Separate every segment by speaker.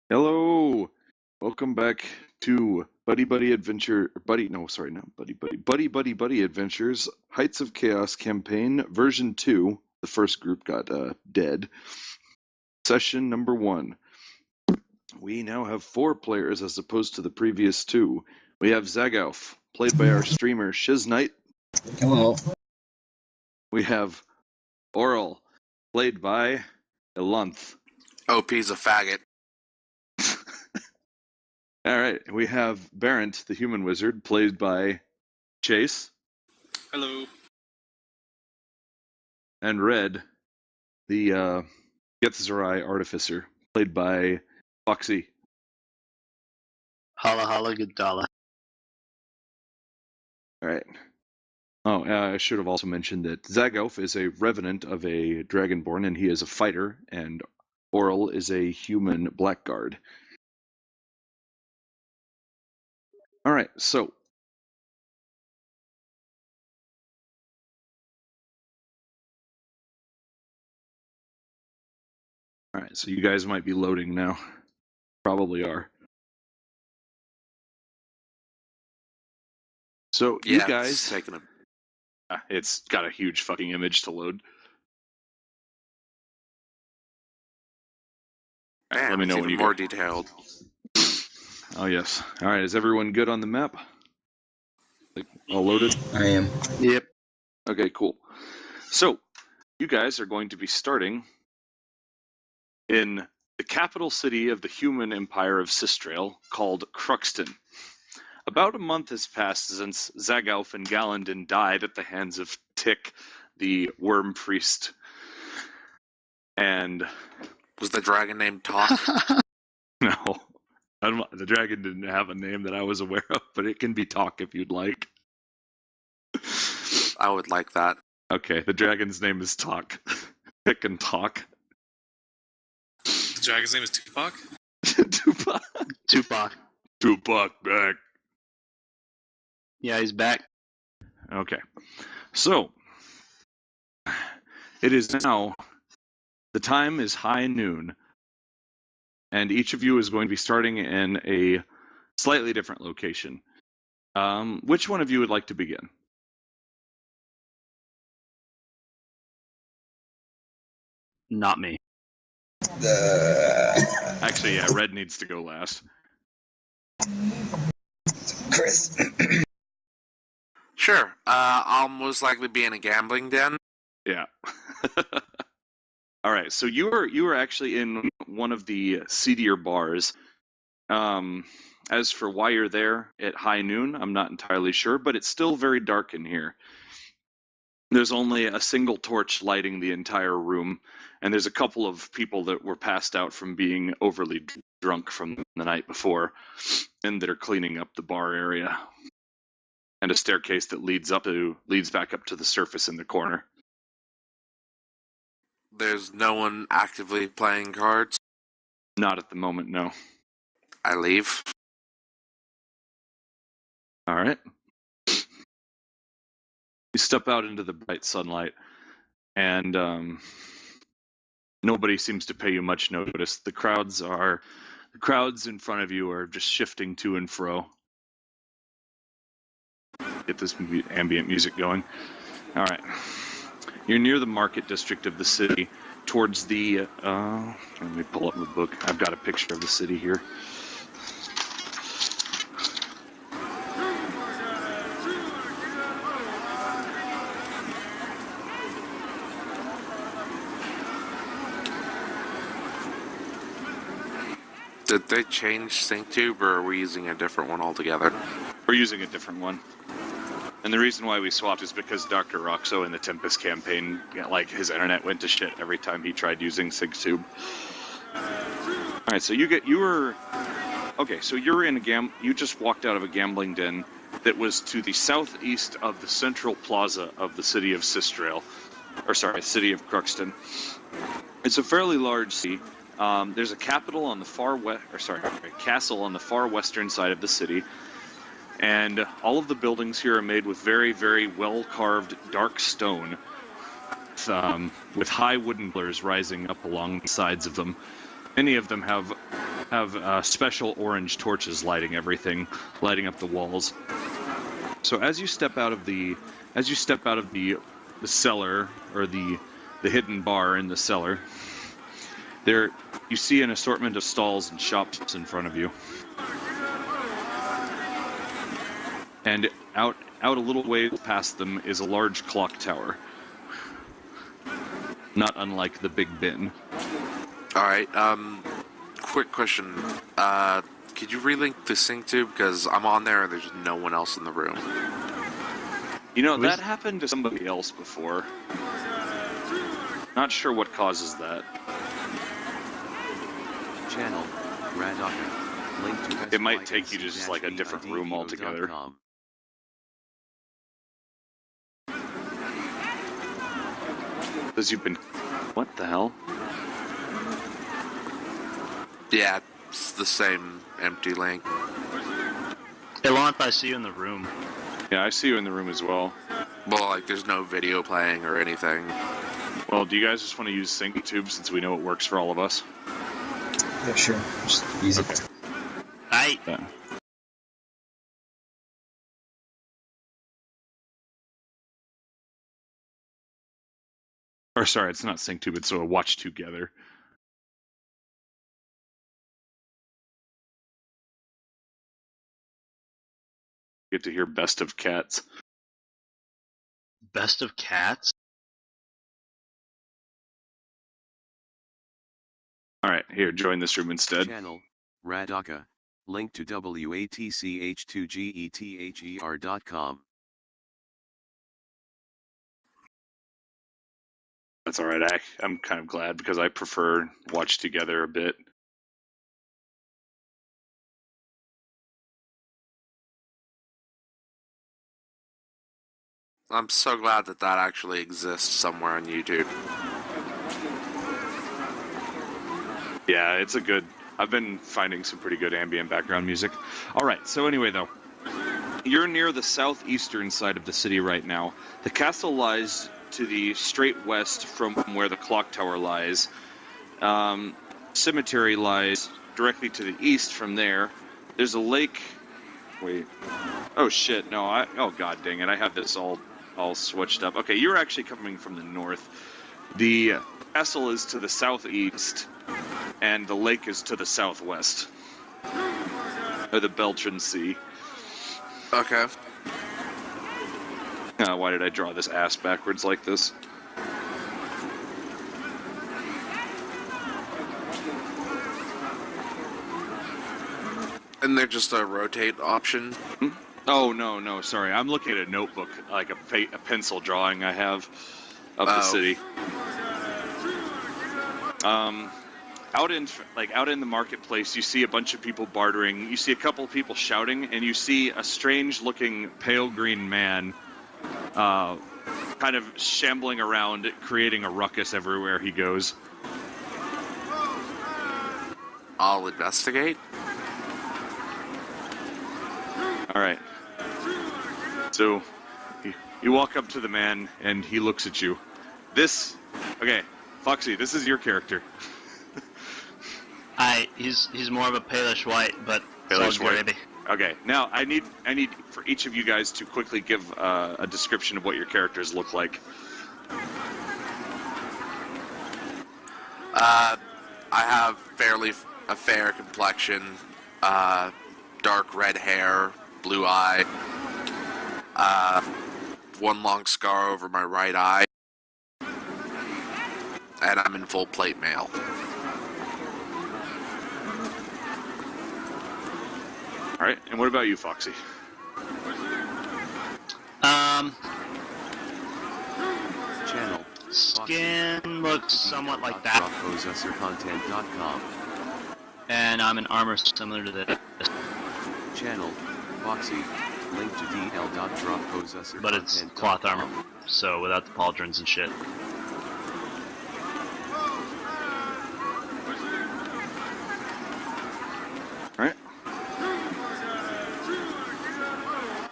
Speaker 1: Hello, welcome back to Buddy Buddy Adventure. Buddy, no, sorry, not Buddy Buddy. Buddy Buddy Buddy Adventures Heights of Chaos campaign version 2. The first group got dead. Session number 1. We now have 4 players as opposed to the previous 2. We have Zagauf, played by our streamer Shiznight.
Speaker 2: Hello.
Speaker 1: We have Oral, played by Elunth.
Speaker 3: OP's a faggot.
Speaker 1: All right, we have Barent, the human wizard, played by Chase.
Speaker 4: Hello.
Speaker 1: And Red, the Getzerai artificer, played by Foxy.
Speaker 2: Holla holla good dollar.
Speaker 1: All right. Oh, I should have also mentioned that Zagauf is a revenant of a dragonborn, and he is a fighter, and Oral is a human blackguard. All right, so you guys might be loading now. Probably are. So you guys, it's got a huge fucking image to load.
Speaker 3: Man,
Speaker 1: let me know when
Speaker 3: even
Speaker 1: you
Speaker 3: more detailed.
Speaker 1: Oh yes. All right, is everyone good on the map? Like all loaded?
Speaker 2: I am. Yep.
Speaker 1: Okay, cool. So you guys are going to be starting in the capital city of the human empire of Sistrael, called Cruxton. About a month has passed since Zagauf and Gallandin died at the hands of Tick, the worm priest. And
Speaker 3: was the dragon named Talk?
Speaker 1: No, the dragon didn't have a name that I was aware of, but it can be Talk if you'd like.
Speaker 3: I would like that.
Speaker 1: Okay, the dragon's name is Talk. Tick and Talk.
Speaker 4: The dragon's name is Tupac?
Speaker 1: Tupac back.
Speaker 2: Yeah, he's back.
Speaker 1: Okay. So, it is now, the time is high noon, and each of you is going to be starting in a slightly different location. Which one of you would like to begin?
Speaker 2: Not me.
Speaker 1: Actually, yeah, Red needs to go last.
Speaker 5: Chris.
Speaker 3: Sure. I'll most likely be in a gambling den.
Speaker 1: Yeah. All right. So you were actually in one of the seedier bars. As for why you're there at high noon, I'm not entirely sure, but it's still very dark in here. There's only a single torch lighting the entire room, and there's a couple of people that were passed out from being overly drunk from the night before, and that are cleaning up the bar area. And a staircase that leads back up to the surface in the corner.
Speaker 3: There's no one actively playing cards?
Speaker 1: Not at the moment, no.
Speaker 3: I leave.
Speaker 1: All right. You step out into the bright sunlight, and nobody seems to pay you much notice. The crowds in front of you are just shifting to and fro. Get this ambient music going. All right. You're near the market district of the city, towards the, let me pull up the book. I've got a picture of the city here.
Speaker 3: Did they change SyncTube, or are we using a different one altogether?
Speaker 1: We're using a different one. And the reason why we swapped is because Dr. Roxo in the Tempest campaign, like, his internet went to shit every time he tried using SyncTube. Alright, so you're in you just walked out of a gambling den that was to the southeast of the central plaza of the city of city of Cruxton. It's a fairly large city. There's a castle on the far western side of the city, and all of the buildings here are made with very, very well-carved dark stone, with high wooden pillars rising up along the sides of them. Many of them have have special orange torches lighting everything, lighting up the walls. So as you step out of the cellar, or the hidden bar in the cellar, there you see an assortment of stalls and shops in front of you. And out a little way past them is a large clock tower. Not unlike the Big Ben.
Speaker 3: Alright, quick question. Could you relink the sync tube? Because I'm on there and there's no one else in the room.
Speaker 1: You know, that happened to somebody else before. Not sure what causes that.
Speaker 5: Channel, Radaka. Link to
Speaker 1: It might take you to just like a different room altogether. Because you've been... What the hell?
Speaker 3: Yeah, it's the same empty link.
Speaker 2: Hey, Lawrence, I see you in the room.
Speaker 1: Yeah, I see you in the room as well.
Speaker 3: Well, like, there's no video playing or anything.
Speaker 1: Well, do you guys just want to use sync tube since we know it works for all of us?
Speaker 6: Yeah, sure. Just easy.
Speaker 1: Okay.
Speaker 2: Hey.
Speaker 1: Yeah. Or sorry, it's not sync tube, it's a watch together. You get to hear Best of Cats.
Speaker 2: Best of Cats?
Speaker 1: Alright, here, join this room instead.
Speaker 5: Channel, Radaka. Link to WATCH2GETHER.com.
Speaker 1: That's alright, I'm kind of glad because I prefer watch together a bit.
Speaker 3: I'm so glad that that actually exists somewhere on YouTube.
Speaker 1: Yeah, it's a good... I've been finding some pretty good ambient background music. Alright, so anyway though. You're near the southeastern side of the city right now. The castle lies to the straight west from where the clock tower lies. Cemetery lies directly to the east from there. There's a lake... Wait. Oh shit, no, oh god dang it, I have this all switched up. Okay, you're actually coming from the north. The castle is to the southeast, and the lake is to the southwest. Or the Beltran Sea.
Speaker 3: Okay.
Speaker 1: Why did I draw this ass backwards like this?
Speaker 3: Isn't there just a rotate option?
Speaker 1: Oh, no, sorry. I'm looking at a notebook, like a pencil drawing I have of the city. Out in the marketplace, you see a bunch of people bartering. You see a couple of people shouting, and you see a strange-looking pale green man kind of shambling around, creating a ruckus everywhere he goes.
Speaker 3: I'll investigate.
Speaker 1: Alright. So, you walk up to the man, and he looks at you. Okay, Foxy, this is your character.
Speaker 2: He's more of a palish white, but
Speaker 1: Palish white.
Speaker 2: baby.
Speaker 1: Okay, now I need for each of you guys to quickly give a description of what your characters look like.
Speaker 3: I have a fair complexion, dark red hair, blue eye, one long scar over my right eye, and I'm in full plate mail.
Speaker 1: Alright, and what about you, Foxy?
Speaker 5: Channel,
Speaker 2: Skin looks somewhat like that.
Speaker 5: Content.com.
Speaker 2: And I'm in armor similar to this.
Speaker 5: Channel, Foxy. Link to dl.droppossessor.
Speaker 2: But it's cloth armor, so without the pauldrons and shit.
Speaker 1: Alright.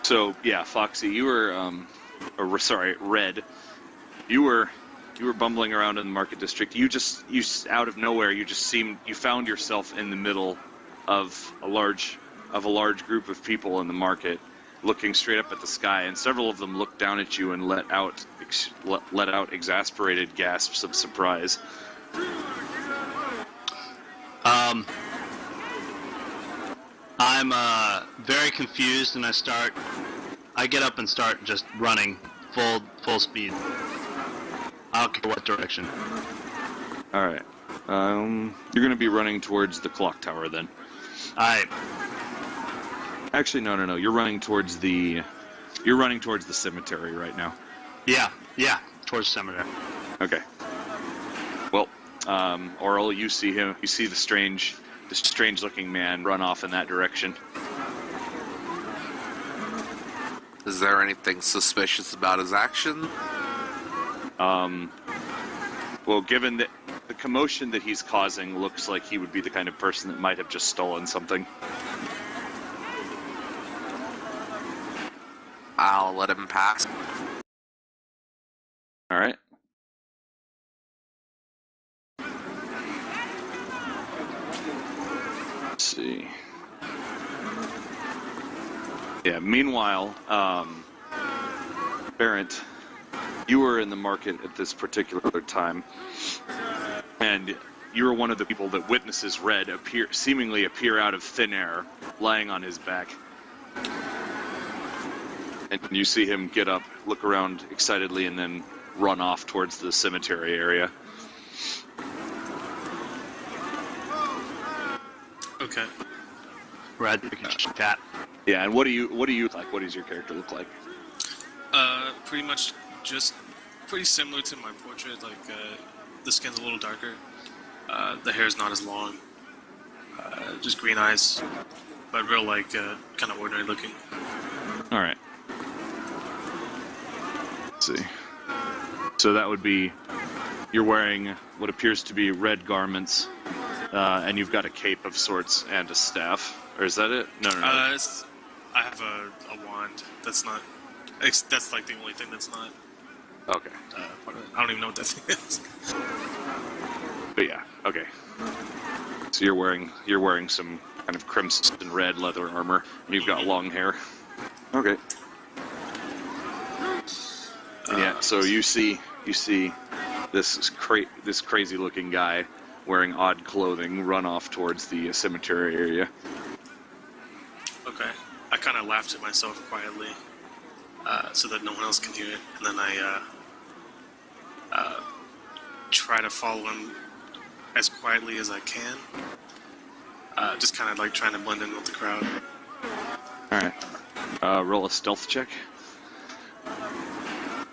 Speaker 1: So, yeah, Foxy, you were, Red. You were bumbling around in the market district. You out of nowhere, you found yourself in the middle of a large group of people in the market, looking straight up at the sky, and several of them look down at you and let out exasperated gasps of surprise.
Speaker 2: I'm very confused, and I get up and start just running full speed. I don't care what direction.
Speaker 1: All right. You're going to be running towards the clock tower then.
Speaker 2: Alright.
Speaker 1: Actually, no. You're running towards the cemetery right now.
Speaker 2: Yeah, towards the cemetery.
Speaker 1: Okay. Well, Oral, you see him. You see the strange-looking man run off in that direction.
Speaker 3: Is there anything suspicious about his action?
Speaker 1: Well, given that the commotion that he's causing looks like he would be the kind of person that might have just stolen something.
Speaker 3: I'll let him pass.
Speaker 1: All right. Let's see. Yeah, meanwhile, Barrett, you were in the market at this particular time, and you were one of the people that witnesses Red seemingly appear out of thin air, lying on his back. And you see him get up, look around excitedly, and then run off towards the cemetery area.
Speaker 4: Okay.
Speaker 2: Red cat.
Speaker 1: Yeah, and what do you like? What does your character look like?
Speaker 4: Pretty much just pretty similar to my portrait. Like, the skin's a little darker. The hair's not as long. Just green eyes, but real like kind of ordinary looking.
Speaker 1: All right. Let's see. So that would be, you're wearing what appears to be red garments, and you've got a cape of sorts and a staff. Or is that it? No.
Speaker 4: I have a wand. That's not. That's like the only thing that's not.
Speaker 1: Okay.
Speaker 4: Part of it. I don't even know what that thing is.
Speaker 1: But yeah, okay. So you're wearing some kind of crimson red leather armor, and you've got long hair. Okay. And yeah, so you see this crazy looking guy wearing odd clothing run off towards the cemetery area.
Speaker 4: Okay. I kind of laugh to myself quietly, so that no one else can hear it, and then I try to follow him as quietly as I can. Just kind of like trying to blend in with the crowd.
Speaker 1: All right. Roll a stealth check.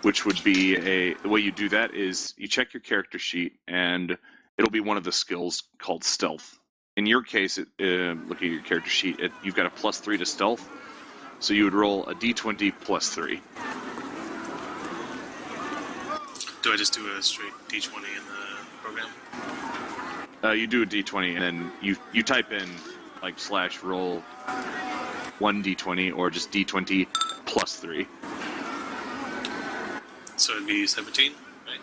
Speaker 1: Which would be the way you do that is you check your character sheet, and it'll be one of the skills called stealth. In your case, looking at your character sheet, you've got a +3 to stealth, so you would roll a d20 +3.
Speaker 4: Do I just do a straight d20 in the program?
Speaker 1: You do a d20, and then you type in like /roll 1d20 or just d20 +3.
Speaker 4: So it'd be 17, right?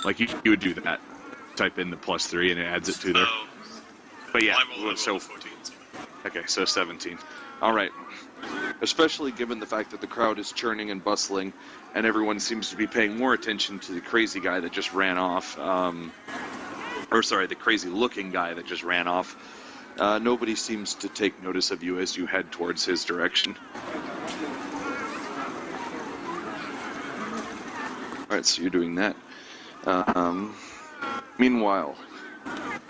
Speaker 1: Like you would do that. Type in the +3 and it adds it to there.
Speaker 4: Oh.
Speaker 1: But yeah,
Speaker 4: Well, I rolled
Speaker 1: so
Speaker 4: 14. So.
Speaker 1: okay, so 17. All right. Especially given the fact that the crowd is churning and bustling, and everyone seems to be paying more attention to the crazy guy that just ran off. The crazy-looking guy that just ran off. Nobody seems to take notice of you as you head towards his direction. All right, so you're doing that. Meanwhile,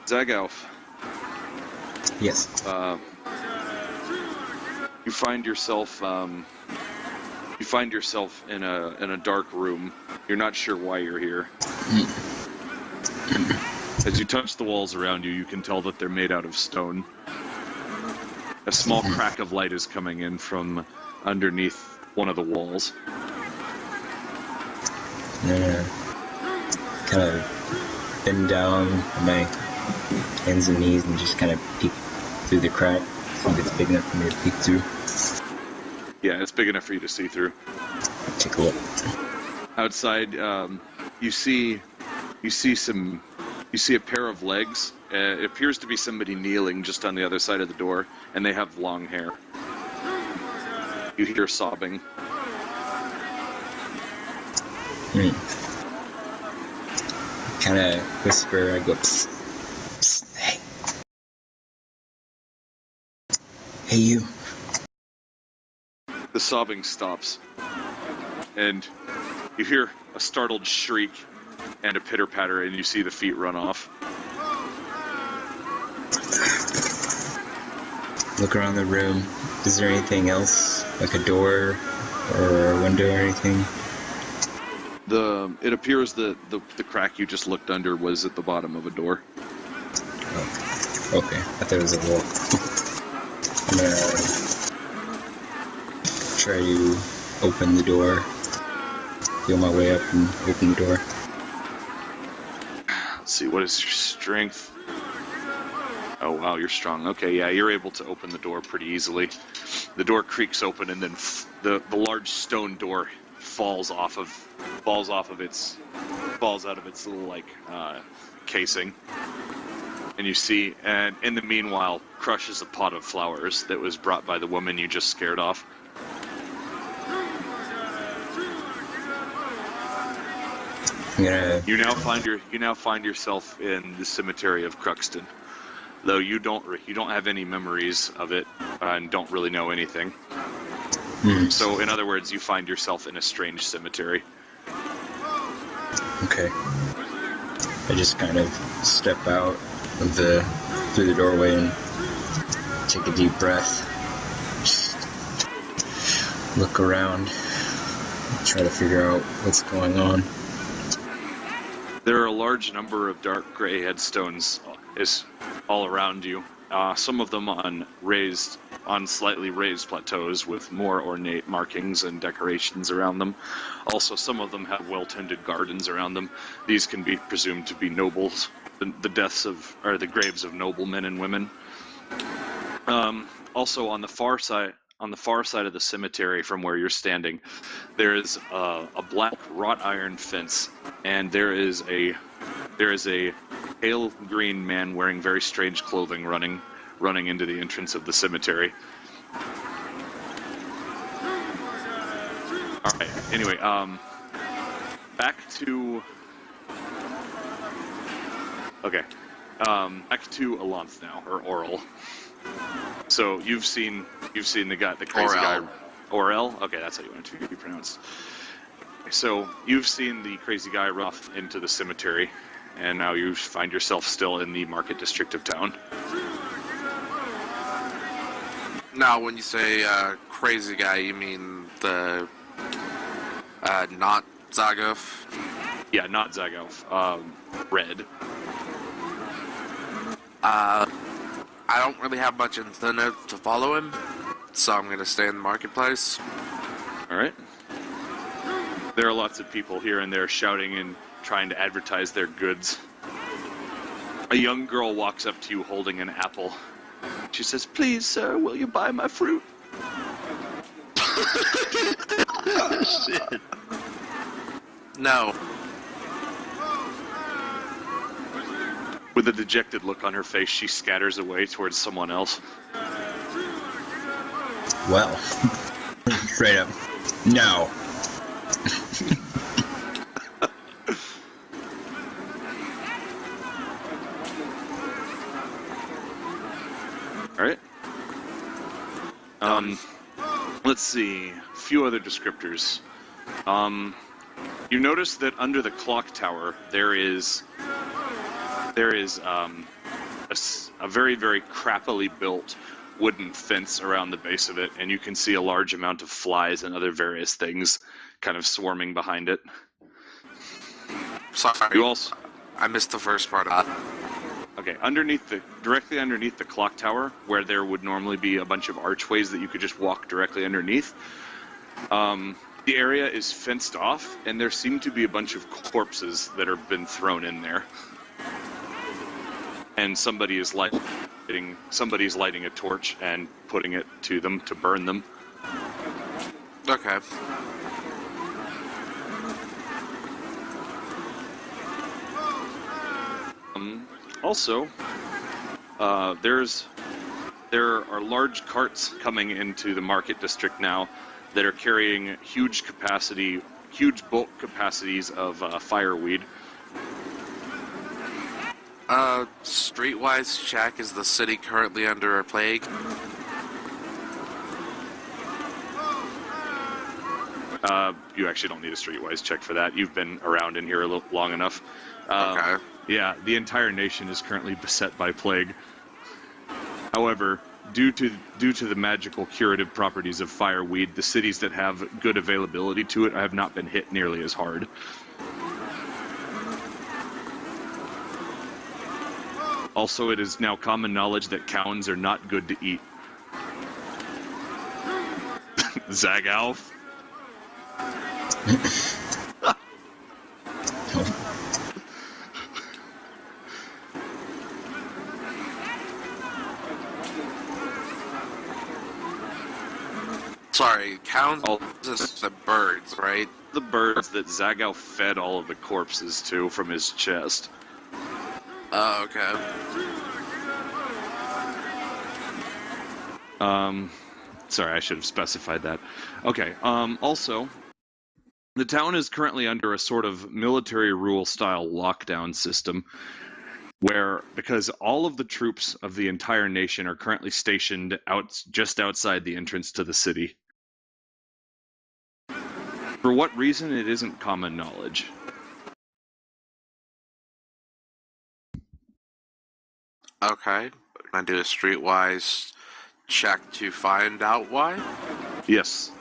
Speaker 1: Zagauth.
Speaker 6: Yes.
Speaker 1: You find yourself in a dark room. You're not sure why you're here. As you touch the walls around you, you can tell that they're made out of stone. A small crack of light is coming in from underneath one of the walls.
Speaker 6: Kind of bend down on my hands and knees and just kind of peek through the crack. See if it's big enough for me to peek through.
Speaker 1: Yeah, it's big enough for you to see through.
Speaker 6: Take a look.
Speaker 1: Outside, you see a pair of legs It appears to be somebody kneeling just on the other side of the door, and they have long hair. You hear sobbing.
Speaker 6: Kind of whisper, I go, psst, psst, hey. Hey, you.
Speaker 1: The sobbing stops, and you hear a startled shriek and a pitter-patter, and you see the feet run off.
Speaker 6: Look around the room. Is there anything else? Like a door or a window or anything?
Speaker 1: It appears that the crack you just looked under was at the bottom of a door.
Speaker 6: Oh, okay. I thought it was a wall. I'm gonna try to open the door. Feel my way up and open the door.
Speaker 1: Let's see, what is your strength? Oh wow, you're strong. Okay, yeah, you're able to open the door pretty easily. The door creaks open, and then the large stone door falls out of its little casing. And you see, and in the meanwhile, crushes a pot of flowers that was brought by the woman you just scared off. You now find yourself in the cemetery of Cruxton, though you don't have any memories of it and don't really know anything. So, in other words, you find yourself in a strange cemetery.
Speaker 6: Okay. I just kind of step out of through the doorway and take a deep breath. Just look around, try to figure out what's going on.
Speaker 1: There are a large number of dark gray headstones all around you. Some of them on slightly raised plateaus with more ornate markings and decorations around them. Also, some of them have well-tended gardens around them. These can be presumed to be nobles, the graves of noblemen and women. Also, on the far side of the cemetery from where you're standing, there is a black wrought iron fence, and there is a pale green man wearing very strange clothing running into the entrance of the cemetery. Alright, anyway, back to Alonth now, or Oral. So you've seen the crazy guy, Orel? Okay, that's how you want it to be pronounced. So you've seen the crazy guy run off into the cemetery, and now you find yourself still in the market district of town.
Speaker 3: Now, when you say crazy guy, you mean the not Zagoff?
Speaker 1: Yeah, not Zagoff. Red.
Speaker 3: I don't really have much incentive to follow him, so I'm going to stay in the marketplace.
Speaker 1: Alright. There are lots of people here and there shouting and trying to advertise their goods. A young girl walks up to you holding an apple. She says, "Please, sir, will you buy my fruit?"
Speaker 2: Shit.
Speaker 3: No.
Speaker 1: With a dejected look on her face, she scatters away towards someone else.
Speaker 6: Well, straight up, no.
Speaker 1: Alright. Let's see. A few other descriptors. You notice that under the clock tower there is a very, very crappily built wooden fence around the base of it, and you can see a large amount of flies and other various things kind of swarming behind it.
Speaker 3: Sorry,
Speaker 1: Also,
Speaker 3: I missed the first part of that.
Speaker 1: okay, directly underneath the clock tower, where there would normally be a bunch of archways that you could just walk directly underneath, the area is fenced off, and there seem to be a bunch of corpses that have been thrown in there. And somebody's lighting a torch and putting it to them to burn them.
Speaker 3: Okay.
Speaker 1: Also, there are large carts coming into the market district now that are carrying huge bulk capacities of fireweed.
Speaker 3: Streetwise check, is the city currently under a plague?
Speaker 1: You actually don't need a streetwise check for that. You've been around in here a little long enough.
Speaker 3: Okay.
Speaker 1: Yeah, the entire nation is currently beset by plague. However, due to the magical curative properties of fireweed, the cities that have good availability to it have not been hit nearly as hard. Also, it is now common knowledge that cows are not good to eat. Zagalf.
Speaker 3: Sorry, cows is the birds, right?
Speaker 1: The birds that Zagao fed all of the corpses to from his chest.
Speaker 3: Oh, okay.
Speaker 1: Sorry, I should have specified that. Okay, also, the town is currently under a sort of military rule style lockdown system where, because all of the troops of the entire nation are currently stationed just outside the entrance to the city. For what reason, it isn't common knowledge.
Speaker 3: Okay. Can I do a streetwise check to find out why?
Speaker 1: Yes.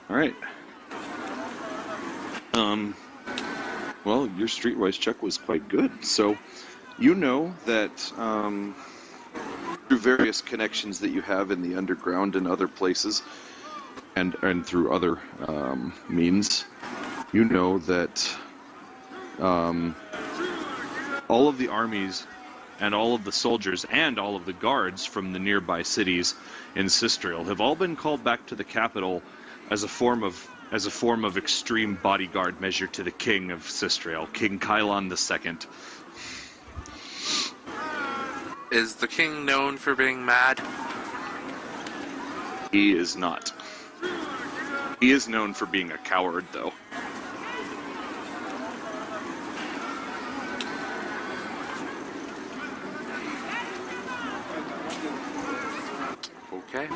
Speaker 1: All right. Well, your streetwise check was quite good. So, you know that through various connections that you have in the underground and other places, and through other means, you know that all of the armies and all of the soldiers and all of the guards from the nearby cities in Sistriel have all been called back to the capital as a form of extreme bodyguard measure to the king of Sistriel, King Kylon II.
Speaker 3: Is the king known for being mad?
Speaker 1: He is not. He is known for being a coward, though.
Speaker 3: Okay.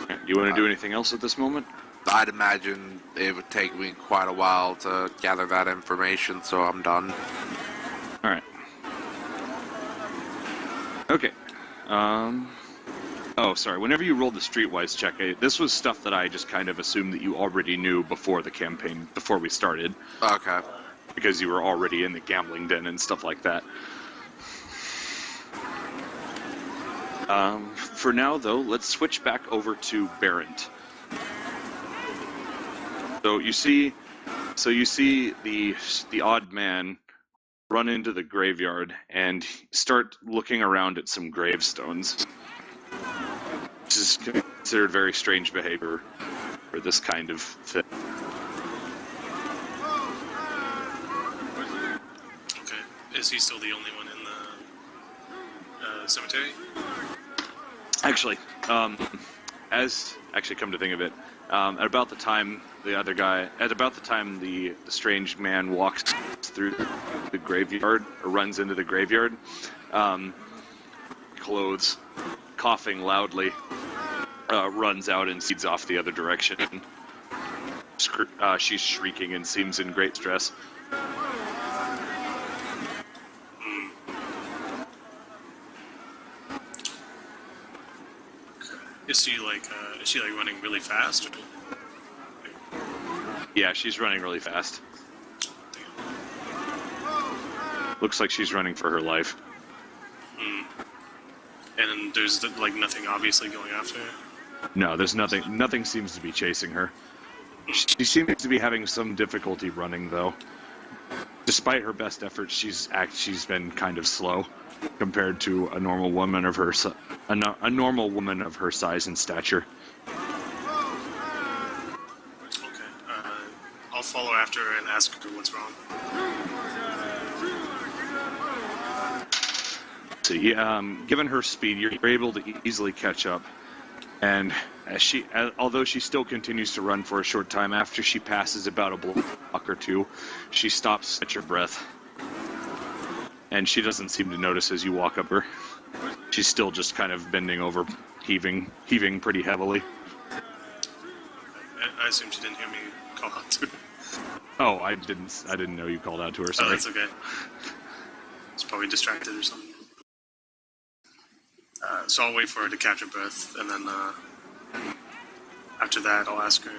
Speaker 1: Do you want to do anything else at this moment?
Speaker 3: I'd imagine it would take me quite a while to gather that information, so I'm done.
Speaker 1: All right. Okay. Oh, sorry. Whenever you rolled the streetwise check, this was stuff that I just kind of assumed that you already knew before the campaign, before we started.
Speaker 3: Okay.
Speaker 1: Because you were already in the gambling den and stuff like that. For now, though, let's switch back over to Barrent. So you see the odd man run into the graveyard and start looking around at some gravestones. This is considered very strange behavior for this kind of thing.
Speaker 4: Okay. Is he still the only one in the cemetery?
Speaker 1: Actually, come to think of it, at about the time the strange man walks through the graveyard, or runs into the graveyard, clothes, coughing loudly, runs out and speeds off the other direction. She's shrieking and seems in great stress.
Speaker 4: Is she like running really fast? Or...
Speaker 1: Yeah, she's running really fast. Looks like she's running for her life.
Speaker 4: And there's like nothing obviously going after her?
Speaker 1: No, there's nothing. Nothing seems to be chasing her. She seems to be having some difficulty running, though. Despite her best efforts, she's been kind of slow compared to a normal woman of her a normal woman of her size and stature.
Speaker 4: Okay. I'll follow after her and ask her what's wrong.
Speaker 1: So, given her speed, you're able to easily catch up. And although she still continues to run for a short time, after she passes about a block or two, she stops at your breath. And she doesn't seem to notice as you walk up her. She's still just kind of bending over, heaving pretty heavily.
Speaker 4: I assume she didn't hear me call out to her.
Speaker 1: Oh, I didn't know you called out to her. Sorry.
Speaker 4: Oh, that's okay. She's probably distracted or something. So I'll wait for her to catch her breath, and then after that, I'll ask her,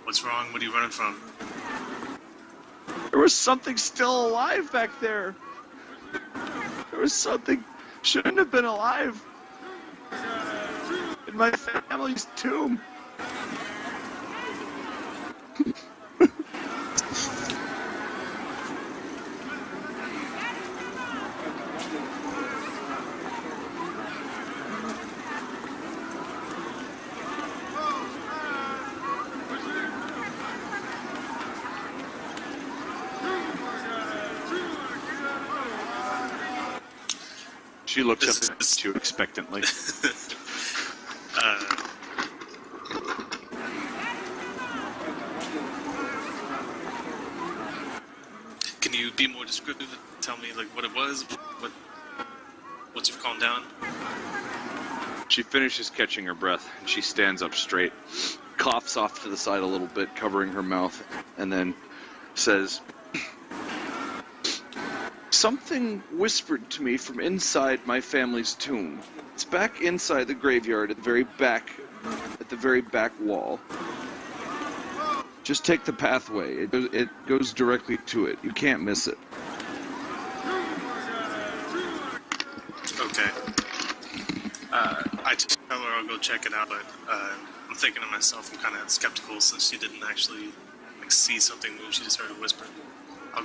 Speaker 4: "What's wrong? What are you running from?"
Speaker 1: There was something still alive back there. There was something shouldn't have been alive in my family's tomb. She looks up at you expectantly.
Speaker 4: Can you be more descriptive and tell me like what it was? Once you've calmed down?
Speaker 1: She finishes catching her breath, and she stands up straight, coughs off to the side a little bit, covering her mouth, and then says, "Something whispered to me from inside my family's tomb. It's back inside the graveyard at the very back wall. Just take the pathway. It goes directly to it. You can't miss it."
Speaker 4: Okay. I just tell her I'll go check it out, but I'm thinking to myself, I'm kind of skeptical since she didn't actually see something move. She just heard a whisper. I'll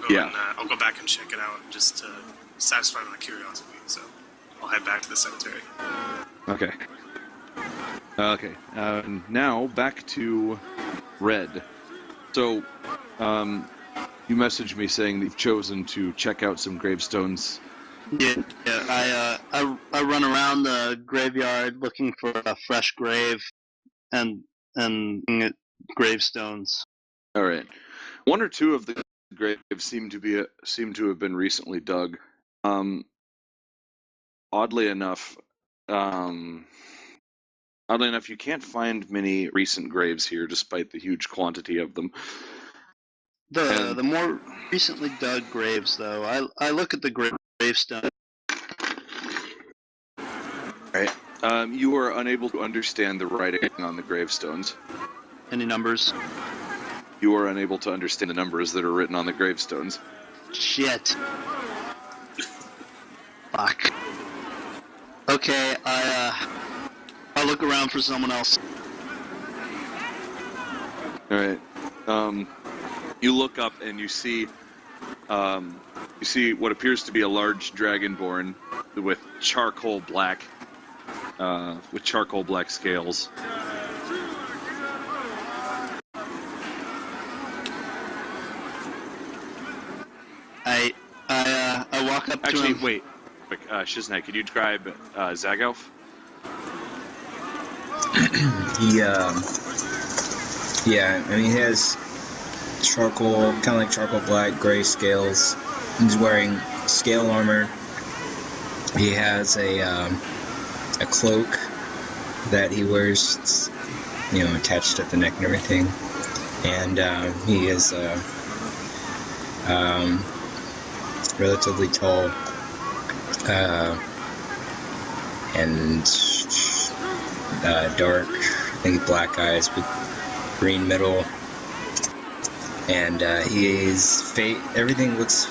Speaker 4: go back and check it out just to satisfy my curiosity. So I'll head back to the cemetery.
Speaker 1: Okay. Now back to Red. So, you messaged me saying that you've chosen to check out some gravestones.
Speaker 2: Yeah. I run around the graveyard looking for a fresh grave and gravestones.
Speaker 1: All right. One or two of the graves seem to have been recently dug. Oddly enough, you can't find many recent graves here, despite the huge quantity of them.
Speaker 2: The more recently dug graves, though, I look at the gravestone.
Speaker 1: Right. You are unable to understand the writing on the gravestones.
Speaker 2: Any numbers?
Speaker 1: You are unable to understand the numbers that are written on the gravestones.
Speaker 2: Shit. Fuck. Okay, I'll look around for someone else.
Speaker 1: Alright. You look up and you see what appears to be a large dragonborn with charcoal black scales.
Speaker 2: I walk up to him.
Speaker 1: Wait. Quick, Shiznai, could you describe Zagelf?
Speaker 6: He has charcoal, kind of like charcoal black, gray scales. He's wearing scale armor. He has a cloak that he wears, attached at the neck and everything. And he is relatively tall and dark, I think black eyes with green middle. And everything looks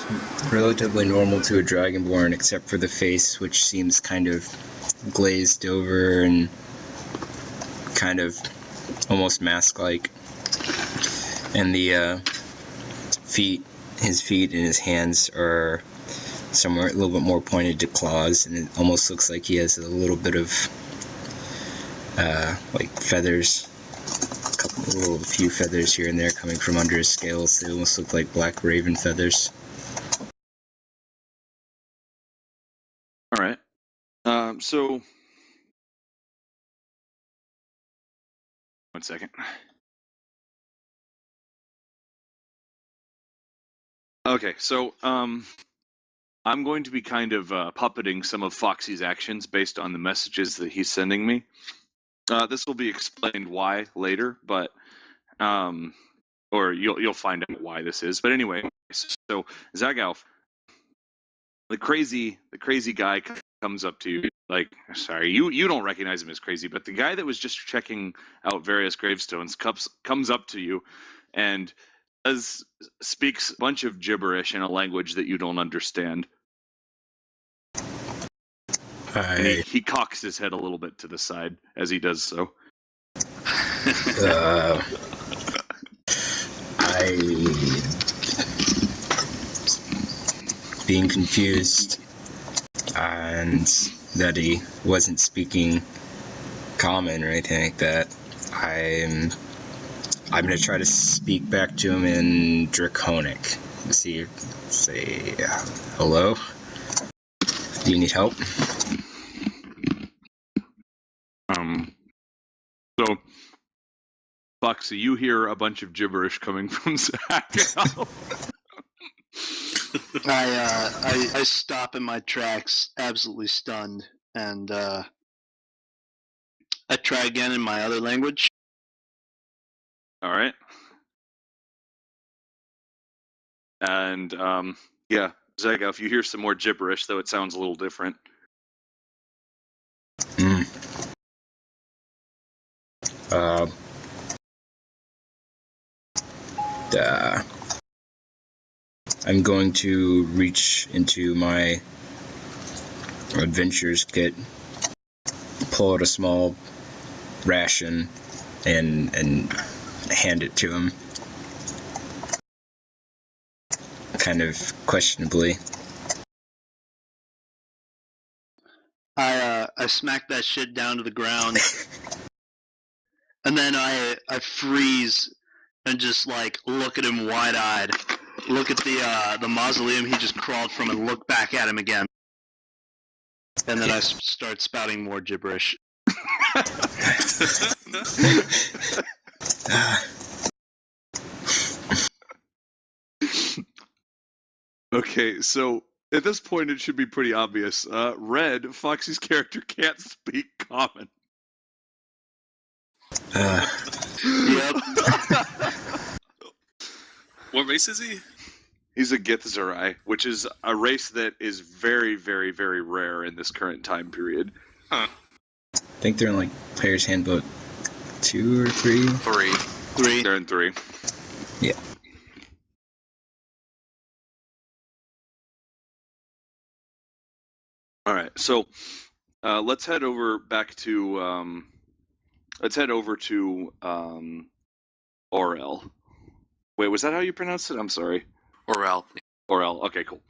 Speaker 6: relatively normal to a dragonborn except for the face, which seems kind of glazed over and kind of almost mask-like. And the his feet and his hands are somewhere a little bit more pointed to claws, and it almost looks like he has a little bit of like feathers, a few feathers here and there coming from under his scales. They almost look like black raven feathers.
Speaker 1: All right. So, one second. Okay, so I'm going to be kind of puppeting some of Foxy's actions based on the messages that he's sending me. This will be explained why later, but or you'll find out why this is. But anyway, so Zagalf, the crazy guy comes up to you. Like, sorry, you don't recognize him as crazy, but the guy that was just checking out various gravestones comes up to you, and speaks a bunch of gibberish in a language that you don't understand. And he cocks his head a little bit to the side as he does so.
Speaker 6: Being confused, and that he wasn't speaking common or anything like that. I'm gonna try to speak back to him in Draconic. Say, hello? Do you need help?
Speaker 1: So, Foxy, you hear a bunch of gibberish coming from Zach.
Speaker 2: I stop in my tracks, absolutely stunned, and I try again in my other language.
Speaker 1: All right. And yeah, Zaga, if you hear some more gibberish, though it sounds a little different.
Speaker 6: I'm going to reach into my adventures kit, pull out a small ration, and hand it to him, kind of questionably.
Speaker 2: I smack that shit down to the ground, and then I freeze and just like look at him wide-eyed, look at the mausoleum he just crawled from, and look back at him again, and then I start spouting more gibberish.
Speaker 1: Okay, so at this point it should be pretty obvious. Red, Foxy's character, can't speak common.
Speaker 2: Yep.
Speaker 4: What race is he?
Speaker 1: He's a Githzerai, which is a race that is very, very, very rare in this current time period.
Speaker 4: Huh.
Speaker 6: I think they're in like Player's Handbook 2 or 3?
Speaker 3: 3.
Speaker 1: They're in 3.
Speaker 6: Yeah.
Speaker 1: All right, so let's head over to Orel. Wait, was that how you pronounced it? I'm sorry.
Speaker 3: Orel.
Speaker 1: Orel. Okay, cool.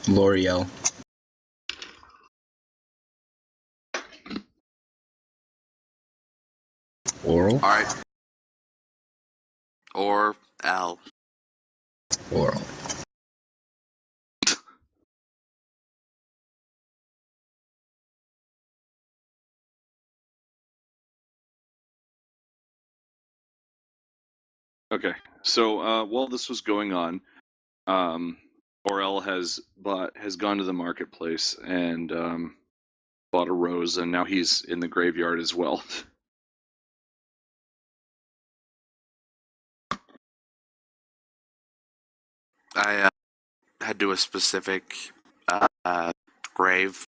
Speaker 6: L'Oreal. Oral?
Speaker 3: Alright. Or L.
Speaker 6: Oral.
Speaker 1: Okay, so while this was going on, Orel has gone to the marketplace and bought a rose, and now he's in the graveyard as well.
Speaker 3: I head to a specific grave.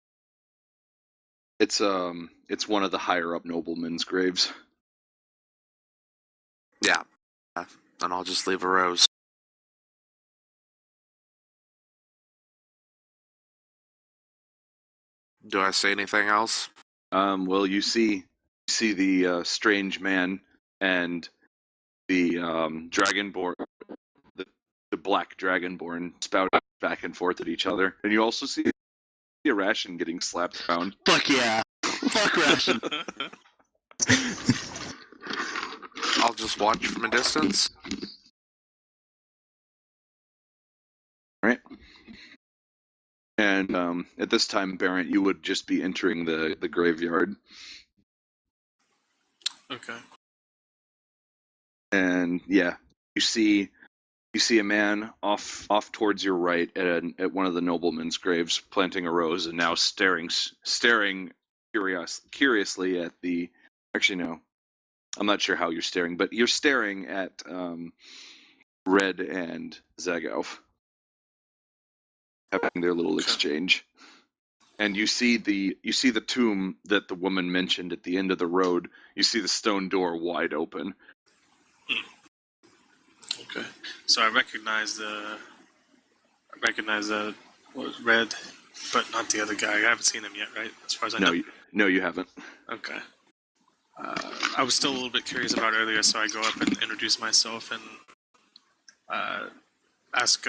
Speaker 1: It's one of the higher up noblemen's graves.
Speaker 3: Yeah. And I'll just leave a rose. Do I say anything else?
Speaker 1: Well, you see the strange man, and the dragonborn, the black dragonborn spouting back and forth at each other, and you also see a ration getting slapped around.
Speaker 2: Fuck yeah. Fuck ration.
Speaker 3: I'll just watch from a distance.
Speaker 1: Right. And at this time, Barrett, you would just be entering the graveyard.
Speaker 4: Okay.
Speaker 1: And yeah, you see a man off towards your right at one of the noblemen's graves, planting a rose, and now staring curiously at the. Actually, no, I'm not sure how you're staring, but you're staring at Red and Zagov having their little exchange. And you see the tomb that the woman mentioned at the end of the road. You see the stone door wide open.
Speaker 4: Okay. So I recognize Red, but not the other guy. I haven't seen him yet, right? As far as I know.
Speaker 1: No, you haven't.
Speaker 4: Okay. I was still a little bit curious about earlier, so I go up and introduce myself and ask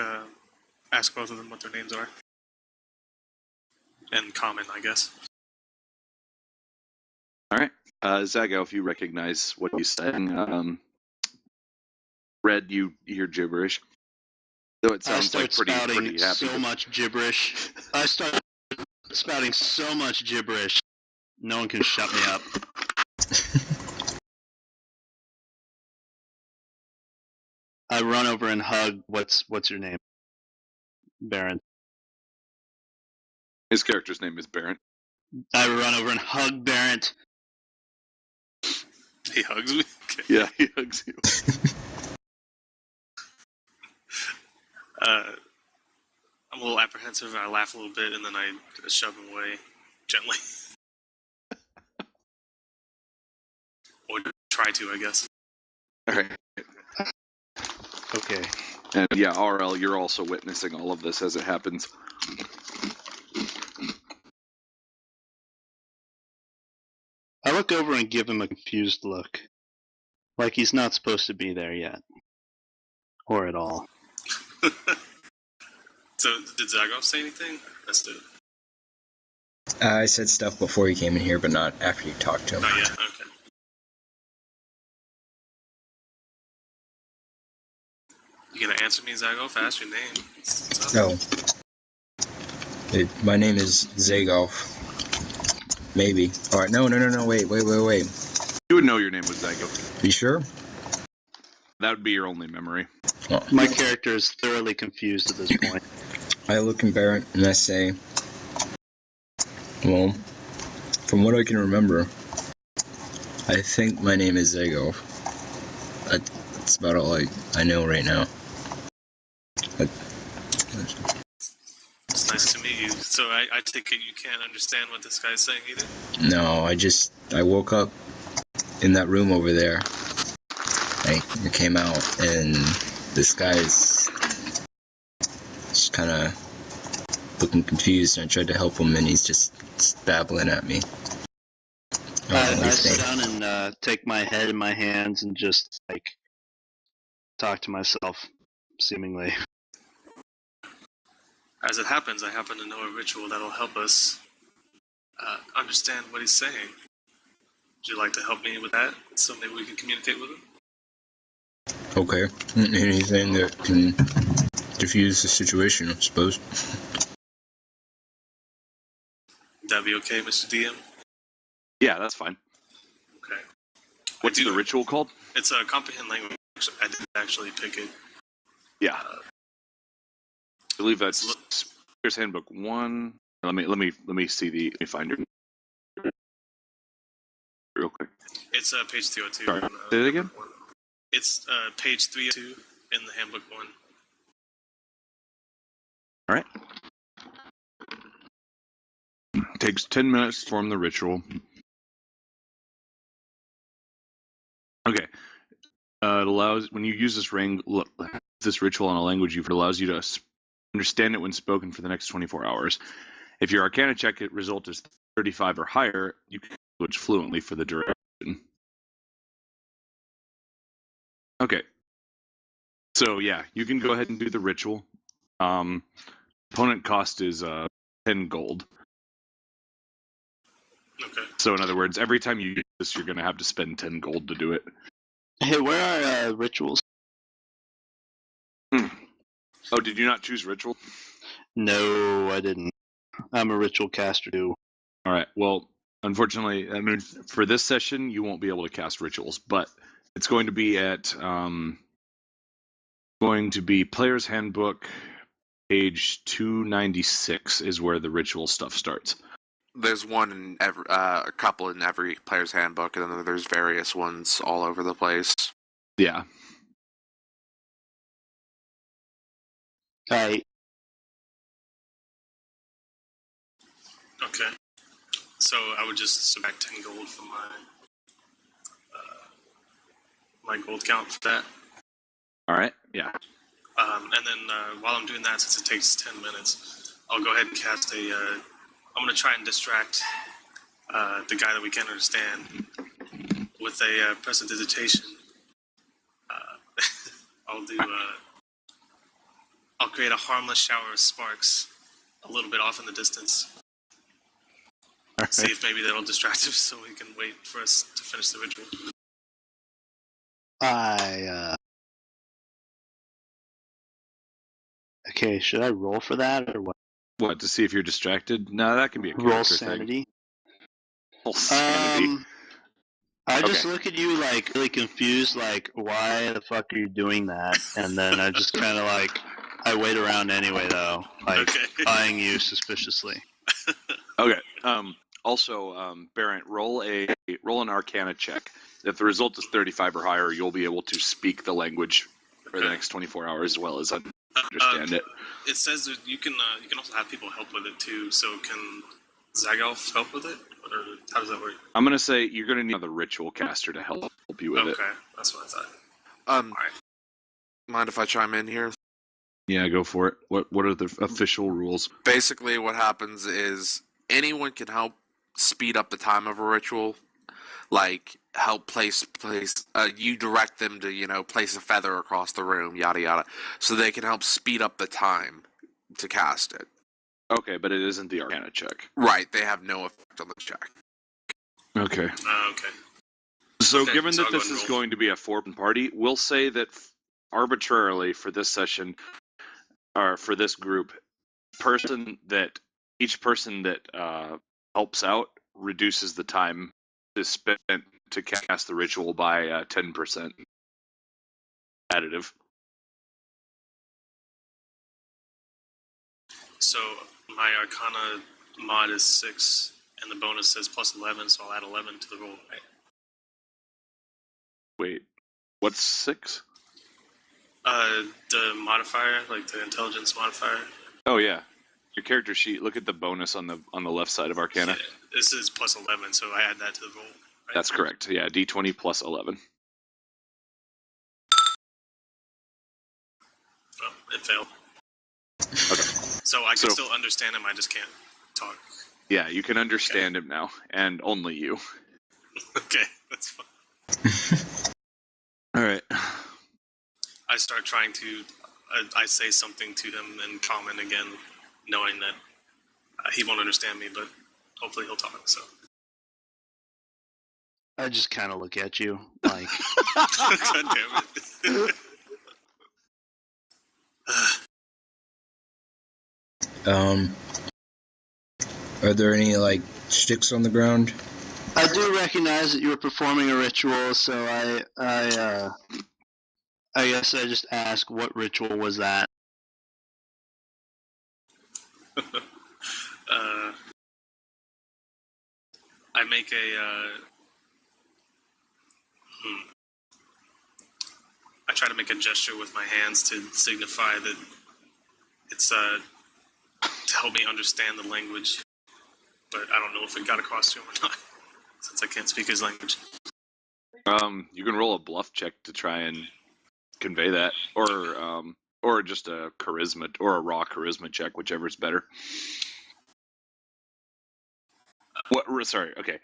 Speaker 4: both of them what their names are. And common, I guess.
Speaker 1: All right. Zago, if you recognize what he's saying, Red, you hear gibberish. Though it sounds like pretty happy.
Speaker 2: So much gibberish. I start spouting so much gibberish. No one can shut me up. I run over and hug. What's your name? Baron.
Speaker 1: His character's name is Barrett.
Speaker 2: I run over and hug Barrett.
Speaker 4: He hugs me? Okay.
Speaker 1: Yeah, he hugs you.
Speaker 4: I'm a little apprehensive, and I laugh a little bit, and then I shove him away gently. Or try to, I guess.
Speaker 1: All right.
Speaker 2: Okay.
Speaker 1: And yeah, RL, you're also witnessing all of this as it happens.
Speaker 2: I look over and give him a confused look. Like he's not supposed to be there yet. Or at all.
Speaker 4: So, did Zagov say anything? Missed it.
Speaker 6: I said stuff before you came in here, but not after you talked to him.
Speaker 4: Not yet, okay. You gonna answer me, Zagov? Ask your name.
Speaker 6: No. My name is Zagov. Maybe. Alright, no, wait.
Speaker 1: You would know your name was Zago.
Speaker 6: You sure?
Speaker 1: That would be your only memory.
Speaker 6: Oh.
Speaker 2: My character is thoroughly confused at this point.
Speaker 6: I look in Barrett and I say, well, from what I can remember, I think my name is Zagov. That's about all I know right now.
Speaker 4: It's nice to meet you. So I take it you can't understand what this guy's saying either?
Speaker 6: No, I woke up in that room over there. I came out and this guy's just kind of looking confused, and I tried to help him, and he's just babbling at me.
Speaker 2: I sit down and take my head in my hands and just talk to myself, seemingly.
Speaker 4: As it happens, I happen to know a ritual that'll help us understand what he's saying. Would you like to help me with that, so maybe we can communicate with him?
Speaker 6: Okay. Anything that can diffuse the situation, I suppose.
Speaker 4: Would that be okay, Mr. DM?
Speaker 1: Yeah, that's fine.
Speaker 4: Okay.
Speaker 1: What's the ritual called?
Speaker 4: It's a comprehend language. I didn't actually pick it.
Speaker 1: Yeah. I believe that's Speaker's Handbook 1. Let me see let me find it real quick.
Speaker 4: It's page 302.
Speaker 1: Sorry, say it again?
Speaker 4: It's page 302 in the Handbook 1.
Speaker 1: All right. Takes 10 minutes to form the ritual. Okay. It allows, when you use this ritual on a language, it allows you to understand it when spoken for the next 24 hours. If your Arcana check result is 35 or higher, you can language fluently for the duration. Okay. So yeah, you can go ahead and do the ritual. Opponent cost is 10 gold.
Speaker 4: Okay.
Speaker 1: So in other words, every time you do this, you're going to have to spend 10 gold to do it.
Speaker 2: Hey, where are rituals?
Speaker 1: Oh, did you not choose ritual?
Speaker 2: No, I didn't. I'm a ritual caster too.
Speaker 1: All right. Well, unfortunately, I mean, for this session, you won't be able to cast rituals, but it's going to be at Player's Handbook, page 296 is where the ritual stuff starts.
Speaker 3: There's one in every, a couple in every player's handbook, and then there's various ones all over the place.
Speaker 1: Yeah.
Speaker 2: Alright.
Speaker 4: Okay. So I would just subtract 10 gold from my gold count for that.
Speaker 1: All right. Yeah.
Speaker 4: And then while I'm doing that, since it takes 10 minutes, I'll go ahead and cast a. I'm going to try and distract the guy that we can't understand with a prestidigitation. I'll create a harmless shower of sparks a little bit off in the distance.
Speaker 1: All
Speaker 4: See
Speaker 1: right.
Speaker 4: if maybe that'll distract him so he can wait for us to finish the ritual.
Speaker 2: Okay, should I roll for that or what?
Speaker 1: What, to see if you're distracted? No, that can be a
Speaker 2: Roll
Speaker 1: character
Speaker 2: sanity.
Speaker 1: thing. Roll sanity.
Speaker 2: I just
Speaker 1: Okay.
Speaker 2: look at you like really confused, like why the fuck are you doing that? And then I just kind of like I wait around anyway though, like
Speaker 4: Okay.
Speaker 2: eyeing you suspiciously.
Speaker 1: Okay. Also, Barrett, roll an Arcana check. If the result is 35 or higher, you'll be able to speak the language for the
Speaker 4: Okay.
Speaker 1: next 24 hours as well as understand it.
Speaker 4: It says that you can also have people help with it too. So can Zagalf help with it, or how does that work?
Speaker 1: I'm gonna say you're gonna need another ritual caster to help you with it.
Speaker 4: Okay, that's what I thought.
Speaker 3: Alright. Mind if I chime in here?
Speaker 1: Yeah, go for it. What are the official rules?
Speaker 3: Basically, what happens is anyone can help speed up the time of a ritual. Like, help place, you direct them to, place a feather across the room, yada yada. So they can help speed up the time to cast it.
Speaker 1: Okay, but it isn't the Arcana check.
Speaker 3: Right, they have no effect on the check.
Speaker 1: Okay.
Speaker 4: Okay.
Speaker 1: So
Speaker 4: Okay,
Speaker 1: given
Speaker 4: so
Speaker 1: that
Speaker 4: I'll go
Speaker 1: this
Speaker 4: and
Speaker 1: is
Speaker 4: roll.
Speaker 1: going to be a 4-party, we'll say that arbitrarily for this session, or for this group, each person that helps out reduces the time to spend to cast the ritual by 10% additive.
Speaker 4: So my Arcana mod is 6, and the bonus says plus 11, so I'll add 11 to the roll. Right?
Speaker 1: Wait, what's 6?
Speaker 4: The modifier, like the intelligence modifier.
Speaker 1: Oh yeah, your character sheet. Look at the bonus on the left side of Arcana.
Speaker 4: Yeah, this is plus 11, so I add that to the roll. Right?
Speaker 1: That's correct. Yeah, D20 plus 11.
Speaker 4: Well, it failed.
Speaker 1: Okay.
Speaker 4: So I can still understand him. I just can't talk.
Speaker 1: Yeah, you can understand him now, and only you.
Speaker 4: Okay, that's fine.
Speaker 1: All right.
Speaker 4: I start trying to. I say something to him in common again, knowing that he won't understand me, but hopefully he'll talk. So.
Speaker 2: I just kind of look at you like.
Speaker 4: God damn it.
Speaker 6: Are there any like sticks on the ground?
Speaker 2: I do recognize that you were performing a ritual, so I guess I just ask, what ritual was that?
Speaker 4: I make I try to make a gesture with my hands to signify that it's to help me understand the language, but I don't know if it got across to him or not, since I can't speak his language.
Speaker 1: You can roll a bluff check to try and convey that, or just a charisma or a raw charisma check, whichever's better. Sorry. Okay.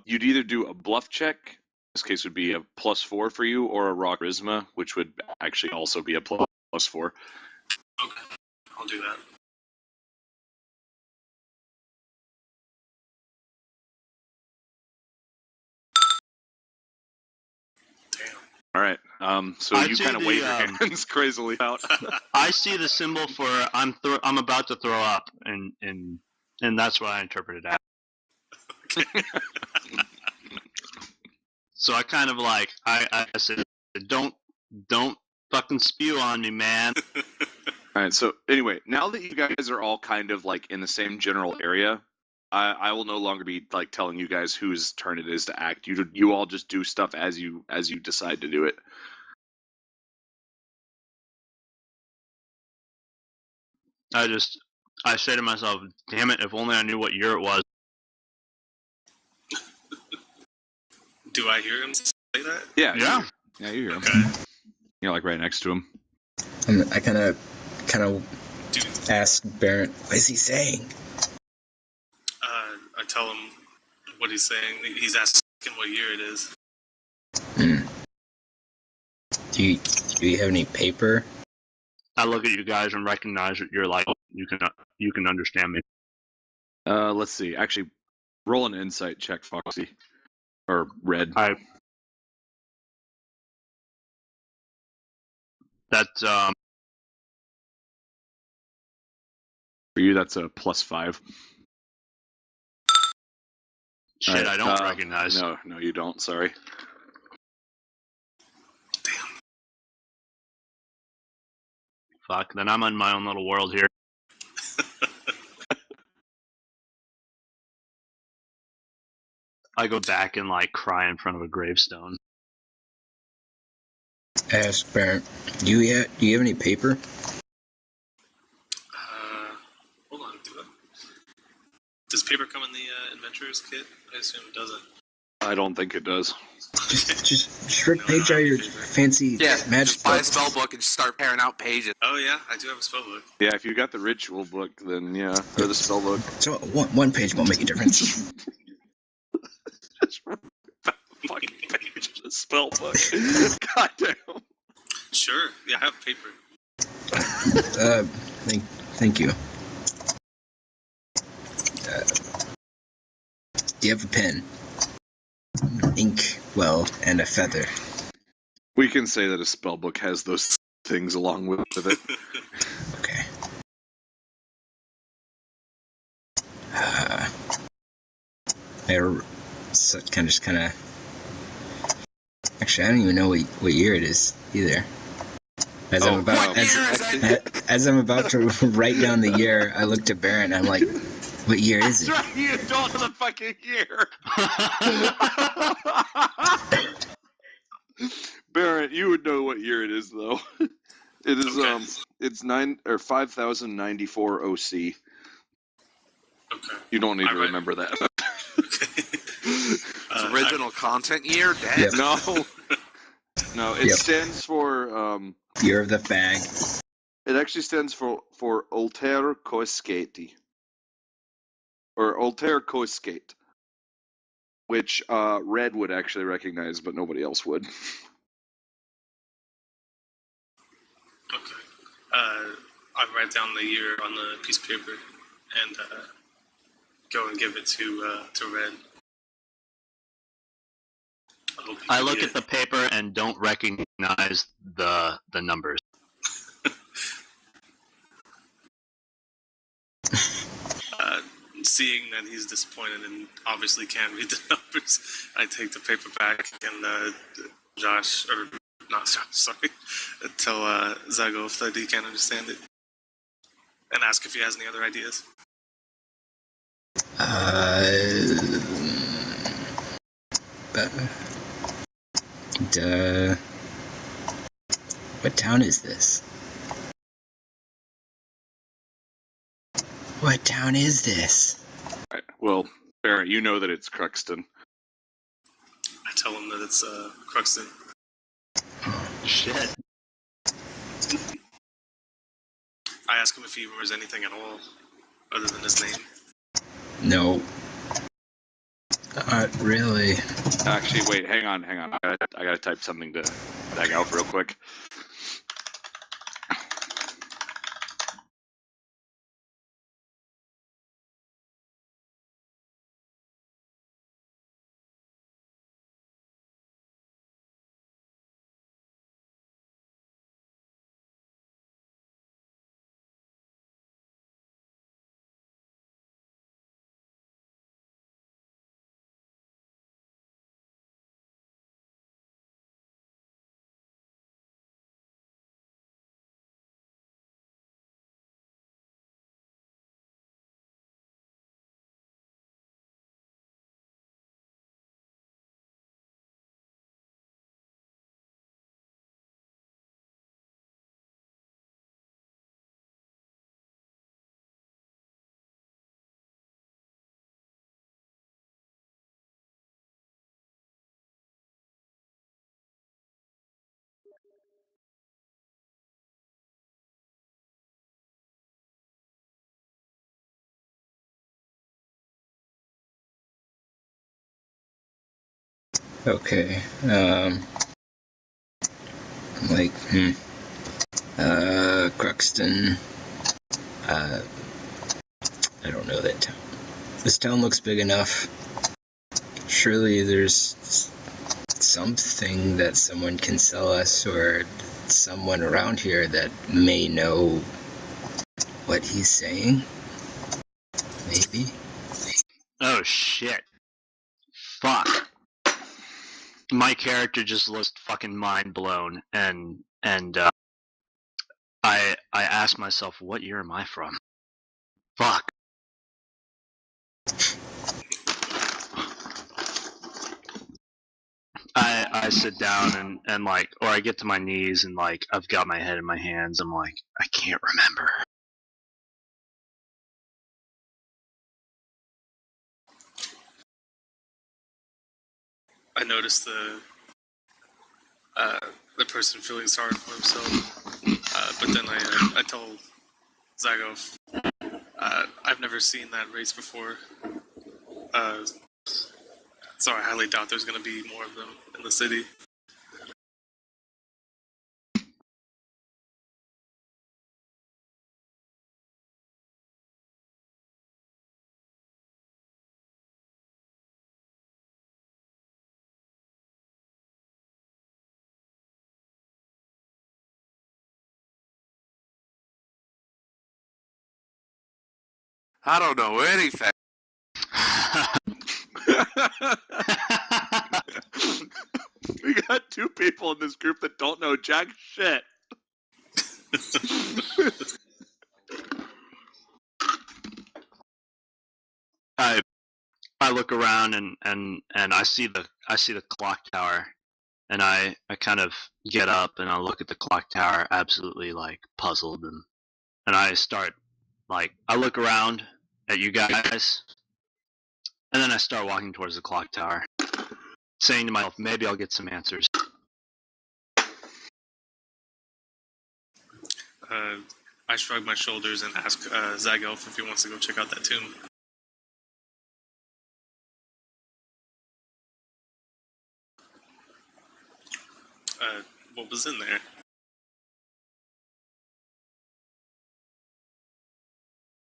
Speaker 1: You'd either do a bluff check this case would be a +4 for you, or a raw charisma, which would actually also be a +4.
Speaker 4: Okay, I'll do that. Damn.
Speaker 1: All right. So
Speaker 2: I
Speaker 1: you
Speaker 2: see
Speaker 1: kind of
Speaker 2: the,
Speaker 1: wave your hands crazily out.
Speaker 2: I see the symbol for I'm about to throw up, and that's what I interpreted as. So I kind of like I said, don't fucking spew on me, man.
Speaker 1: All right. So anyway, now that you guys are all kind of like in the same general area, I will no longer be like telling you guys whose turn it is to act. You all just do stuff as you decide to do it.
Speaker 2: I say to myself, damn it, if only I knew what year it was.
Speaker 4: Do I hear him say that?
Speaker 1: Yeah.
Speaker 2: Yeah.
Speaker 1: Yeah, you hear him.
Speaker 4: Okay.
Speaker 1: You're like right next to him.
Speaker 6: I kind of
Speaker 4: Dude,
Speaker 6: ask Barrett, what is he saying?
Speaker 4: I tell him what he's saying. He's asking what year it is.
Speaker 6: Do you have any paper?
Speaker 2: I look at you guys and recognize that you're like you can understand me.
Speaker 1: Let's see. Actually, roll an insight check, Foxy. Or Red.
Speaker 2: That's
Speaker 1: For you, that's a +5.
Speaker 2: shit.
Speaker 1: Right,
Speaker 2: I don't recognize.
Speaker 1: No, you don't. Sorry.
Speaker 2: Fuck. Then I'm in my own little world here. I go back and like cry in front of a gravestone.
Speaker 6: I ask Barrett, do you have any paper?
Speaker 4: Hold on, do I? Does paper come in the adventurer's kit? I assume it doesn't.
Speaker 1: I don't think it does.
Speaker 6: Just rip page out your fancy magic
Speaker 3: just buy a
Speaker 6: book.
Speaker 3: spell book and just start pairing out pages.
Speaker 4: Oh yeah, I do have a spell book.
Speaker 1: Yeah, if you got the ritual book, then yeah, or the spell book.
Speaker 6: So one page won't make a difference.
Speaker 1: Just rip out the fucking page of the spell book. God damn.
Speaker 4: Sure, yeah, I have paper.
Speaker 6: Thank you. Do you have a pen? Ink, well, and a feather.
Speaker 1: We can say that a spell book has those things along with it.
Speaker 6: Okay. Actually, I don't even know what year it is either. As I'm about to write down the year, I looked at Barrett and I'm like, what year is it?
Speaker 1: That's right, you don't know the fucking year. Barrett, you would know what year it is, though. It is
Speaker 4: Okay.
Speaker 1: it's 5094 OC.
Speaker 4: Okay.
Speaker 1: You don't need to
Speaker 4: Alright.
Speaker 1: remember that.
Speaker 4: Okay.
Speaker 3: It's original content year? Damn.
Speaker 6: Yep.
Speaker 1: No, it
Speaker 6: Yep.
Speaker 1: stands for
Speaker 6: Year of the Fag.
Speaker 1: it actually stands for Alter Coescati. Or Alter Coescate. Which Red would actually recognize, but nobody else would.
Speaker 4: Okay. I write down the year on the piece of paper and go and give it to Red.
Speaker 2: I look at the paper and don't recognize the numbers.
Speaker 4: Seeing that he's disappointed and obviously can't read the numbers, I take the paper back and Josh, or not Josh, sorry, tell Zagoth that he can't understand it, and ask if he has any other ideas.
Speaker 6: What town is this? What town is this?
Speaker 1: Right. Well, Barrett, you know that it's Cruxton.
Speaker 4: I tell him that it's Cruxton.
Speaker 2: Shit.
Speaker 4: I ask him if he remembers anything at all other than his name.
Speaker 6: No. Not really.
Speaker 1: Actually, wait, hang on. I gotta type something to Zag Elf real quick.
Speaker 6: Okay. Like, Cruxton. I don't know that town. This town looks big enough. Surely there's something that someone can sell us, or someone around here that may know what he's saying. Maybe.
Speaker 2: Oh shit. Fuck. My character just looks fucking mind blown, and I ask myself, what year am I from? Fuck. I sit down and like, or I get to my knees and like, I've got my head in my hands. I'm like, I can't remember.
Speaker 4: I noticed the person feeling sorry for himself, but then I told Zagoff, I've never seen that race before, so I highly doubt there's going to be more of them in the city.
Speaker 3: I don't know anything.
Speaker 1: We got two people in this group that don't know jack shit.
Speaker 2: I look around and I see the clock tower, and I kind of get up and I look at the clock tower, absolutely like puzzled, and I start like, I look around at you guys, and then I start walking towards the clock tower, saying to myself, maybe I'll get some answers.
Speaker 4: I shrug my shoulders and ask Zagoff if he wants to go check out that tomb. What was in there?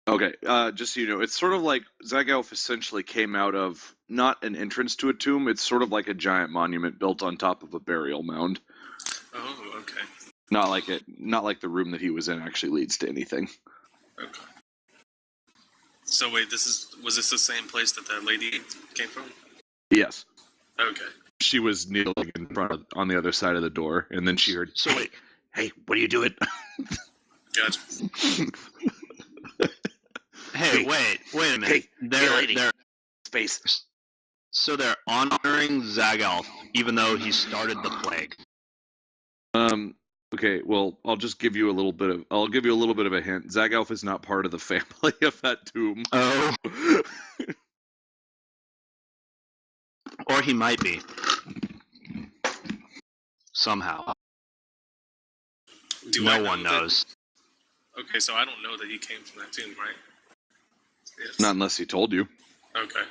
Speaker 1: Okay, just so you know, it's sort of like Zagoff essentially came out of not an entrance to a tomb. It's sort of like a giant monument built on top of a burial mound.
Speaker 4: Oh, okay.
Speaker 1: Not like the room that he was in actually leads to anything.
Speaker 4: Okay. So wait, was this the same place that that lady came from?
Speaker 1: Yes.
Speaker 4: Okay.
Speaker 1: She was kneeling in front of, on the other side of the door, and then she heard,
Speaker 2: So wait,
Speaker 1: "Hey, what are you doing?"
Speaker 4: Gotcha.
Speaker 2: hey, wait a minute.
Speaker 1: Hey,
Speaker 2: they're
Speaker 1: space.
Speaker 2: So they're honoring Zagalf, even though he started the plague.
Speaker 1: Okay, well, I'll give you a little bit of a hint. Zagalf is not part of the family of that tomb.
Speaker 2: Oh. Or he might be. Somehow. No one knows.
Speaker 4: Okay, so I don't know that he came from that tomb, right? Yes.
Speaker 1: Not unless he told you.
Speaker 4: Okay.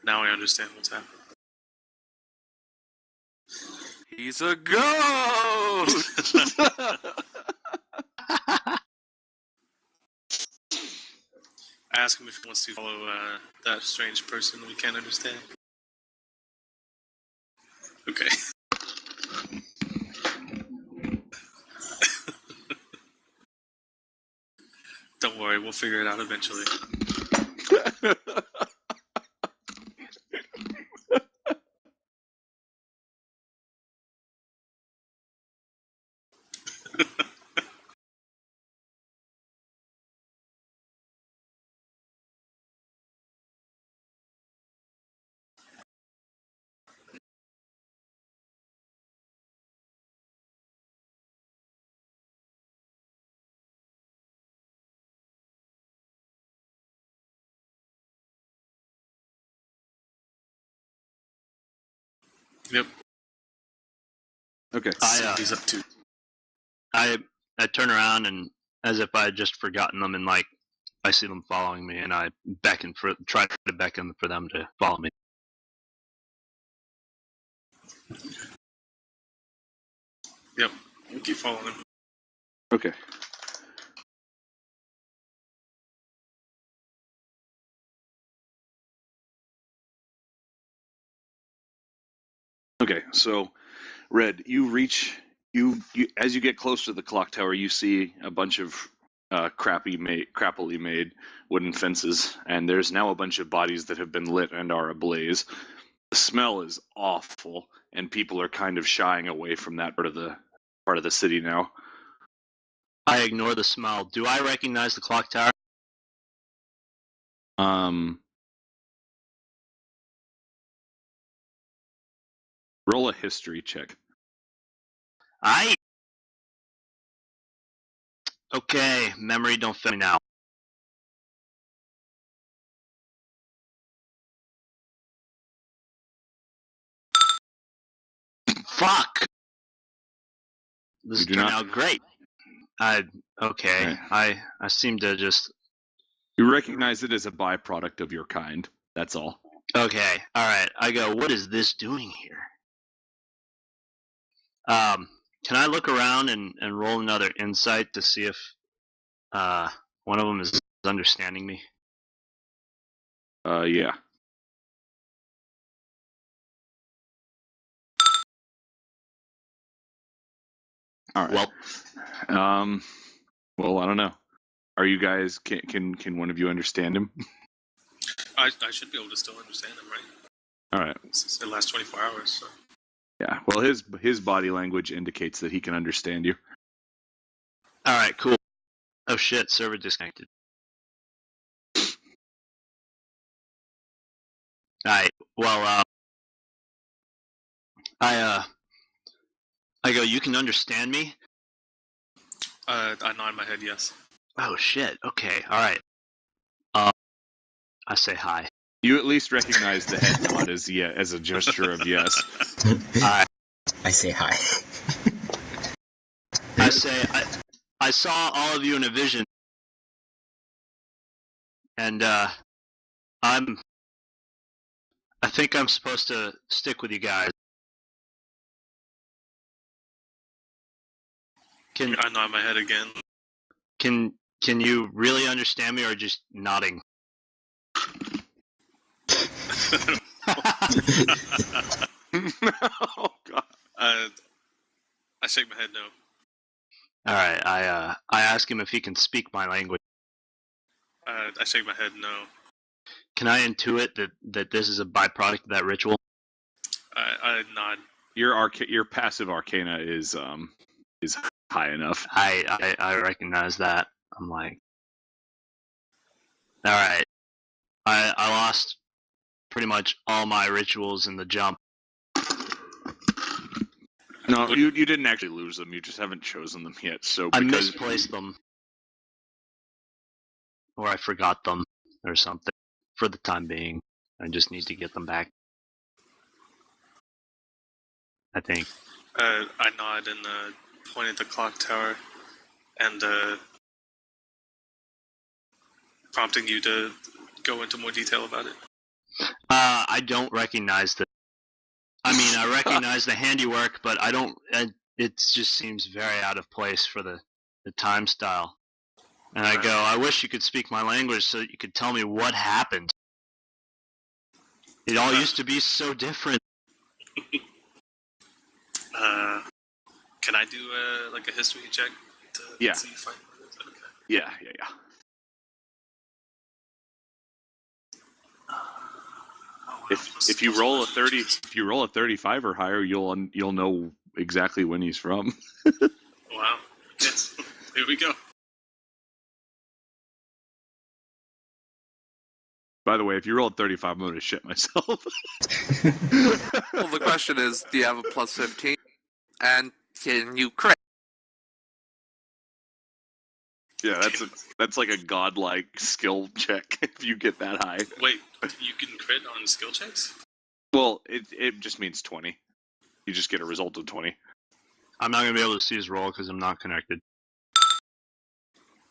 Speaker 4: Now I understand what's happening.
Speaker 3: He's a ghost!
Speaker 4: Ask him if he wants to follow that strange person we can't understand. Okay. Don't worry, we'll figure it out eventually. Yep.
Speaker 1: Okay.
Speaker 4: He's up to.
Speaker 2: I turn around and as if I had just forgotten them, and like I see them following me, and I try to beckon for them to follow me.
Speaker 4: Yep. We'll keep following him.
Speaker 1: Okay. Okay, so Red, you reach you as you get close to the clock tower, you see a bunch of crappily made wooden fences, and there's now a bunch of bodies that have been lit and are ablaze. The smell is awful, and people are kind of shying away from that part of the city now.
Speaker 2: I ignore the smell. Do I recognize the clock tower?
Speaker 1: Roll a history check.
Speaker 2: Okay, memory don't fail me now. Fuck! This turned out great. Okay.
Speaker 1: Right.
Speaker 2: I seem to just...
Speaker 1: You recognize it as a byproduct of your kind. That's all.
Speaker 2: Okay, alright. I go, what is this doing here? Can I look around and roll another insight to see if one of them is understanding me?
Speaker 1: Yeah. All right. Well, I don't know. Are you guys can one of you understand him?
Speaker 4: I should be able to still understand him, right?
Speaker 1: All right.
Speaker 4: Since the last 24 hours. So.
Speaker 1: Yeah. Well, his body language indicates that he can understand you.
Speaker 2: All right. Cool. Oh shit! Server disconnected. All right. Well, I go. You can understand me?
Speaker 4: I nod my head yes.
Speaker 2: Oh shit. Okay. All right. I say hi.
Speaker 1: You at least recognize the head nod as a gesture of yes.
Speaker 6: I say hi.
Speaker 2: I say I saw all of you in a vision, and I think I'm supposed to stick with you guys.
Speaker 4: I nod my head again.
Speaker 2: Can you really understand me, or just nodding?
Speaker 1: Oh God.
Speaker 4: I shake my head no.
Speaker 2: All right. I ask him if he can speak my language.
Speaker 4: I shake my head no.
Speaker 2: Can I intuit that this is a byproduct of that ritual?
Speaker 4: I nod.
Speaker 1: Your passive arcana is high enough.
Speaker 2: I recognize that. I'm like, all right. I lost pretty much all my rituals in the jump.
Speaker 1: No, you didn't actually lose them. You just haven't chosen them yet. So
Speaker 2: I misplaced them, or I forgot them, or something. For the time being, I just need to get them back. I think.
Speaker 4: I nod and point at the clock tower, and prompting you to go into more detail about it.
Speaker 2: I I don't recognize the. I mean, I recognize the handiwork, but I don't. It just seems very out of place for the time style. And I go, I wish you could speak my language so that you could tell me what happened. It all used to be so different.
Speaker 4: Can I do like a history check to
Speaker 1: Yeah.
Speaker 4: see if I... Okay.
Speaker 1: Yeah. If you roll a 30, if you roll a 35 or higher, you'll know exactly when he's from.
Speaker 4: Wow. Yes. Here we go.
Speaker 1: By the way, if you roll a 35, I'm going to shit myself.
Speaker 3: Well, the question is, do you have a plus 15? And can you crit?
Speaker 1: Yeah, that's like a godlike skill check if you get that high.
Speaker 4: Wait, you can crit on skill checks?
Speaker 1: Well, it just means 20. You just get a result of 20.
Speaker 2: I'm not going to be able to see his roll because I'm not connected.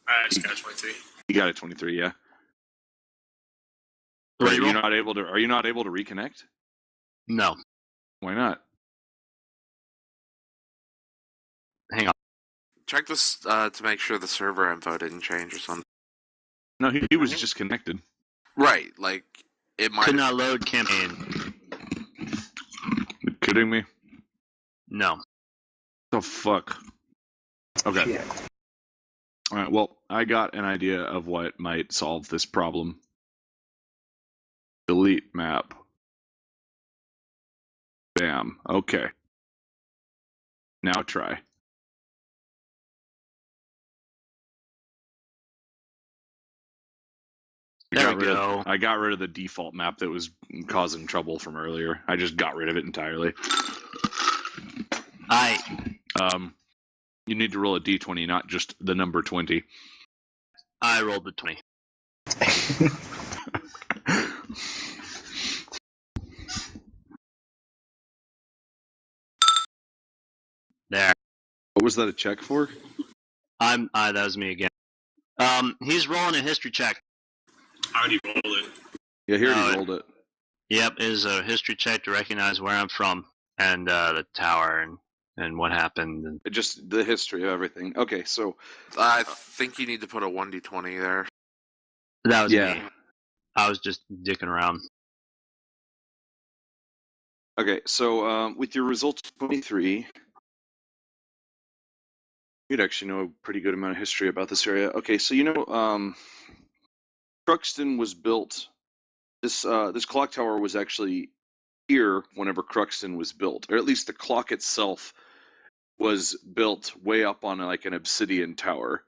Speaker 4: I just got 23.
Speaker 1: You got a 23, yeah.
Speaker 2: What
Speaker 1: Are
Speaker 2: do you
Speaker 1: you
Speaker 2: roll?
Speaker 1: not able to? Are you not able to reconnect?
Speaker 2: No.
Speaker 1: Why not?
Speaker 2: Hang on.
Speaker 3: Check this to make sure the server info didn't change or something.
Speaker 1: No, he was just connected.
Speaker 3: Right, like, it might
Speaker 2: Could
Speaker 3: have...
Speaker 2: not load campaign.
Speaker 1: You kidding me?
Speaker 2: No.
Speaker 1: The fuck. Okay.
Speaker 6: Yeah.
Speaker 1: All right. Well, I got an idea of what might solve this problem. Delete map. Bam. Okay. Now try.
Speaker 2: There we go.
Speaker 1: I got rid of the default map that was causing trouble from earlier. I just got rid of it entirely. You need to roll a d20, not just the number 20.
Speaker 2: I rolled the 20. There.
Speaker 1: What was that a check for?
Speaker 2: That was me again. He's rolling a history check.
Speaker 4: I already rolled it.
Speaker 1: Yeah, he already
Speaker 2: No,
Speaker 1: rolled it.
Speaker 2: Yep, it is a history check to recognize where I'm from and the tower and what happened. And
Speaker 1: Just the history of everything. Okay, so
Speaker 3: I think you need to put a 1d20 there.
Speaker 2: that was
Speaker 1: yeah.
Speaker 2: me. I was just dicking around.
Speaker 1: Okay, so with your results 23, you'd actually know a pretty good amount of history about this area. Okay, so you know, Cruxton was built. This clock tower was actually here whenever Cruxton was built, or at least the clock itself was built way up on like an obsidian tower,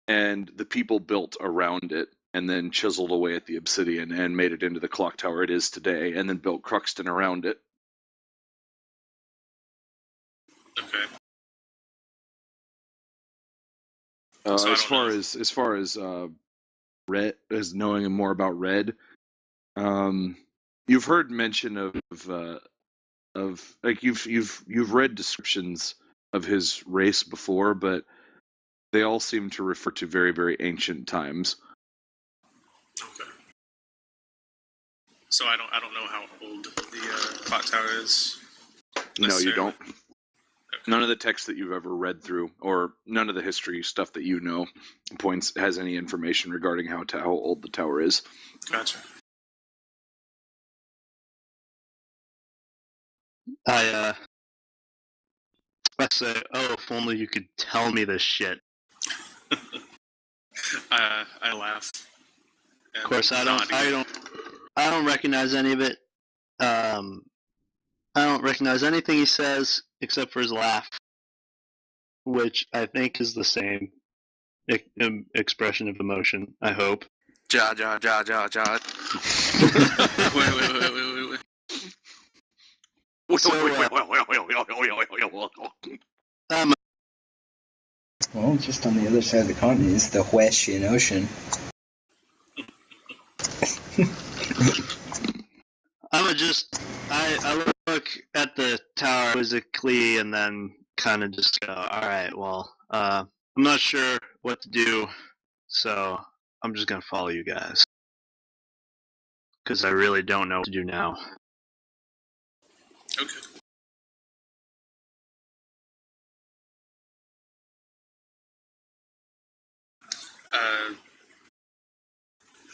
Speaker 1: and the people built around it and then chiseled away at the obsidian and made it into the clock tower it is today, and then built Cruxton around it.
Speaker 4: Okay.
Speaker 1: As
Speaker 4: So I don't
Speaker 1: far
Speaker 4: know.
Speaker 1: as Red, as knowing more about Red, you've heard mention of like you've read descriptions of his race before, but they all seem to refer to very, very ancient times.
Speaker 4: Okay. So I don't know how old the clock tower is.
Speaker 1: No, you
Speaker 4: necessarily.
Speaker 1: don't.
Speaker 4: Okay.
Speaker 1: None of the text that you've ever read through, or none of the history stuff that you know, has any information regarding how old the tower is.
Speaker 4: Gotcha.
Speaker 2: I say, oh, if only you could tell me this shit.
Speaker 4: I laugh.
Speaker 2: Of course, I don't recognize any of it. I don't recognize anything he says except for his laugh, which I think is the same expression of emotion. I hope.
Speaker 3: Ja.
Speaker 4: Wait.
Speaker 6: Well, just on the other side of the continent is the Western Ocean.
Speaker 2: I look at the tower quizzically and then kind of just go, alright, well, I'm not sure what to do, so I'm just going to follow you guys. Because I really don't know what to do now.
Speaker 4: Okay.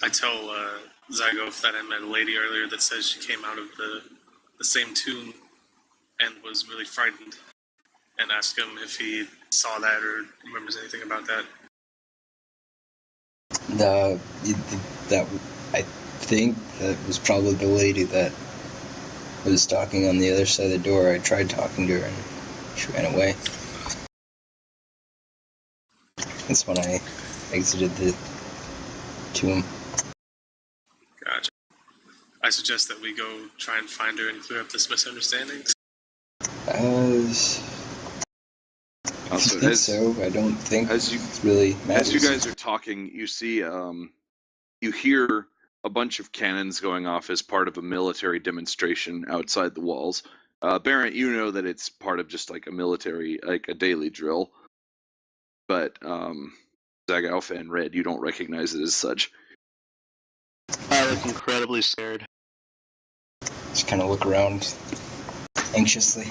Speaker 4: I tell Zygoff that I met a lady earlier that says she came out of the same tomb and was really frightened, and ask him if he saw that or remembers anything about that.
Speaker 6: That I think that was probably the lady that was talking on the other side of the door. I tried talking to her and she ran away. That's when I exited the tomb.
Speaker 4: Gotcha. I suggest that we go try and find her and clear up this misunderstanding.
Speaker 6: I think so. I don't think it really matters.
Speaker 1: As you guys are talking, you see, you hear a bunch of cannons going off as part of a military demonstration outside the walls. Barrett, you know that it's part of just like a military, like a daily drill. But Zag Alpha and Red, you don't recognize it as such.
Speaker 2: I look incredibly scared.
Speaker 6: Just kind of look around anxiously.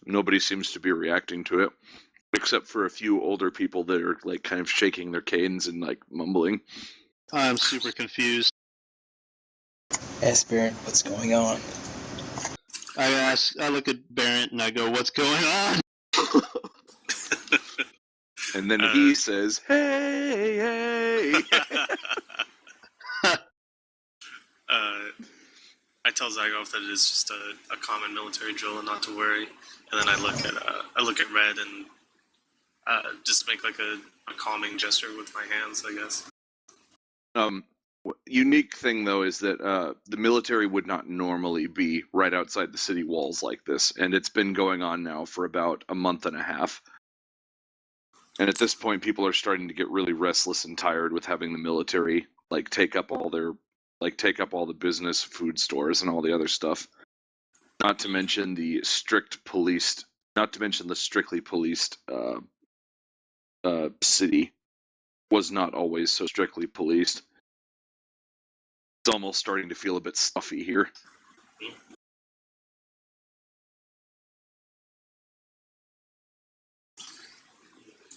Speaker 1: Nobody seems to be reacting to it, except for a few older people that are like kind of shaking their canes and like mumbling.
Speaker 2: I'm super confused.
Speaker 6: Ask Barrett what's going on.
Speaker 2: I look at Barrett and I go, "What's going on?"
Speaker 1: And then he says, "Hey, hey."
Speaker 4: I tell Zygoff that it is just a common military drill and not to worry. And then I look at Red and just make like a calming gesture with my hands, I guess.
Speaker 1: Unique thing though is that the military would not normally be right outside the city walls like this, and it's been going on now for about a month and a half. And at this point, people are starting to get really restless and tired with having the military like take up all the business, food stores, and all the other stuff. Not to mention the strictly policed city was not always so strictly policed. It's almost starting to feel a bit stuffy here.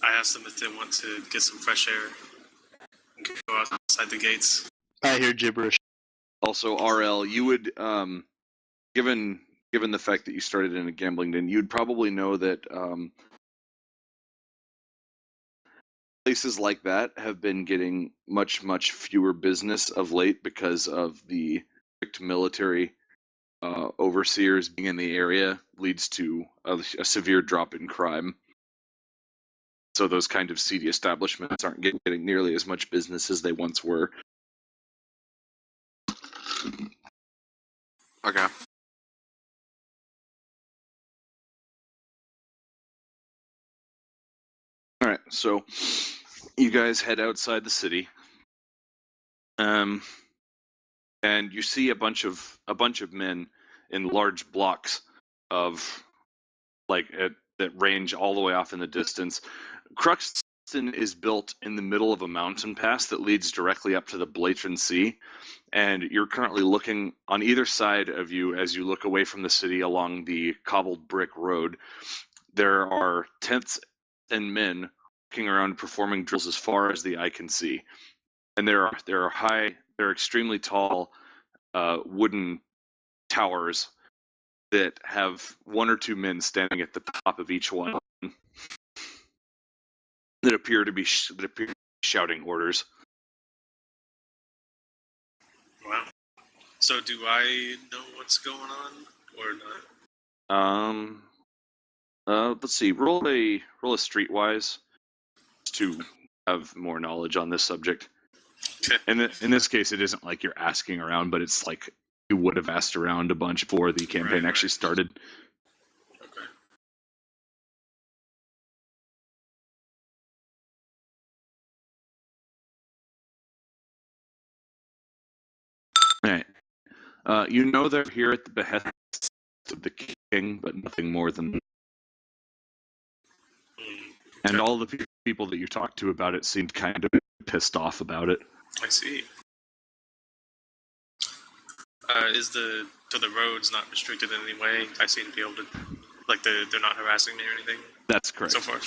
Speaker 4: I asked them if they want to get some fresh air and go outside the gates.
Speaker 2: I hear gibberish.
Speaker 1: Also, RL, you would, given the fact that you started in a gambling den, you'd probably know that places like that have been getting much fewer business of late because of the strict military overseers being in the area leads to a severe drop in crime. So those kind of seedy establishments aren't getting nearly as much business as they once were.
Speaker 3: Okay.
Speaker 1: All right, so you guys head outside the city, and you see a bunch of men in large blocks of that range all the way off in the distance. Cruxton is built in the middle of a mountain pass that leads directly up to the Blatron Sea, and you're currently looking on either side of you as you look away from the city along the cobbled brick road. There are tents and men walking around performing drills as far as the eye can see, and there are extremely tall wooden towers that have one or two men standing at the top of each one that appear to be shouting orders.
Speaker 4: Wow. So do I know what's going on or not?
Speaker 1: Let's see. Roll a streetwise to have more knowledge on this subject.
Speaker 4: Okay.
Speaker 1: And in this case, it isn't like you're asking around, but it's like you would have asked around a bunch before the campaign actually started.
Speaker 4: Okay.
Speaker 1: All right. You know they're here at the behest of the king, but nothing more than. And all the people that you talked to about it seemed kind of pissed off about it.
Speaker 4: I see. Is the So the road's not restricted in any way. I seem to be able to, like, they're not harassing me or anything
Speaker 1: That's correct.
Speaker 4: so far.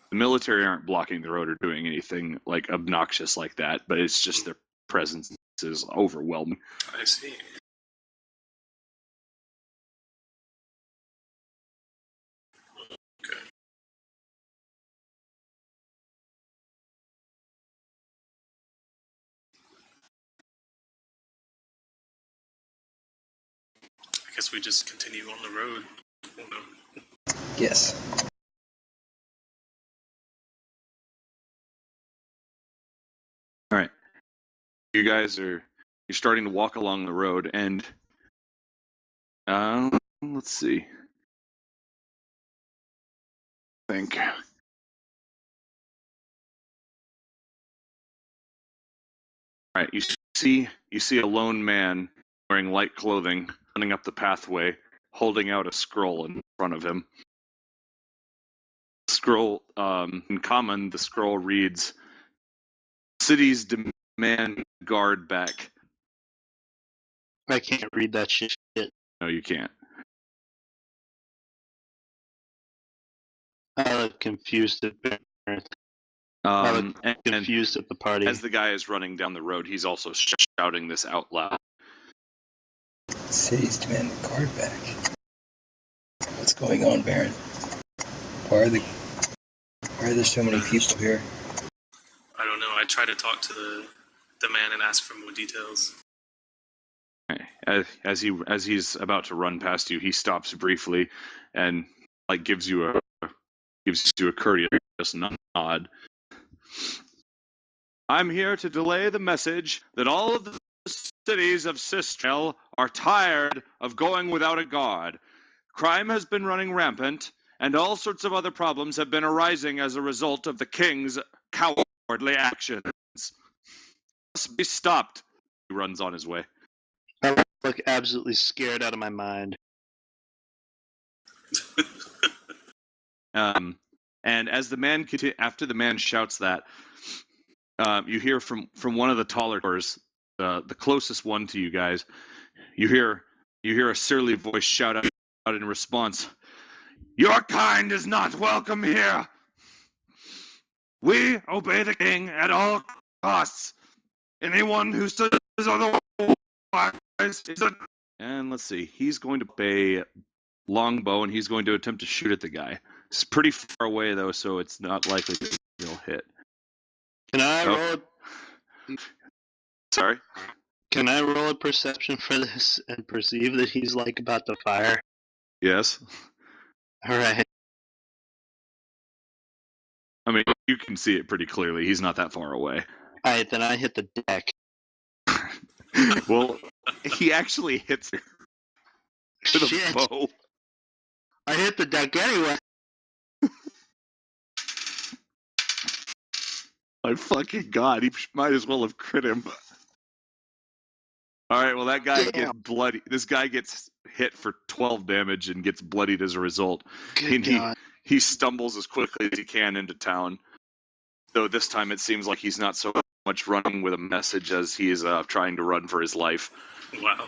Speaker 1: The military aren't blocking the road or doing anything like obnoxious like that, but it's just their presence is overwhelming.
Speaker 4: I see. Okay. I guess we just continue on the road. Oh, no.
Speaker 6: Yes.
Speaker 1: All right. You guys you're starting to walk along the road, and let's see. I think. All right, you see a lone man wearing light clothing running up the pathway, holding out a scroll in front of him. Scroll, in common, the scroll reads, "Cities demand guard back."
Speaker 2: I can't read that shit.
Speaker 1: No, you can't.
Speaker 2: I look confused at parents. I look
Speaker 1: And
Speaker 2: confused at the party.
Speaker 1: as the guy is running down the road, he's also shouting this out loud.
Speaker 6: Cities demand the guard back. What's going on, Baron? Why are there so many people here?
Speaker 4: I don't know. I try to talk to the man and ask for more details.
Speaker 1: Okay. As he's about to run past you, he stops briefly and like gives you a courteous nod. "I'm here to delay the message that all of the cities of Sistrel are tired of going without a guard. Crime has been running rampant, and all sorts of other problems have been arising as a result of the king's cowardly actions. Must be stopped." He runs on his way.
Speaker 2: I look absolutely scared out of my mind.
Speaker 1: And as the man after the man shouts that, you hear from one of the taller doors, the closest one to you guys. You hear a surly voice shout out in response, "Your kind is not welcome here. We obey the king at all costs. Anyone who says otherwise is a..." And let's see, he's going to pay longbow, and he's going to attempt to shoot at the guy. It's pretty far away though, so it's not likely he'll hit.
Speaker 2: Can I roll?
Speaker 1: Sorry.
Speaker 2: Can I roll a perception for this and perceive that he's like about to fire?
Speaker 1: Yes.
Speaker 2: All right.
Speaker 1: I mean, you can see it pretty clearly. He's not that far away.
Speaker 2: All right, then I hit the deck.
Speaker 1: Well, he actually hits her with
Speaker 2: Shit.
Speaker 1: a bow.
Speaker 2: I hit the deck anyway.
Speaker 1: My fucking god, he might as well have crit him. All right, well, that guy gets bloody. This guy gets hit for 12 damage and gets bloodied as a result.
Speaker 2: Good God.
Speaker 1: He stumbles as quickly as he can into town. Though this time it seems like he's not so much running with a message as he is trying to run for his life.
Speaker 4: Wow.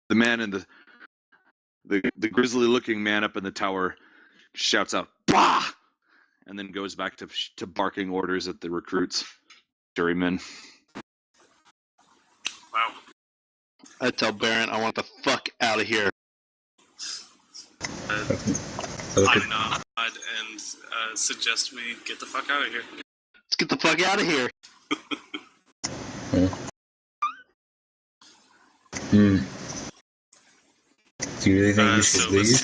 Speaker 1: The man in the grisly-looking man up in the tower shouts out, "Bah!" and then goes back to barking orders at the recruits, jurymen.
Speaker 4: Wow.
Speaker 2: I tell Baron I want the fuck out of here.
Speaker 4: I nod and suggest we get the fuck out of here.
Speaker 2: Let's get the fuck out of here.
Speaker 6: Do you really think we should leave?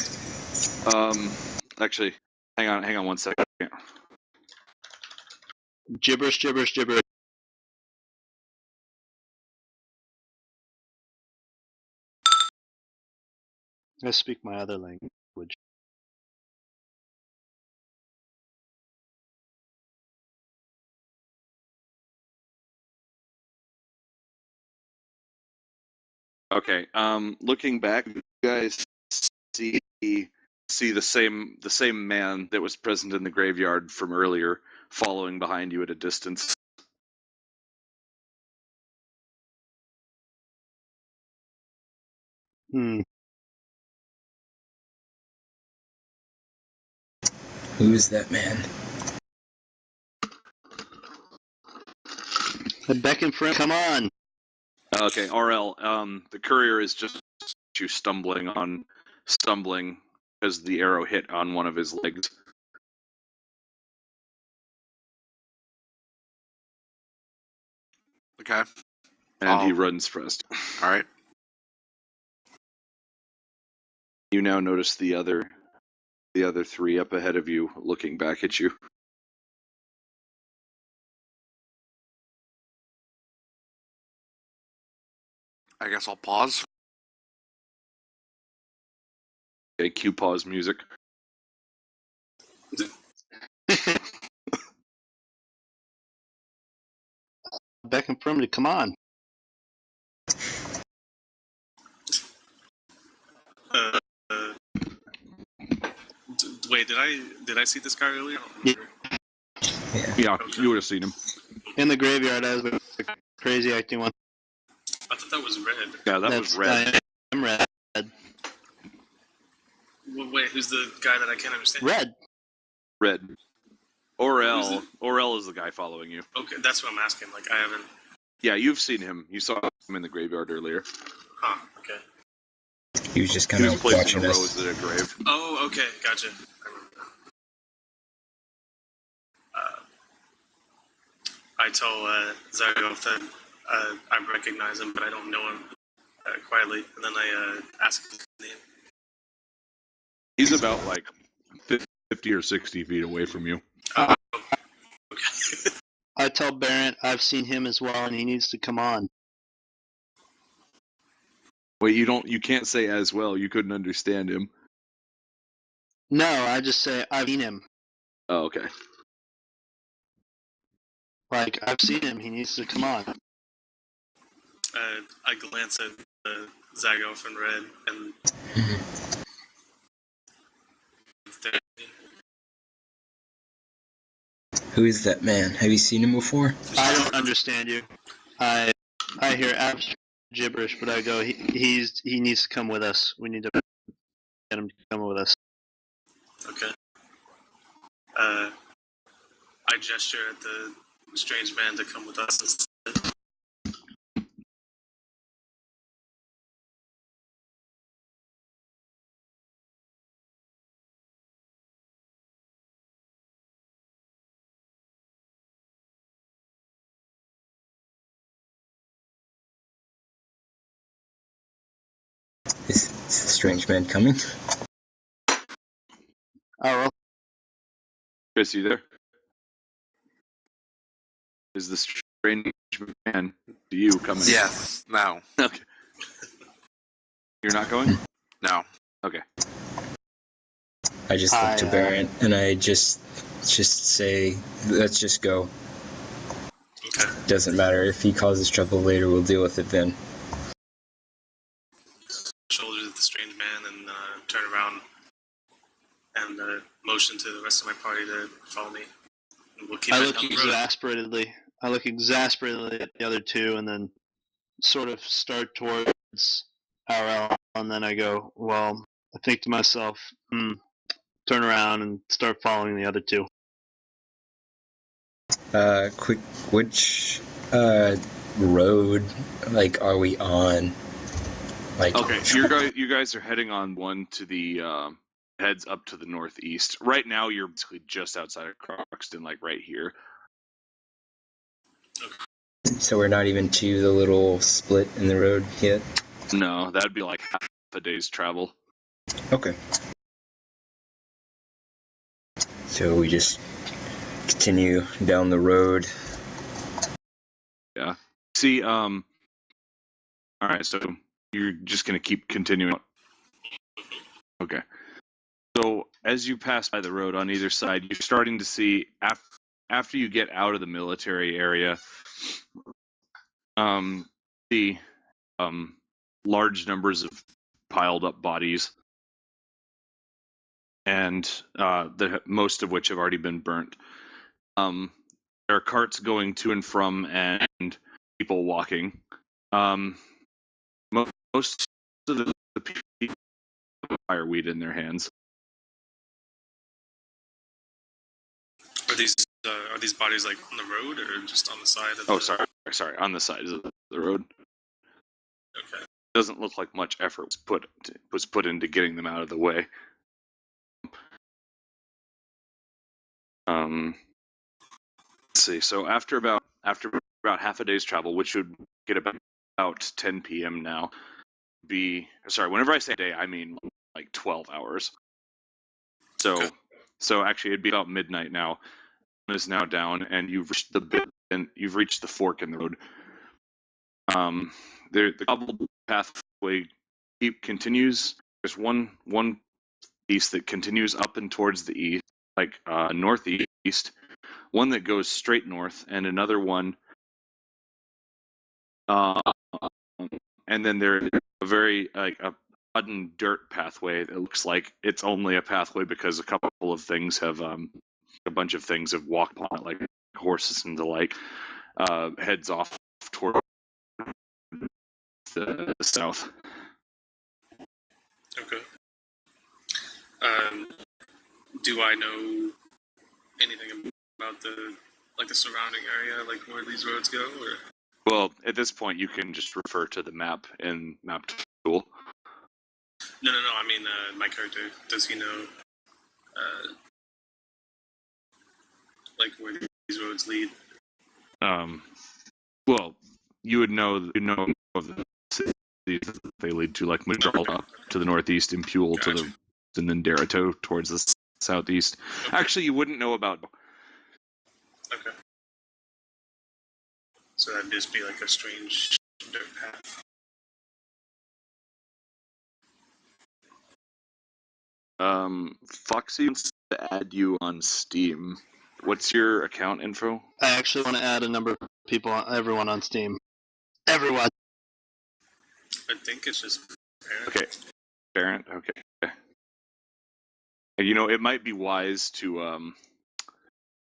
Speaker 1: Actually, hang on 1 second.
Speaker 2: Gibberish, gibberish, gibberish. I speak my other language.
Speaker 1: Okay. Looking back, you guys see the same man that was present in the graveyard from earlier, following behind you at a distance.
Speaker 6: Who's that man?
Speaker 2: I beckon for him. Come on.
Speaker 1: Okay, RL. The courier is just you stumbling because the arrow hit on one of his legs.
Speaker 3: Okay.
Speaker 1: And he runs first.
Speaker 3: All right.
Speaker 1: You now notice the other three up ahead of you looking back at you.
Speaker 3: I guess I'll pause.
Speaker 1: Okay, cue pause music.
Speaker 2: Beckon for him to come on.
Speaker 4: Wait, did I see this guy earlier? I don't remember.
Speaker 1: Yeah,
Speaker 4: Okay.
Speaker 1: you would have seen him.
Speaker 2: In the graveyard as the crazy acting one.
Speaker 4: I thought that was red.
Speaker 1: Yeah, that was red.
Speaker 2: I'm red.
Speaker 4: Wait, who's the guy that I can't understand?
Speaker 2: Red.
Speaker 1: Red.
Speaker 4: Who's
Speaker 1: Orel. Orel is the guy following you.
Speaker 4: Okay, that's what I'm asking. Like, I haven't.
Speaker 1: Yeah, you've seen him. You saw him in the graveyard earlier.
Speaker 4: Huh, okay.
Speaker 6: He was just
Speaker 1: He
Speaker 6: kind
Speaker 1: was
Speaker 6: of
Speaker 1: placing
Speaker 6: watching
Speaker 1: a
Speaker 6: us.
Speaker 1: rose at a grave.
Speaker 4: Oh, okay, gotcha. I remember that. I tell Zargoth that I recognize him, but I don't know him quietly. And then I ask his name.
Speaker 1: He's about like 50 or 60 feet away from you.
Speaker 4: Okay.
Speaker 2: I tell Barrett I've seen him as well, and he needs to come on.
Speaker 1: Wait, you can't say as well. You couldn't understand him.
Speaker 2: No, I just say I've seen him.
Speaker 1: Oh, okay.
Speaker 2: Like, I've seen him. He needs to come on.
Speaker 4: I glance at Zagoth and Red, and
Speaker 6: Who is that man? Have you seen him before?
Speaker 2: I don't understand you. I hear abstract gibberish, but I go, he needs to come with us. We need to get him to come with us.
Speaker 4: Okay. I gesture at the strange man to come with us instead.
Speaker 6: Is the strange man coming?
Speaker 2: Oh, well,
Speaker 1: Chris, you there? Is the strange man to you coming?
Speaker 3: Yes. No.
Speaker 1: Okay. You're not going?
Speaker 3: No.
Speaker 1: Okay.
Speaker 6: I just look to Barrett and I just say, let's just go.
Speaker 4: Okay.
Speaker 6: Doesn't matter. If he causes trouble later, we'll deal with it then.
Speaker 4: Shoulders at the strange man and turn around and motion to the rest of my party to follow me. And we'll keep
Speaker 2: I
Speaker 4: it
Speaker 2: look
Speaker 4: down the road.
Speaker 2: exasperatedly at the other two, and then sort of start towards RL, and then I go, well, I think to myself, turn around and start following the other two.
Speaker 6: Quick, which road are we on?
Speaker 1: Okay, you guys are heading on one to the heads up to the northeast. Right now, you're basically just outside of Cruxton, like right here.
Speaker 6: So we're not even to the little split in the road yet?
Speaker 1: No, that'd be like half a day's travel.
Speaker 6: Okay. So we just continue down the road.
Speaker 1: Yeah. See, all right, so you're just gonna keep continuing. Okay. So as you pass by the road on either side, you're starting to see after you get out of the military area, the large numbers of piled up bodies, and most of which have already been burnt. There are carts going to and from, and people walking. Most of the fireweed in their hands.
Speaker 4: Are these bodies like on the road or just on the side of
Speaker 1: Oh,
Speaker 4: the...
Speaker 1: sorry, on the side of the road.
Speaker 4: Okay.
Speaker 1: Doesn't look like much effort was put into getting them out of the way. Let's see. So after about half a day's travel, which would get about 10 p.m. now, whenever I say day, I mean like 12 hours. So
Speaker 4: Okay.
Speaker 1: so actually it'd be about midnight now. Sun is now down, and you've reached the fork in the road. The cobbled pathway continues. There's one piece that continues up and towards the east, like northeast. One that goes straight north, and another one. And then there's a very a sudden dirt pathway that looks like it's only a pathway because a couple of things have a bunch of things have walked on it, like horses and the like. Heads off toward the south.
Speaker 4: Okay. Do I know anything about the surrounding area, like where these roads go, or?
Speaker 1: Well, at this point, you can just refer to the map in map tool.
Speaker 4: No. I mean, my character, does he know, like where these roads lead?
Speaker 1: Well, you would know of the cities that they lead to, like Madrala to the northeast, and Impule to the, and then Derato towards the southeast.
Speaker 4: Okay.
Speaker 1: Actually, you wouldn't know about.
Speaker 4: Okay. So that'd just be like a strange dirt path.
Speaker 1: Foxy wants to add you on Steam. What's your account info?
Speaker 2: I actually want to add a number of people, everyone on Steam. Everyone.
Speaker 4: I think it's just parent.
Speaker 1: Okay, parent. Okay. You know, it might be wise to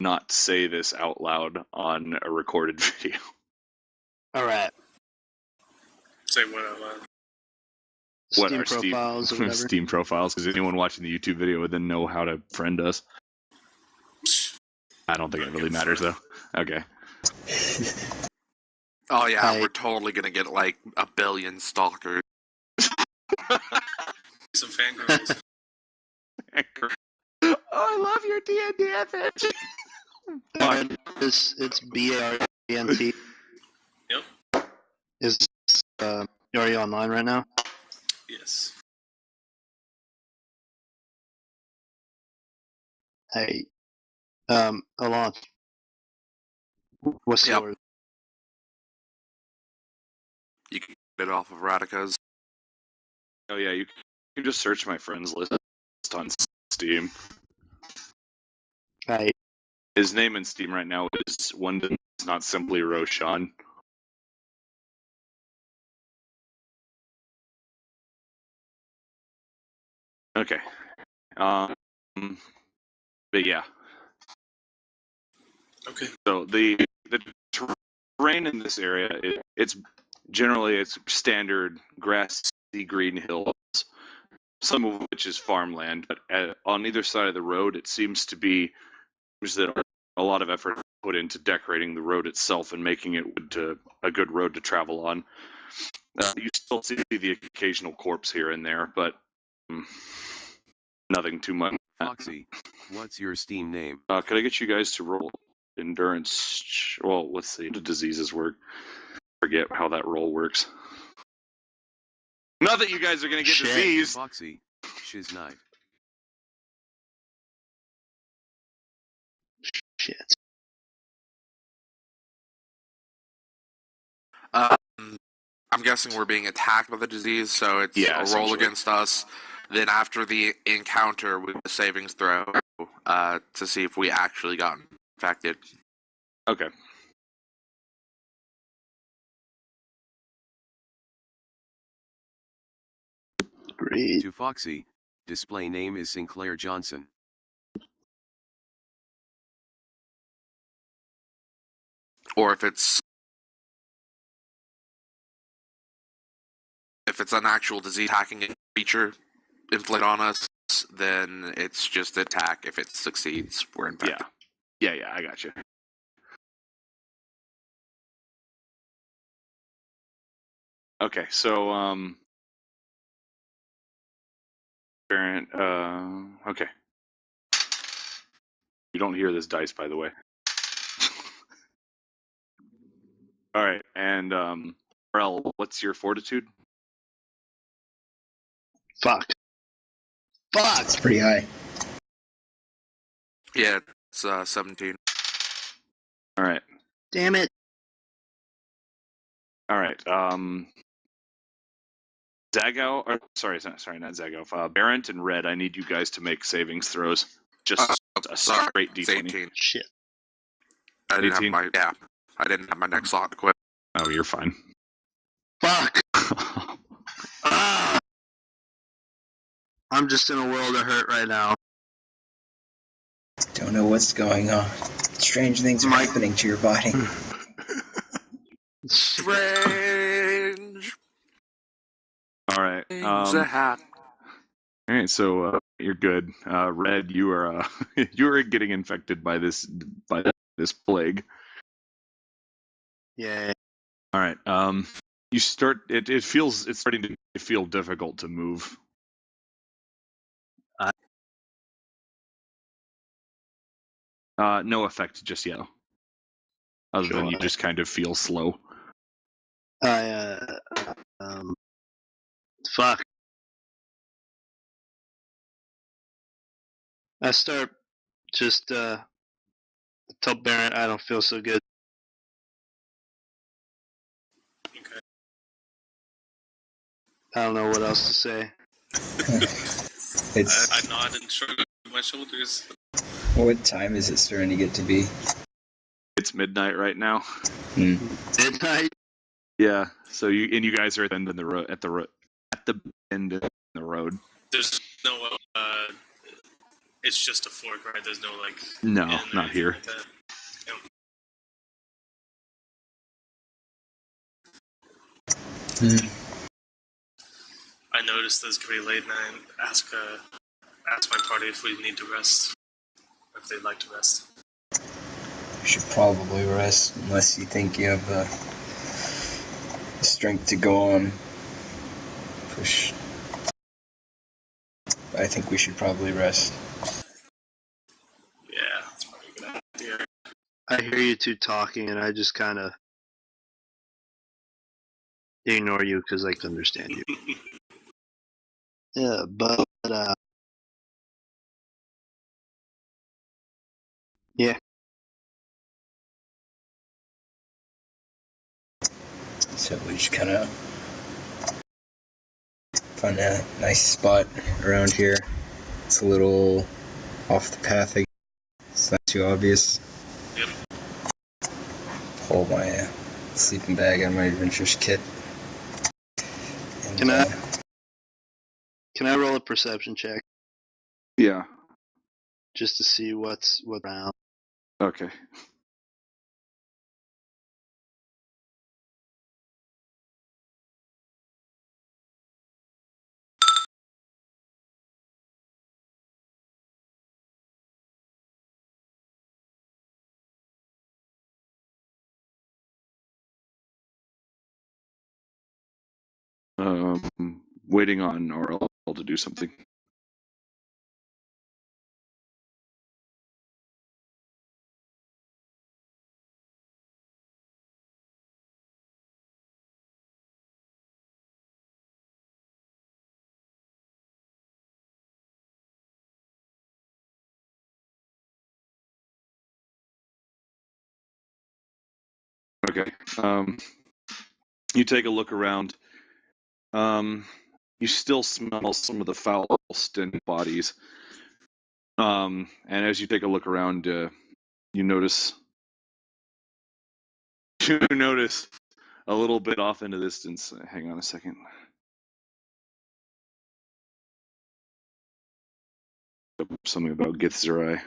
Speaker 1: not say this out loud on a recorded video.
Speaker 2: All right.
Speaker 4: Say what out loud.
Speaker 1: What
Speaker 2: Steam
Speaker 1: are
Speaker 2: profiles or whatever.
Speaker 1: Steam profiles? Because anyone watching the YouTube video would then know how to friend us. I don't think it really matters, though. Okay.
Speaker 3: Oh yeah, we're totally gonna get like 1 billion stalkers.
Speaker 4: Some fangirls.
Speaker 1: Oh, I love your D&D FNG.
Speaker 2: It's BARNT.
Speaker 4: Yep.
Speaker 2: Is are you online right now?
Speaker 4: Yes.
Speaker 2: Hey, hold on. What's
Speaker 3: Yep.
Speaker 2: yours?
Speaker 3: You can get it off of Radica's.
Speaker 1: Oh yeah, you can just search my friends list on Steam.
Speaker 2: Hey,
Speaker 1: His name in Steam right now is one that's not simply Roshan. Okay. But yeah.
Speaker 4: Okay.
Speaker 1: So the terrain in this area, it's standard grassy green hills, some of which is farmland. But on either side of the road, it seems that a lot of effort put into decorating the road itself and making it a good road to travel on. You still see the occasional corpse here and there, but nothing too much.
Speaker 5: Foxy, what's your Steam name?
Speaker 1: Could I get you guys to roll endurance? Well, let's see. The diseases work. Forget how that roll works. Not that you guys are gonna get disease.
Speaker 5: Foxy, shiz knife.
Speaker 2: shit.
Speaker 3: I'm guessing we're being attacked by the disease, so it's
Speaker 1: Yeah,
Speaker 3: a roll
Speaker 1: essentially.
Speaker 3: against us. Then after the encounter with the savings throw, to see if we actually got infected.
Speaker 1: Okay.
Speaker 2: Great.
Speaker 5: To Foxy, display name is Sinclair Johnson.
Speaker 3: Or if it's an actual disease attacking a creature, inflict on us, then it's just attack. If it succeeds, we're infected.
Speaker 1: Yeah, I got you. Okay, so parent. Okay. You don't hear this dice, by the way. All right, and Rel, what's your fortitude?
Speaker 2: Fuck.
Speaker 6: It's pretty high.
Speaker 3: Yeah, it's 17.
Speaker 1: All right.
Speaker 2: Damn it.
Speaker 1: All right. Zago, or sorry, not Zago. Barrent and Red, I need you guys to make savings throws. Just a
Speaker 3: Sorry,
Speaker 1: straight
Speaker 3: it's
Speaker 1: D20.
Speaker 3: 18.
Speaker 2: Shit.
Speaker 3: I didn't
Speaker 1: 18?
Speaker 3: have my next slot equipped.
Speaker 1: Oh, you're fine.
Speaker 2: Fuck. Ah! I'm just in a world of hurt right now.
Speaker 6: Don't know what's going on. Strange things are happening to your body.
Speaker 3: Strange
Speaker 1: All right.
Speaker 3: things are happening.
Speaker 1: All right. So you're good. Red, you are you are getting infected by this plague.
Speaker 2: Yeah.
Speaker 1: All right. You start. It's starting to feel difficult to move. No effect just yet. Other than you just kind of feel slow.
Speaker 2: Fuck. I start just tell Barrett I don't feel so good.
Speaker 4: Okay.
Speaker 2: I don't know what else to say.
Speaker 6: It's
Speaker 4: I nod and shrug my shoulders.
Speaker 6: what time is it starting to get to be?
Speaker 1: It's midnight right now.
Speaker 2: Midnight?
Speaker 1: Yeah. So you guys are at the end of the road at the end of the road.
Speaker 4: There's no, it's just a fork, right? There's no, like...
Speaker 1: No,
Speaker 4: inn or
Speaker 1: not
Speaker 4: anything
Speaker 1: here.
Speaker 4: like that.
Speaker 6: Hmm.
Speaker 4: I noticed this pretty late, and I ask my party if we need to rest, or if they'd like to rest.
Speaker 6: You should probably rest unless you think you have the strength to go on. Push. I think we should probably rest.
Speaker 4: Yeah, that's probably a good idea.
Speaker 2: I hear you two talking, and I just kind of ignore you because I can understand you. Yeah, but yeah.
Speaker 6: So we just kind of find a nice spot around here. It's a little off the path. It's not too obvious.
Speaker 4: Yep.
Speaker 6: Pull my sleeping bag and my adventurer's kit. And,
Speaker 2: Can I roll a perception check
Speaker 1: Yeah.
Speaker 2: just to see what's around?
Speaker 1: Okay. Waiting on Oral to do something. Okay. You take a look around. You still smell some of the foul, stink bodies. And as you take a look around, you notice a little bit off in the distance. Hang on a second. Something about Githzerai.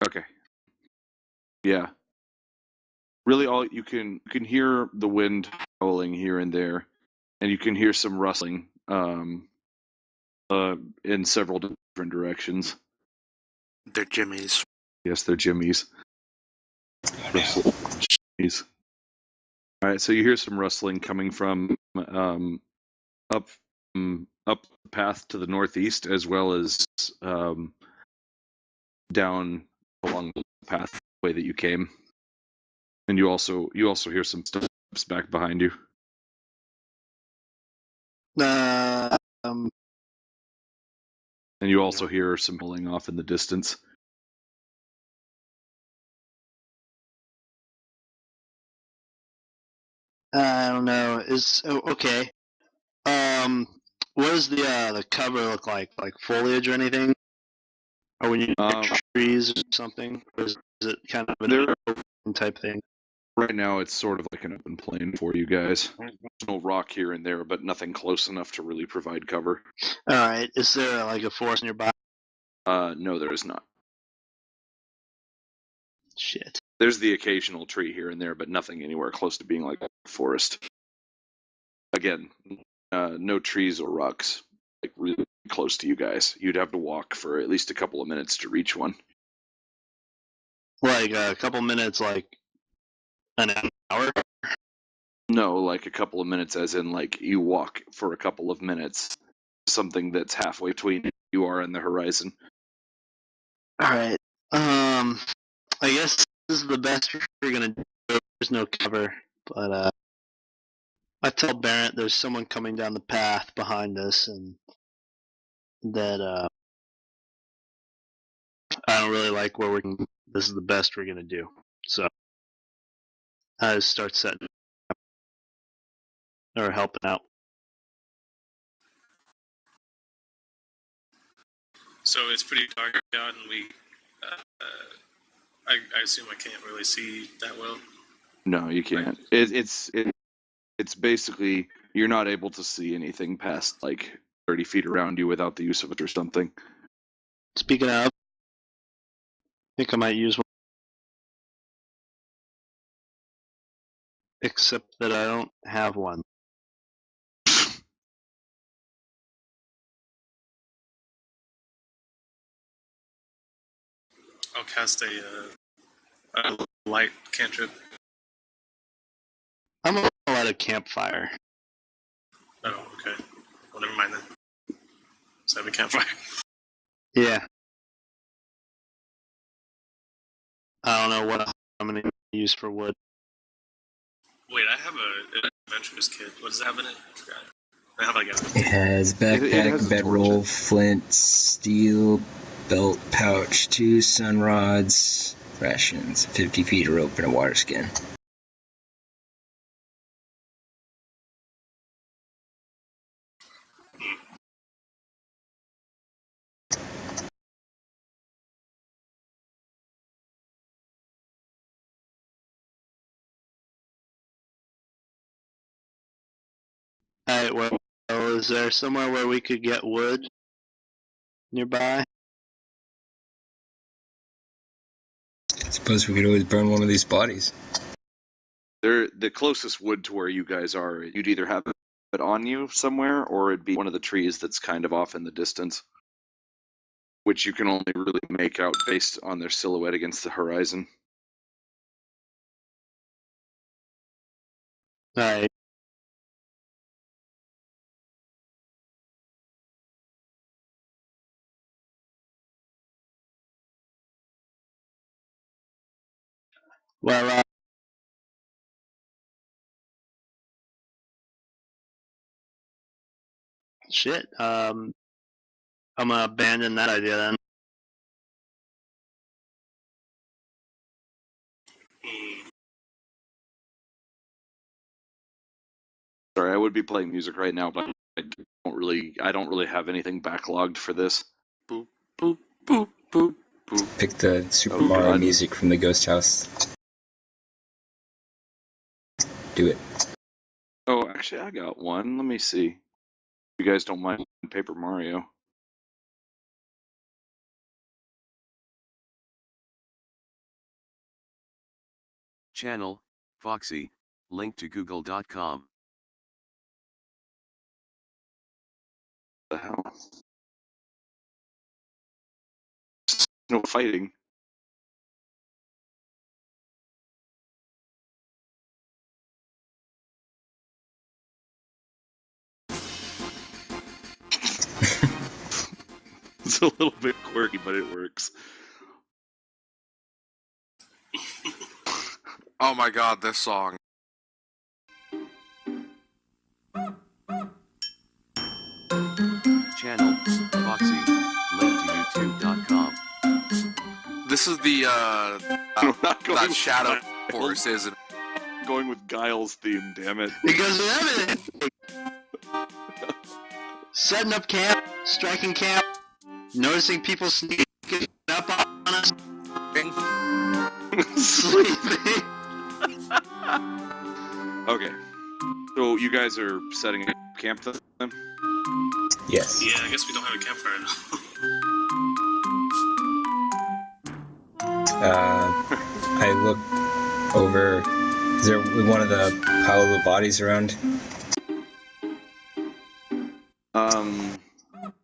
Speaker 1: Okay. Yeah. Really, all you can hear the wind howling here and there, and you can hear some rustling in several different directions.
Speaker 3: They're Jimmy's.
Speaker 1: Yes, they're Jimmy's. Jimmy's. All right, so you hear some rustling coming from up up the path to the northeast, as well as down along the pathway that you came, and you also hear some steps back behind you.
Speaker 2: Um,
Speaker 1: And you also hear some pulling off in the distance.
Speaker 2: I don't know. Okay. What does the cover look like? Like foliage or anything? Or when you trees or something? Or is it kind of an
Speaker 1: There,
Speaker 2: open type thing?
Speaker 1: right now, it's sort of like an open plain for you guys. There's no rock here and there, but nothing close enough to really provide cover.
Speaker 2: All right. Is there like a forest nearby?
Speaker 1: No, there is not.
Speaker 2: Shit.
Speaker 1: There's the occasional tree here and there, but nothing anywhere close to being like a forest. Again, no trees or rocks like really close to you guys. You'd have to walk for at least a couple of minutes to reach one.
Speaker 2: Like a couple minutes, like an hour?
Speaker 1: No, like a couple of minutes, as in like you walk for a couple of minutes. Something that's halfway between you are and the horizon.
Speaker 2: All right. I guess this is the best we're gonna do. There's no cover, but I tell Barrett there's someone coming down the path behind us, and that I don't really like where we're. This is the best we're gonna do. So I just start setting up or helping out.
Speaker 4: So it's pretty dark out, and I assume I can't really see that well.
Speaker 1: No, you can't. It's basically you're not able to see anything past like 30 feet around you without the use of it or something.
Speaker 2: Speaking of, I think I might use one. Except that I don't have one.
Speaker 4: I'll cast a light cantrip.
Speaker 2: I'm gonna light a campfire.
Speaker 4: Oh, okay. Well, never mind then. So I have a campfire.
Speaker 2: Yeah. I don't know what I'm gonna use for wood.
Speaker 4: Wait, I have an adventurous kit. What does it have in it? I forgot. I have like
Speaker 6: It has backpack,
Speaker 1: It has a
Speaker 6: bedroll,
Speaker 1: torch.
Speaker 6: flint, steel, belt pouch, 2 sun rods, rations, 50 feet of rope, and a water skin.
Speaker 2: Alright, well, is there somewhere where we could get wood nearby?
Speaker 6: I suppose we could always burn one of these bodies.
Speaker 1: The closest wood to where you guys are, you'd either have it on you somewhere, or it'd be one of the trees that's kind of off in the distance, which you can only really make out based on their silhouette against the horizon.
Speaker 2: Alright. Well, shit. I'm gonna abandon that idea then.
Speaker 1: Sorry, I would be playing music right now, but I don't really have anything backlogged for this.
Speaker 3: Boop, boop, boop, boop, boop.
Speaker 6: Pick the Super
Speaker 1: Oh,
Speaker 6: Mario
Speaker 1: God.
Speaker 6: music from the ghost house. Do it.
Speaker 1: Oh, actually, I got one. Let me see. You guys don't mind Paper Mario?
Speaker 5: Channel, Foxy, link to google.com.
Speaker 1: The hell? No fighting. It's a little bit quirky, but it works.
Speaker 3: Oh my god, this song.
Speaker 5: Channel, Foxy, link to youtube.com.
Speaker 3: This is the,
Speaker 1: We're not going
Speaker 3: that
Speaker 1: with
Speaker 3: Shadow
Speaker 1: Giles.
Speaker 3: Force, isn't it?
Speaker 1: Going with Giles' theme, damn it.
Speaker 2: Because of everything. Setting up camp, striking camp, noticing people sneaking up on us, sleeping.
Speaker 1: Okay. So you guys are setting up camp then?
Speaker 6: Yes.
Speaker 4: Yeah, I guess we don't have a campfire now.
Speaker 6: I look over. Is there one of the pile of bodies around?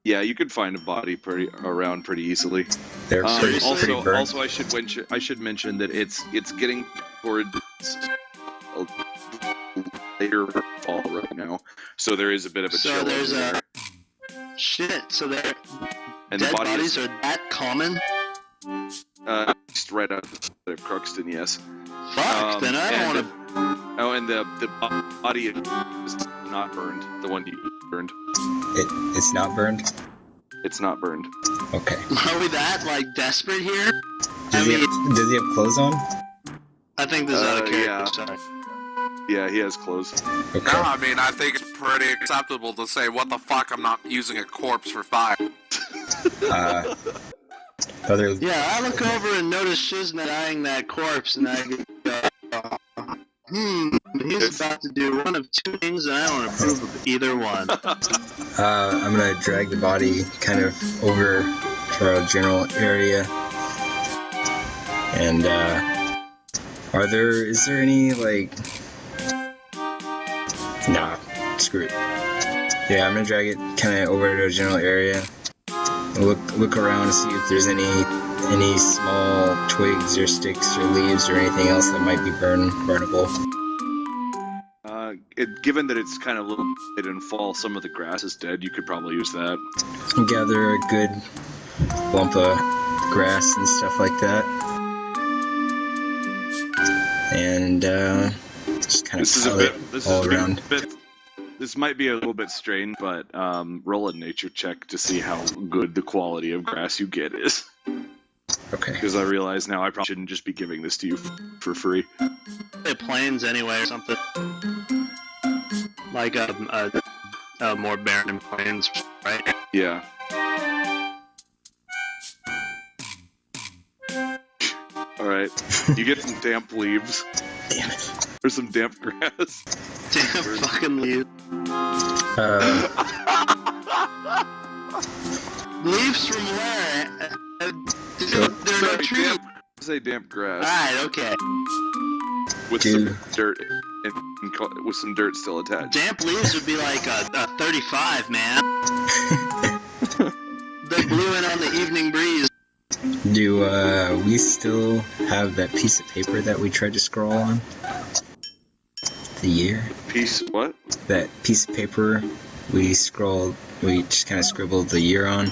Speaker 1: Yeah, you could find a body around pretty easily.
Speaker 6: They're pretty burned.
Speaker 1: Also, I should mention that it's getting towards a later fall right now, so there is a bit of a
Speaker 2: So
Speaker 1: chill.
Speaker 2: there's
Speaker 1: over
Speaker 2: a shit. So there,
Speaker 1: and
Speaker 2: dead
Speaker 1: the body
Speaker 2: bodies are that common.
Speaker 1: just right outside of Cruxton, yes.
Speaker 2: Fuck. Then I don't want to.
Speaker 1: Oh, and the body is not burned. The one you burned.
Speaker 6: It's not burned?
Speaker 1: It's not burned.
Speaker 6: Okay.
Speaker 2: Are we that like desperate here?
Speaker 6: Does he have clothes on?
Speaker 2: I think this is out of character.
Speaker 1: yeah.
Speaker 2: Sorry.
Speaker 1: Yeah, he has clothes.
Speaker 6: Okay.
Speaker 3: No, I mean, I think it's pretty acceptable to say, what the fuck, I'm not using a corpse for fire.
Speaker 6: Other.
Speaker 2: Yeah, I look over and notice Shiznit eyeing that corpse, and I go, he's about to do one of two things, and I don't approve of either one.
Speaker 6: I'm gonna drag the body kind of over to our general area. And, is there any, like... Nah, screw it. Yeah, I'm gonna drag it kind of over to a general area. Look around to see if there's any small twigs or sticks or leaves or anything else that might be burnable.
Speaker 1: Given that it's kind of a little bit in fall, some of the grass is dead. You could probably use that.
Speaker 6: Gather a good lump of grass and stuff like that. And just kind of pile it all around.
Speaker 1: This might be a little bit strained, but roll a nature check to see how good the quality of grass you get is.
Speaker 6: Okay.
Speaker 1: Because I realize now I probably shouldn't just be giving this to you for free.
Speaker 2: Plains anyway or something. Like a more barren plains, right?
Speaker 1: Yeah. Alright. You get some damp leaves.
Speaker 6: Damn it.
Speaker 1: Or some damp grass.
Speaker 2: Damn fucking leaves. Leaves from where? They're no tree.
Speaker 1: Say damp grass.
Speaker 2: Alright, okay.
Speaker 1: With some dirt and with some dirt still attached.
Speaker 2: Damp leaves would be like a 35, man. They blew in on the evening breeze.
Speaker 6: Do we still have that piece of paper that we tried to scroll on? The year?
Speaker 1: Piece what?
Speaker 6: That piece of paper we just kind of scribbled the year on.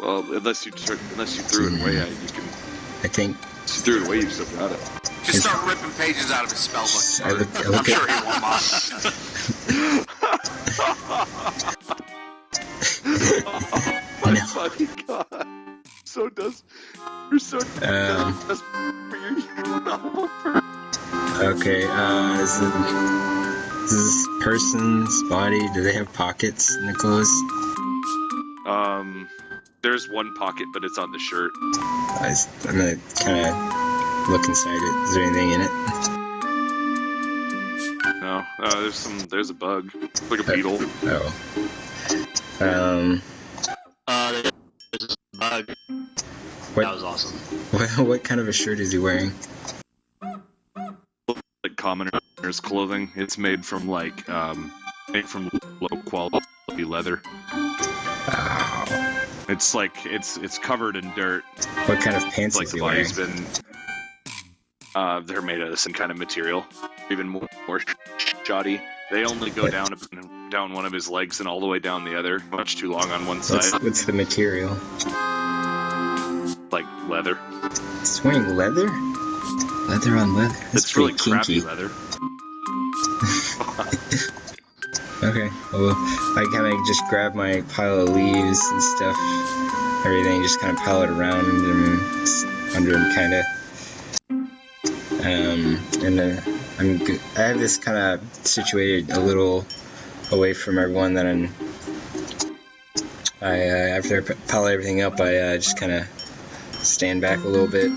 Speaker 1: Well, unless you threw it away, you can.
Speaker 6: I think.
Speaker 1: If you threw it away, you still got it.
Speaker 3: Just start ripping pages out of his spell book.
Speaker 6: I look
Speaker 3: I'm sure he won't mind.
Speaker 1: Oh my
Speaker 6: No.
Speaker 1: fucking god! You're so desperate for your novel.
Speaker 6: Okay, is this person's body, do they have pockets in the clothes?
Speaker 1: There's one pocket, but it's on the shirt.
Speaker 6: I'm gonna kind of look inside it. Is there anything in it?
Speaker 1: No, there's a bug. It's like a beetle.
Speaker 6: Oh.
Speaker 2: There's a bug. That was awesome.
Speaker 6: What kind of a shirt is he wearing?
Speaker 1: Like commoner's clothing. It's made from low quality leather.
Speaker 6: Oh.
Speaker 1: It's like it's covered in dirt.
Speaker 6: What kind of pants
Speaker 1: Like
Speaker 6: is
Speaker 1: the
Speaker 6: he wearing?
Speaker 1: body's been. They're made of the same kind of material, even more shoddy. They only go down one of his legs and all the way down the other. Much too long on one side.
Speaker 6: What's the material?
Speaker 1: Like leather.
Speaker 6: He's wearing leather? Leather on leather? That's
Speaker 1: It's really
Speaker 6: pretty
Speaker 1: crappy
Speaker 6: kinky.
Speaker 1: leather.
Speaker 6: Okay, well, I kind of just grab my pile of leaves and stuff, everything, just kind of pile it around and under him, kind of. And then I have this kind of situated a little away from everyone. Then after I pile everything up, I just kind of stand back a little bit.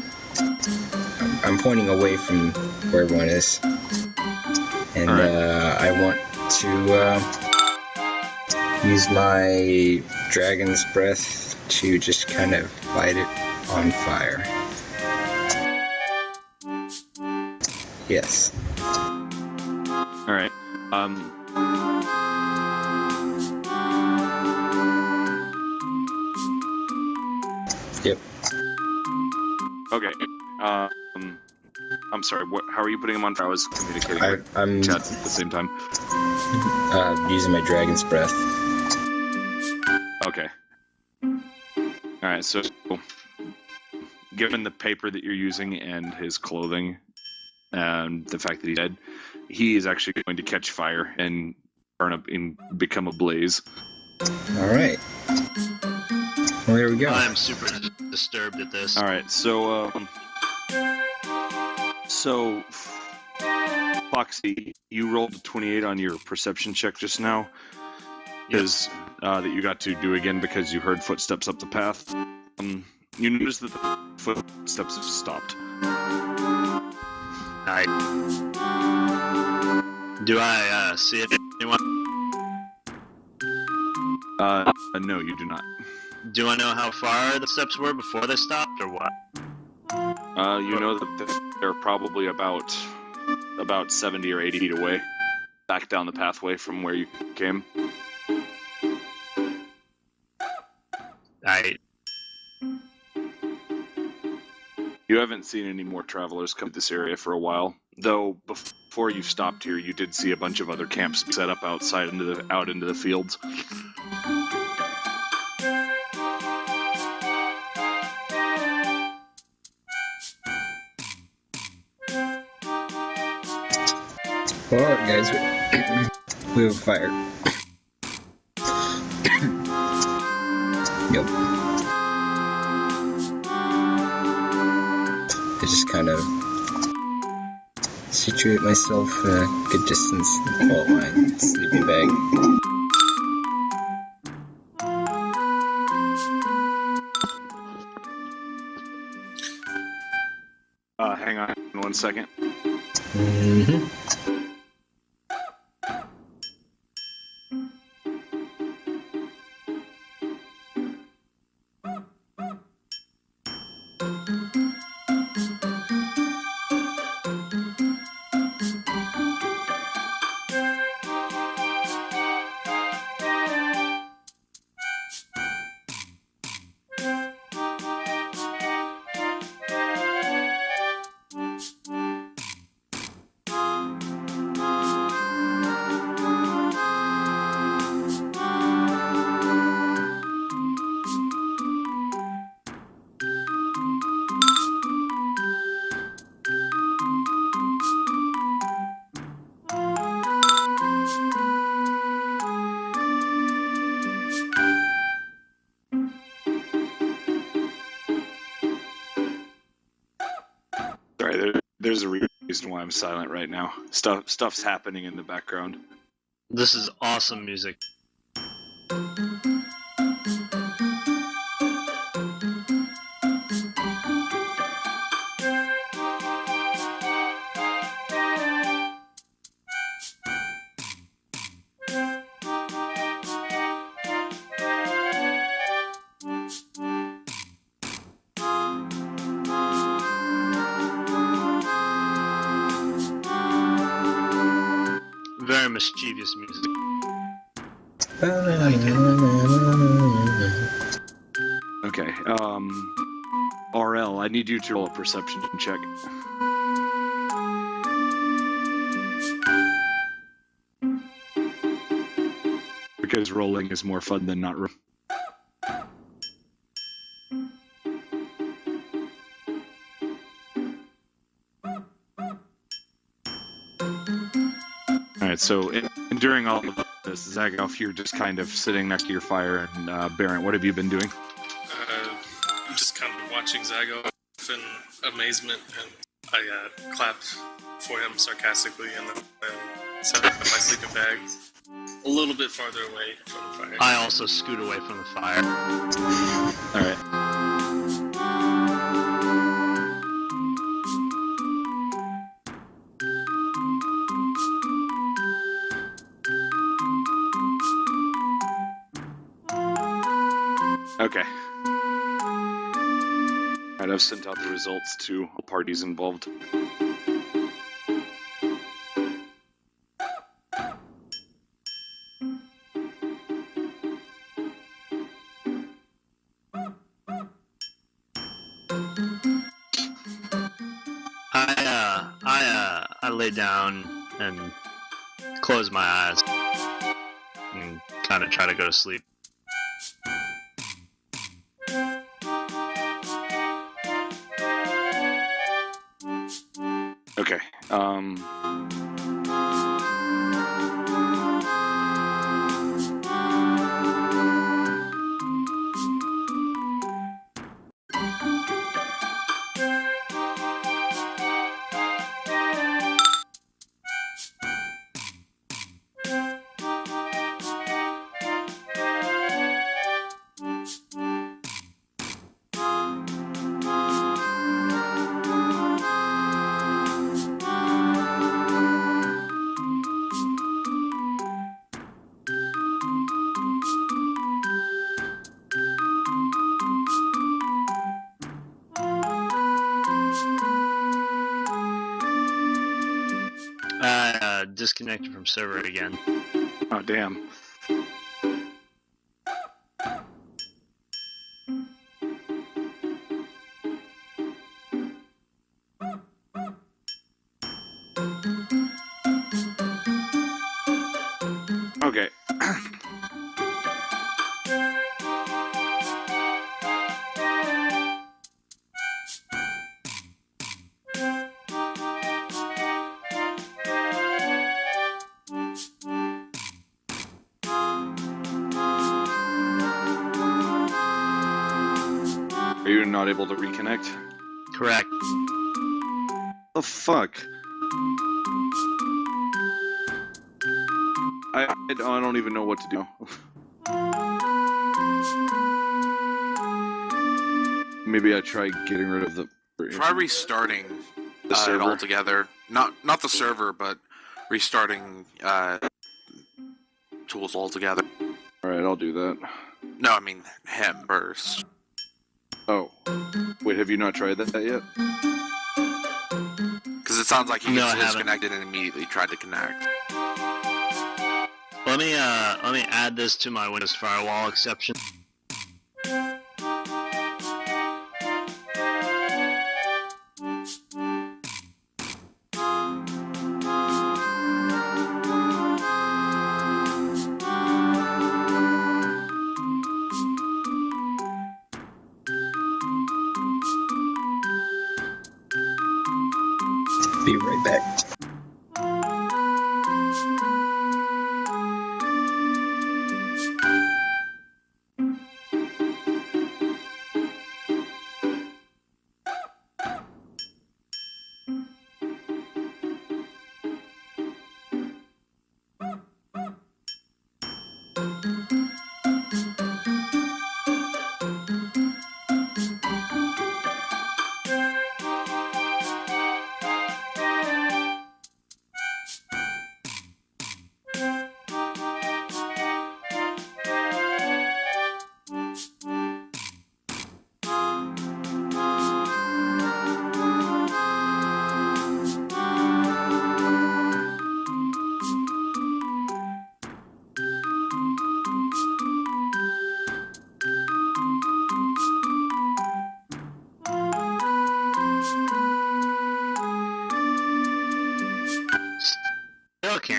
Speaker 6: I'm pointing away from where everyone is, and I want to use my dragon's breath to just kind of light it on fire. Yes.
Speaker 1: All right.
Speaker 6: Yep.
Speaker 1: Okay. I'm sorry. How are you putting him on fire? I was communicating with
Speaker 6: I'm
Speaker 1: chats at the same time.
Speaker 6: using my dragon's breath.
Speaker 1: Okay. All right. So, given the paper that you're using and his clothing, and the fact that he's dead, he is actually going to catch fire and burn up and become a blaze.
Speaker 6: All right. Well, there we go.
Speaker 2: I am super disturbed at this.
Speaker 1: All right. So, Foxy, you rolled a 28 on your perception check just now. Is that you got to do again because you heard footsteps up the path. You notice that the footsteps have stopped.
Speaker 2: Do I see anyone?
Speaker 1: No, you do not.
Speaker 2: Do I know how far the steps were before they stopped, or what?
Speaker 1: You know that they're probably about 70 or 80 feet away, back down the pathway from where you came. You haven't seen any more travelers come to this area for a while, though before you stopped here, you did see a bunch of other camps set up outside out into the fields.
Speaker 6: Well, alright, guys. We have fire. Yep. I just kind of situate myself in a good distance and pull out my sleeping bag.
Speaker 1: Hang on 1 second.
Speaker 6: Mm-hmm.
Speaker 1: Sorry, there's a reason why I'm silent right now. Stuff's happening in the background.
Speaker 2: This is awesome music. mischievous music.
Speaker 1: Okay. RL, I need you to roll a perception check. Because rolling is more fun than not rolling. Alright, so during all of this, Zagoff, you're just kind of sitting next to your fire, and Barrett, what have you been doing?
Speaker 4: I'm just kind of watching Zago in amazement, and I clap for him sarcastically, and then set up my sleeping bag a little bit farther away from the fire.
Speaker 2: I also scoot away from the fire.
Speaker 1: Alright. Okay. Alright, I've sent out the results to all parties involved.
Speaker 2: I lay down and close my eyes and kind of try to go to sleep.
Speaker 1: Okay.
Speaker 2: Disconnected from server again.
Speaker 1: Oh, damn. Okay. Are you not able to reconnect?
Speaker 2: Correct.
Speaker 1: The fuck? I don't even know what to do. Maybe I try getting rid of the...
Speaker 3: Try restarting
Speaker 1: The server?
Speaker 3: it altogether. Not the server, but restarting tools altogether.
Speaker 1: Alright, I'll do that.
Speaker 3: No, I mean him first.
Speaker 1: Oh. Wait, have you not tried that yet?
Speaker 3: Because it sounds like he
Speaker 2: No,
Speaker 3: gets
Speaker 2: I haven't.
Speaker 3: disconnected and immediately tried to connect.
Speaker 2: Let me add this to my Windows firewall exception.
Speaker 6: Be right back.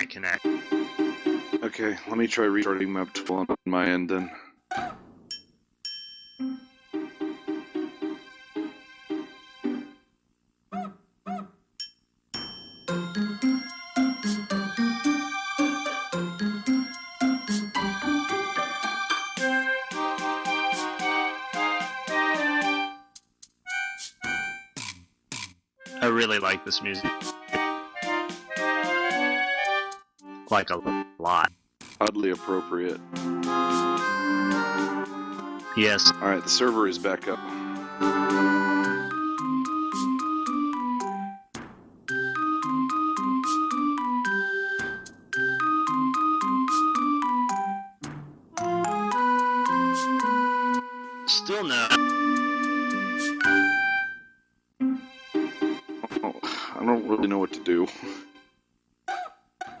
Speaker 2: can't connect.
Speaker 1: Okay, let me try restarting map 12 on my end then.
Speaker 2: I really like this music. Like a lot.
Speaker 1: Oddly appropriate.
Speaker 2: Yes.
Speaker 1: Alright, the server is back up.
Speaker 2: Still no.
Speaker 1: Oh, I don't really know what to do.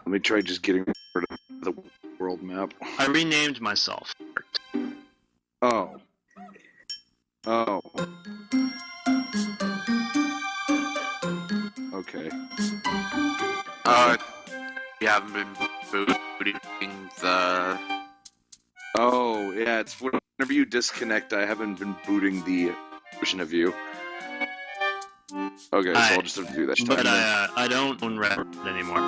Speaker 1: Let me try just getting rid of the world map.
Speaker 2: I renamed myself.
Speaker 1: Oh. Oh. Okay.
Speaker 3: You haven't been booting the.
Speaker 1: Oh, yeah, it's whenever you disconnect, I haven't been booting the version of you. Okay, so I'll just have to do that.
Speaker 2: But I don't own Reddit anymore.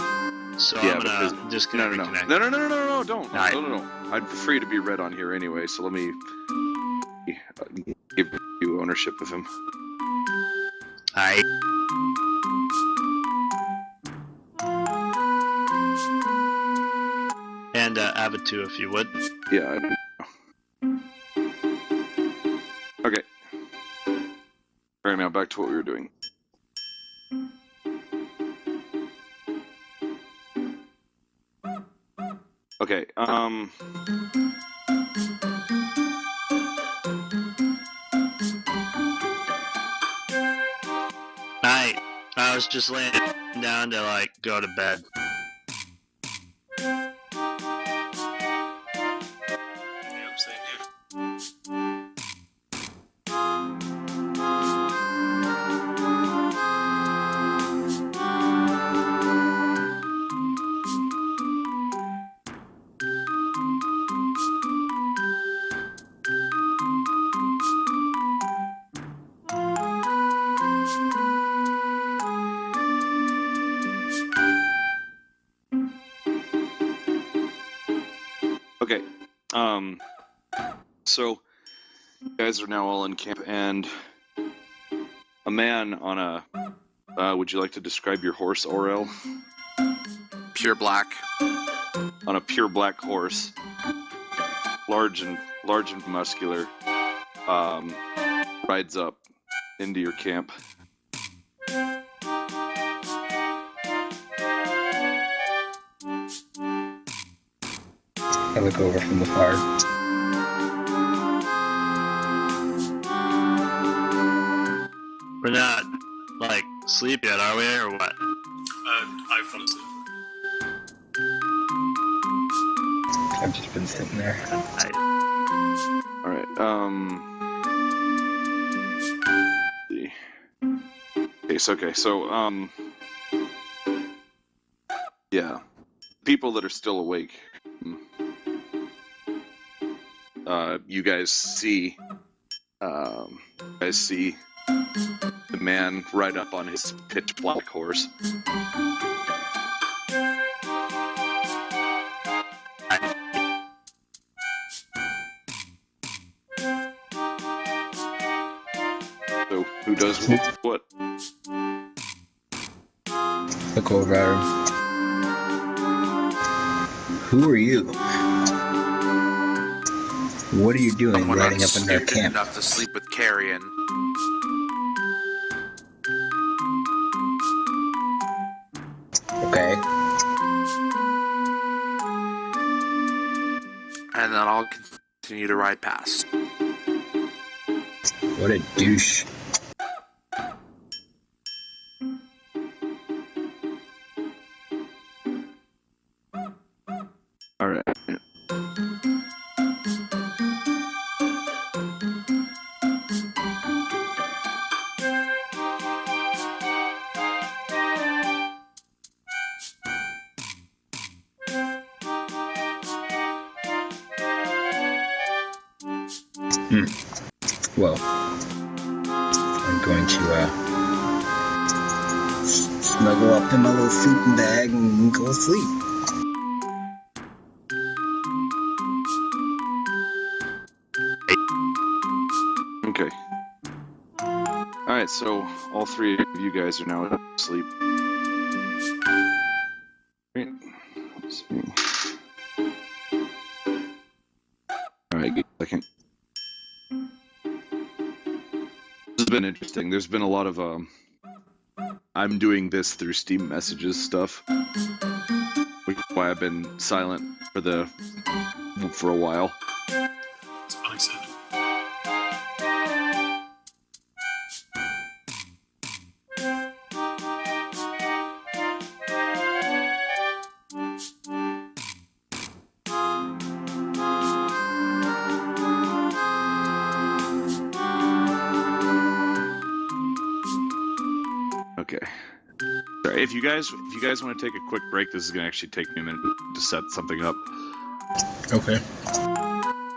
Speaker 2: So
Speaker 1: Yeah,
Speaker 2: I'm gonna disconnect and connect.
Speaker 1: No, don't.
Speaker 2: Alright.
Speaker 1: No. I'd prefer to be read on here anyway, so let me give you ownership of him.
Speaker 2: Alright. And Avid too, if you would.
Speaker 1: Yeah, I don't know. Okay. Alright, now back to what we were doing. Okay,
Speaker 2: Alright. I was just laying down to, like, go to bed.
Speaker 4: Yeah, same here.
Speaker 1: okay. So you guys are now all in camp, and a man on a would you like to describe your horse, Orel?
Speaker 3: Pure black.
Speaker 1: On a pure black horse, large and muscular, rides up into your camp.
Speaker 6: I look over from the fire.
Speaker 2: We're not, like, asleep yet, are we, or what?
Speaker 4: I fell asleep.
Speaker 6: I've just been sitting there.
Speaker 1: All right. Okay. So, yeah, people that are still awake. You guys see. The man ride up on his pitch black horse. So, who does what?
Speaker 6: Look over at him. Who are you? What are you doing
Speaker 3: Someone
Speaker 6: riding up in our
Speaker 3: stupid
Speaker 6: camp?
Speaker 3: enough to sleep with Carrion.
Speaker 6: Okay.
Speaker 3: And then I'll continue to ride past.
Speaker 6: What a douche.
Speaker 1: All right.
Speaker 6: Well, I'm going to snuggle up in my little sleeping bag and go to sleep.
Speaker 1: Okay. Alright, so all three of you guys are now asleep. Right. Let's see. Alright, give me a second. This has been interesting. There's been a lot of I'm doing this through Steam messages stuff, which is why I've been silent for a while.
Speaker 4: It's unacceptable.
Speaker 1: Okay. Sorry, if you guys want to take a quick break, this is gonna actually take me a minute to set something up.
Speaker 6: Okay.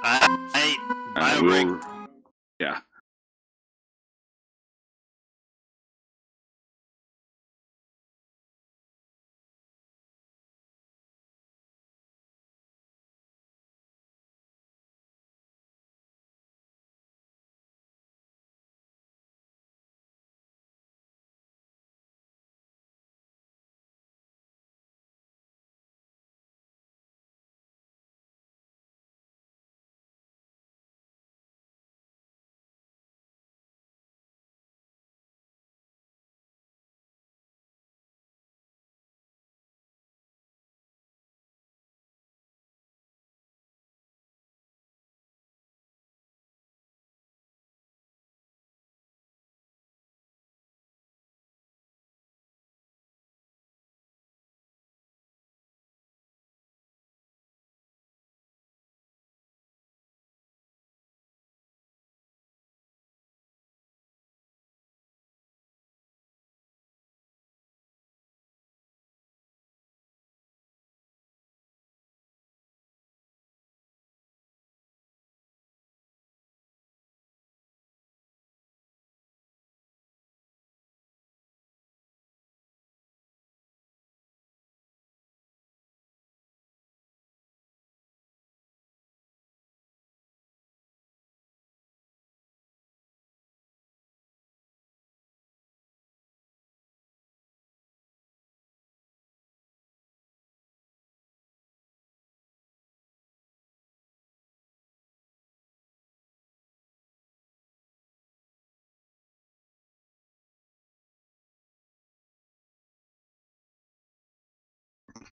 Speaker 2: I
Speaker 1: will. Yeah.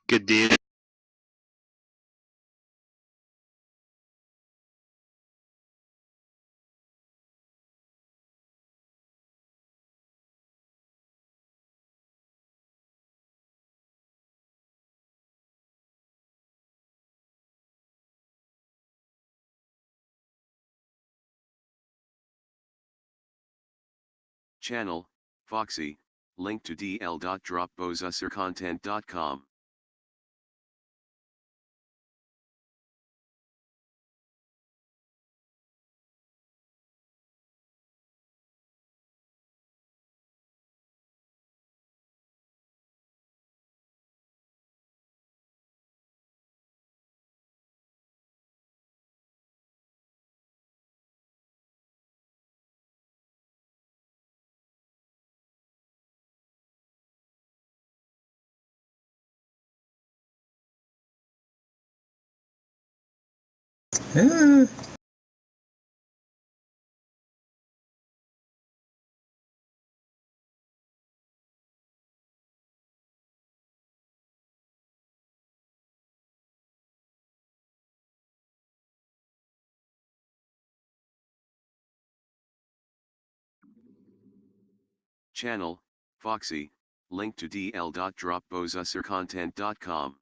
Speaker 2: good deal.
Speaker 5: Channel, Foxy, link to dl.dropbozusercontent.com.
Speaker 6: Ah.
Speaker 5: Channel, Foxy, link to dl.dropbozusercontent.com.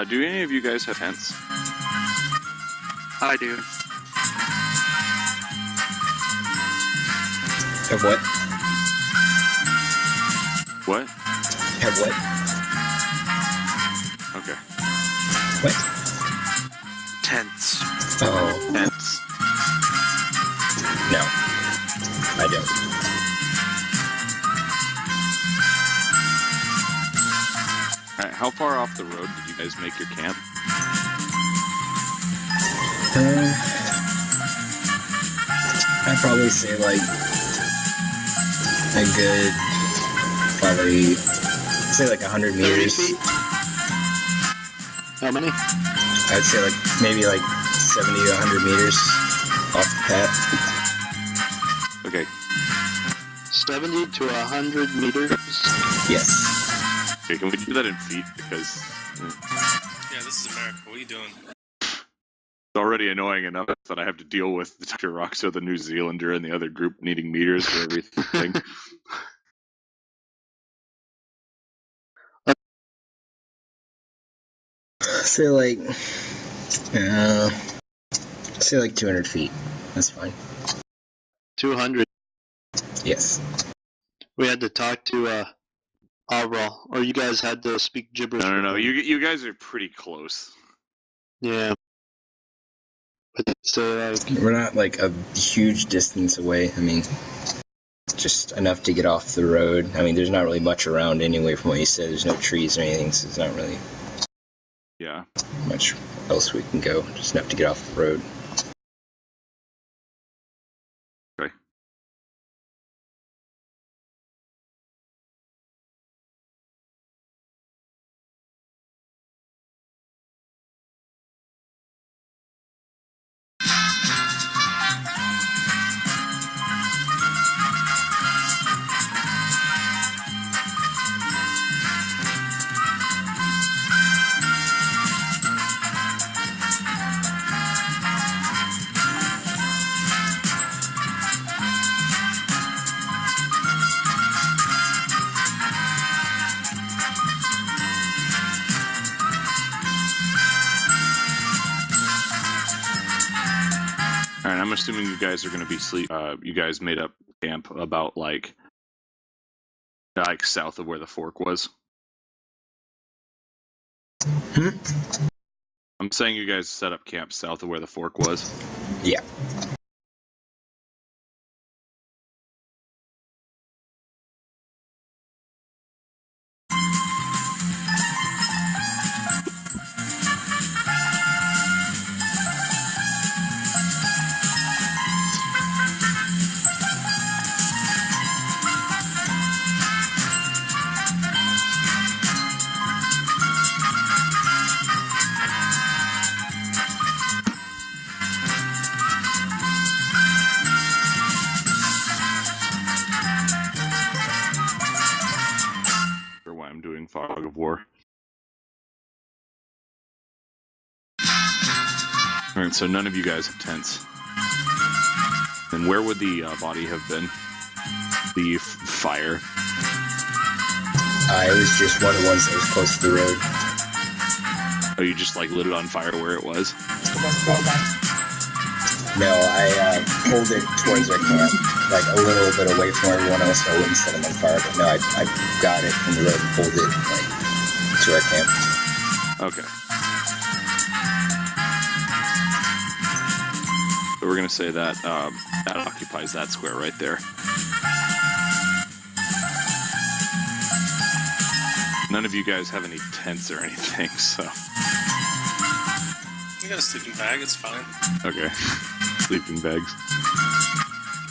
Speaker 1: Do any of you guys have tents?
Speaker 2: I do.
Speaker 6: Have what?
Speaker 1: What?
Speaker 6: Have what?
Speaker 1: Okay.
Speaker 6: What?
Speaker 3: Tents.
Speaker 6: Oh,
Speaker 1: Tents.
Speaker 6: no. I don't.
Speaker 1: All right, how far off the road did you guys make your camp?
Speaker 6: I'd probably say like a good, probably say like 100
Speaker 2: 30
Speaker 6: meters.
Speaker 2: feet? How many?
Speaker 6: I'd say like maybe like 70 to 100 meters off the path.
Speaker 1: Okay.
Speaker 2: 70 to 100 meters?
Speaker 6: Yes.
Speaker 1: Okay, can we do that in feet? Because
Speaker 4: Yeah, this is America. What are you doing?
Speaker 1: it's already annoying enough that I have to deal with Dr. Roxo, the New Zealander, and the other group needing meters for everything.
Speaker 6: Say like 200 feet. That's fine.
Speaker 2: 200.
Speaker 6: Yes.
Speaker 2: We had to talk to Avril, or you guys had to speak gibberish.
Speaker 1: No.
Speaker 2: with him.
Speaker 1: You guys are pretty close.
Speaker 2: Yeah. But so
Speaker 6: We're not like a huge distance away. I mean, just enough to get off the road. I mean, there's not really much around anyway from what you said. There's no trees or anything, so there's not really
Speaker 1: Yeah.
Speaker 6: much else we can go. Just enough to get off the road.
Speaker 1: Okay. All right, I'm assuming you guys are going to be sleep. You guys made up camp about like south of where the fork was.
Speaker 6: Hmm?
Speaker 1: I'm saying you guys set up camp south of where the fork was.
Speaker 6: Yeah.
Speaker 1: Or why I'm doing fog of war. All right, so none of you guys have tents. And where would the body have been? The fire.
Speaker 6: It was just one of the ones that was close to the road.
Speaker 1: Oh, you just like lit it on fire where it was?
Speaker 6: No, I pulled it towards our camp, like a little bit away from everyone else, so I wouldn't set them on fire. But no, I got it from the road and pulled it like to our camp.
Speaker 1: Okay. So we're gonna say that that occupies that square right there. None of you guys have any tents or anything, so
Speaker 4: You got a sleeping bag. It's fine.
Speaker 1: okay. Sleeping bags.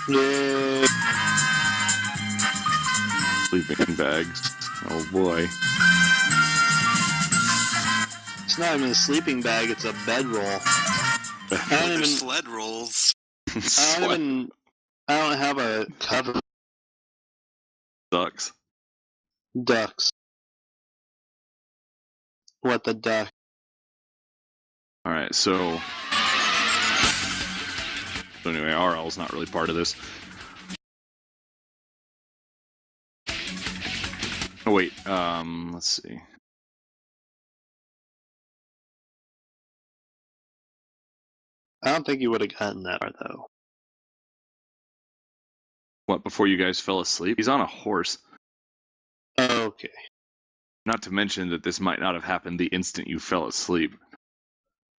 Speaker 2: yeah.
Speaker 1: Sleeping bags. Oh boy.
Speaker 2: It's not even a sleeping bag, it's a bedroll. I don't even
Speaker 3: Sled rolls.
Speaker 2: I don't have a cover.
Speaker 1: Sucks.
Speaker 2: Ducks. What the duck?
Speaker 1: All right, so anyway, RL's not really part of this. Oh wait, let's see.
Speaker 2: I don't think you would have gotten that far though.
Speaker 1: What, before you guys fell asleep? He's on a horse.
Speaker 2: Okay.
Speaker 1: Not to mention that this might not have happened the instant you fell asleep.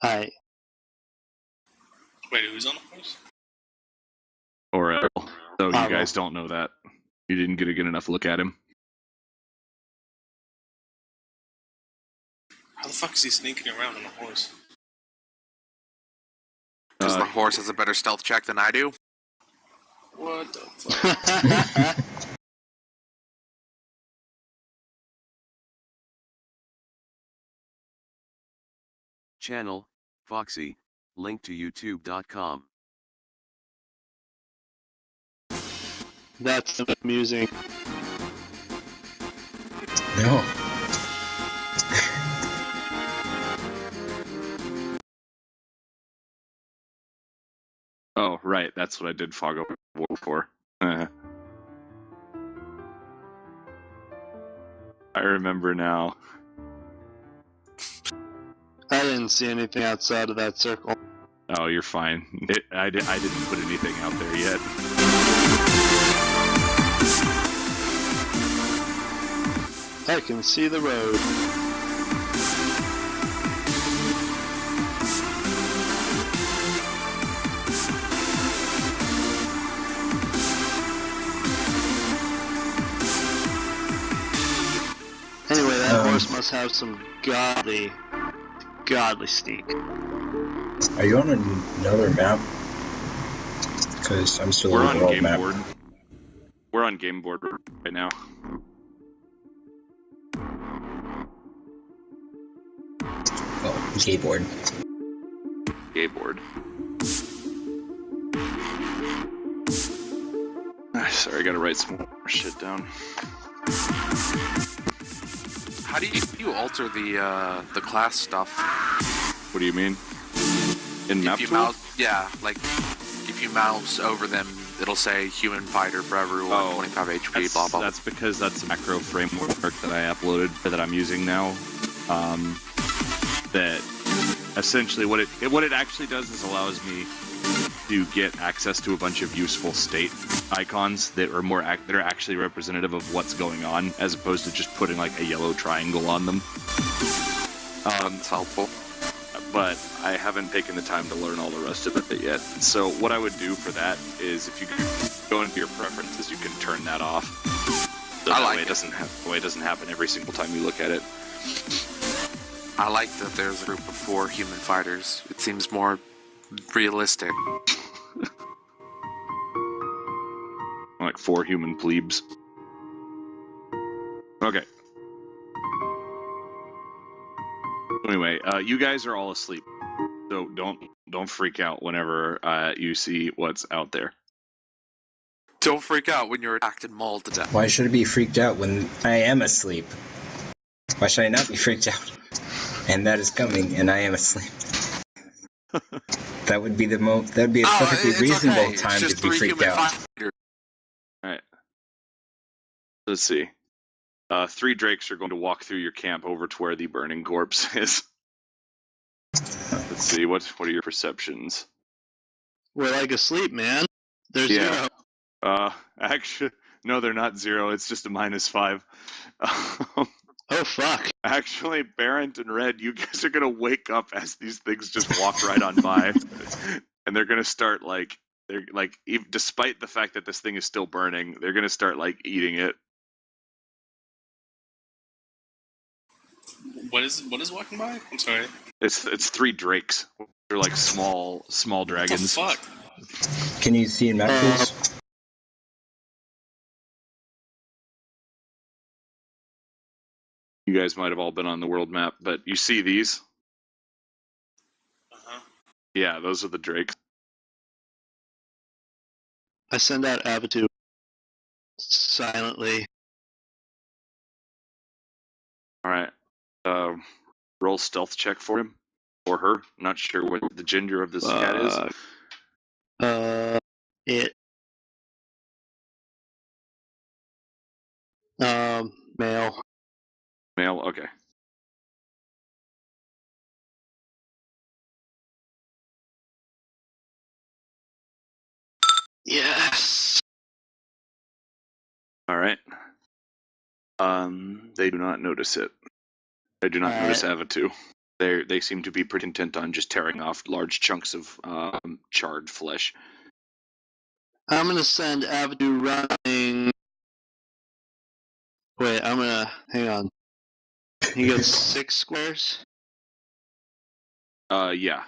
Speaker 2: I
Speaker 4: Wait, who's on the horse?
Speaker 1: Or so you
Speaker 2: Pavel.
Speaker 1: guys don't know that. You didn't get a good enough look at him.
Speaker 4: How the fuck is he sneaking around on a horse?
Speaker 3: Because the horse has a better stealth check than I do.
Speaker 4: What the fuck?
Speaker 5: Channel, Foxy, link to youtube.com.
Speaker 2: That's amusing.
Speaker 6: No.
Speaker 1: Oh, right. That's what I did fog over for. I remember now.
Speaker 2: I didn't see anything outside of that circle.
Speaker 1: Oh, you're fine. I didn't put anything out there yet.
Speaker 2: I can see the road. Anyway, that horse must have some godly sneak.
Speaker 6: Are you on another map? Because I'm still
Speaker 1: We're
Speaker 6: on
Speaker 1: on
Speaker 6: the world
Speaker 1: game
Speaker 6: map.
Speaker 1: board. We're on game board right now.
Speaker 6: Oh, keyboard.
Speaker 1: Game board. Sorry, I gotta write some more shit down.
Speaker 3: How do you alter the class stuff?
Speaker 1: What do you mean? In map
Speaker 3: If you
Speaker 1: tool?
Speaker 3: mouse, yeah, like if you mouse over them, it'll say human fighter for everyone,
Speaker 1: Oh,
Speaker 3: 25 HP,
Speaker 1: That's,
Speaker 3: blah blah.
Speaker 1: that's because that's a macro framework that I uploaded that I'm using now. That essentially what it actually does is allows me to get access to a bunch of useful state icons that are that are actually representative of what's going on, as opposed to just putting like a yellow triangle on them.
Speaker 3: That's helpful.
Speaker 1: But I haven't taken the time to learn all the rest of it yet. So what I would do for that is, if you go into your preferences, you can turn that off. So
Speaker 3: I
Speaker 1: that
Speaker 3: like
Speaker 1: way
Speaker 3: it.
Speaker 1: it doesn't happen every single time you look at it.
Speaker 3: I like that there's a group of 4 human fighters. It seems more realistic.
Speaker 1: Like 4 human plebes. Okay. Anyway, you guys are all asleep, so don't freak out whenever you see what's out there.
Speaker 3: Don't freak out when you're attacked and mauled to death.
Speaker 6: Why should I be freaked out when I am asleep? Why should I not be freaked out? And that is coming, and I am asleep. That would be that'd be a perfectly
Speaker 3: it's
Speaker 6: reasonable
Speaker 3: okay.
Speaker 6: time
Speaker 3: It's just
Speaker 6: to be
Speaker 3: 3
Speaker 6: freaked
Speaker 3: human
Speaker 6: out.
Speaker 3: fighters.
Speaker 1: All right. Let's see. 3 drakes are going to walk through your camp over to where the burning corpse is. Let's see. What are your perceptions?
Speaker 2: We're like asleep, man. There's
Speaker 1: Yeah.
Speaker 2: 0.
Speaker 1: Actually, no, they're not 0. It's just a -5.
Speaker 2: Oh fuck.
Speaker 1: Actually, Barrent and Red, you guys are gonna wake up as these things just walk right on by, and they're gonna start despite the fact that this thing is still burning, they're gonna start like eating it.
Speaker 4: What is walking by? I'm sorry.
Speaker 1: It's 3 drakes. They're like small dragons.
Speaker 4: What the fuck?
Speaker 6: Can you see in map tools?
Speaker 1: You guys might have all been on the world map, but you see these?
Speaker 4: Uh-huh.
Speaker 1: Yeah, those are the drakes.
Speaker 2: I send out Avitu silently.
Speaker 1: All right. Roll stealth check for him or her. Not sure what the gender of this cat is.
Speaker 2: It. Male.
Speaker 1: Male. Okay.
Speaker 2: Yes.
Speaker 1: All right. They do not notice it. They do not notice Avatu. They seem to be pretty intent on just tearing off large chunks of charred flesh.
Speaker 2: I'm gonna send Avadu running. Wait, hang on. He gets 6 squares.
Speaker 1: Yeah.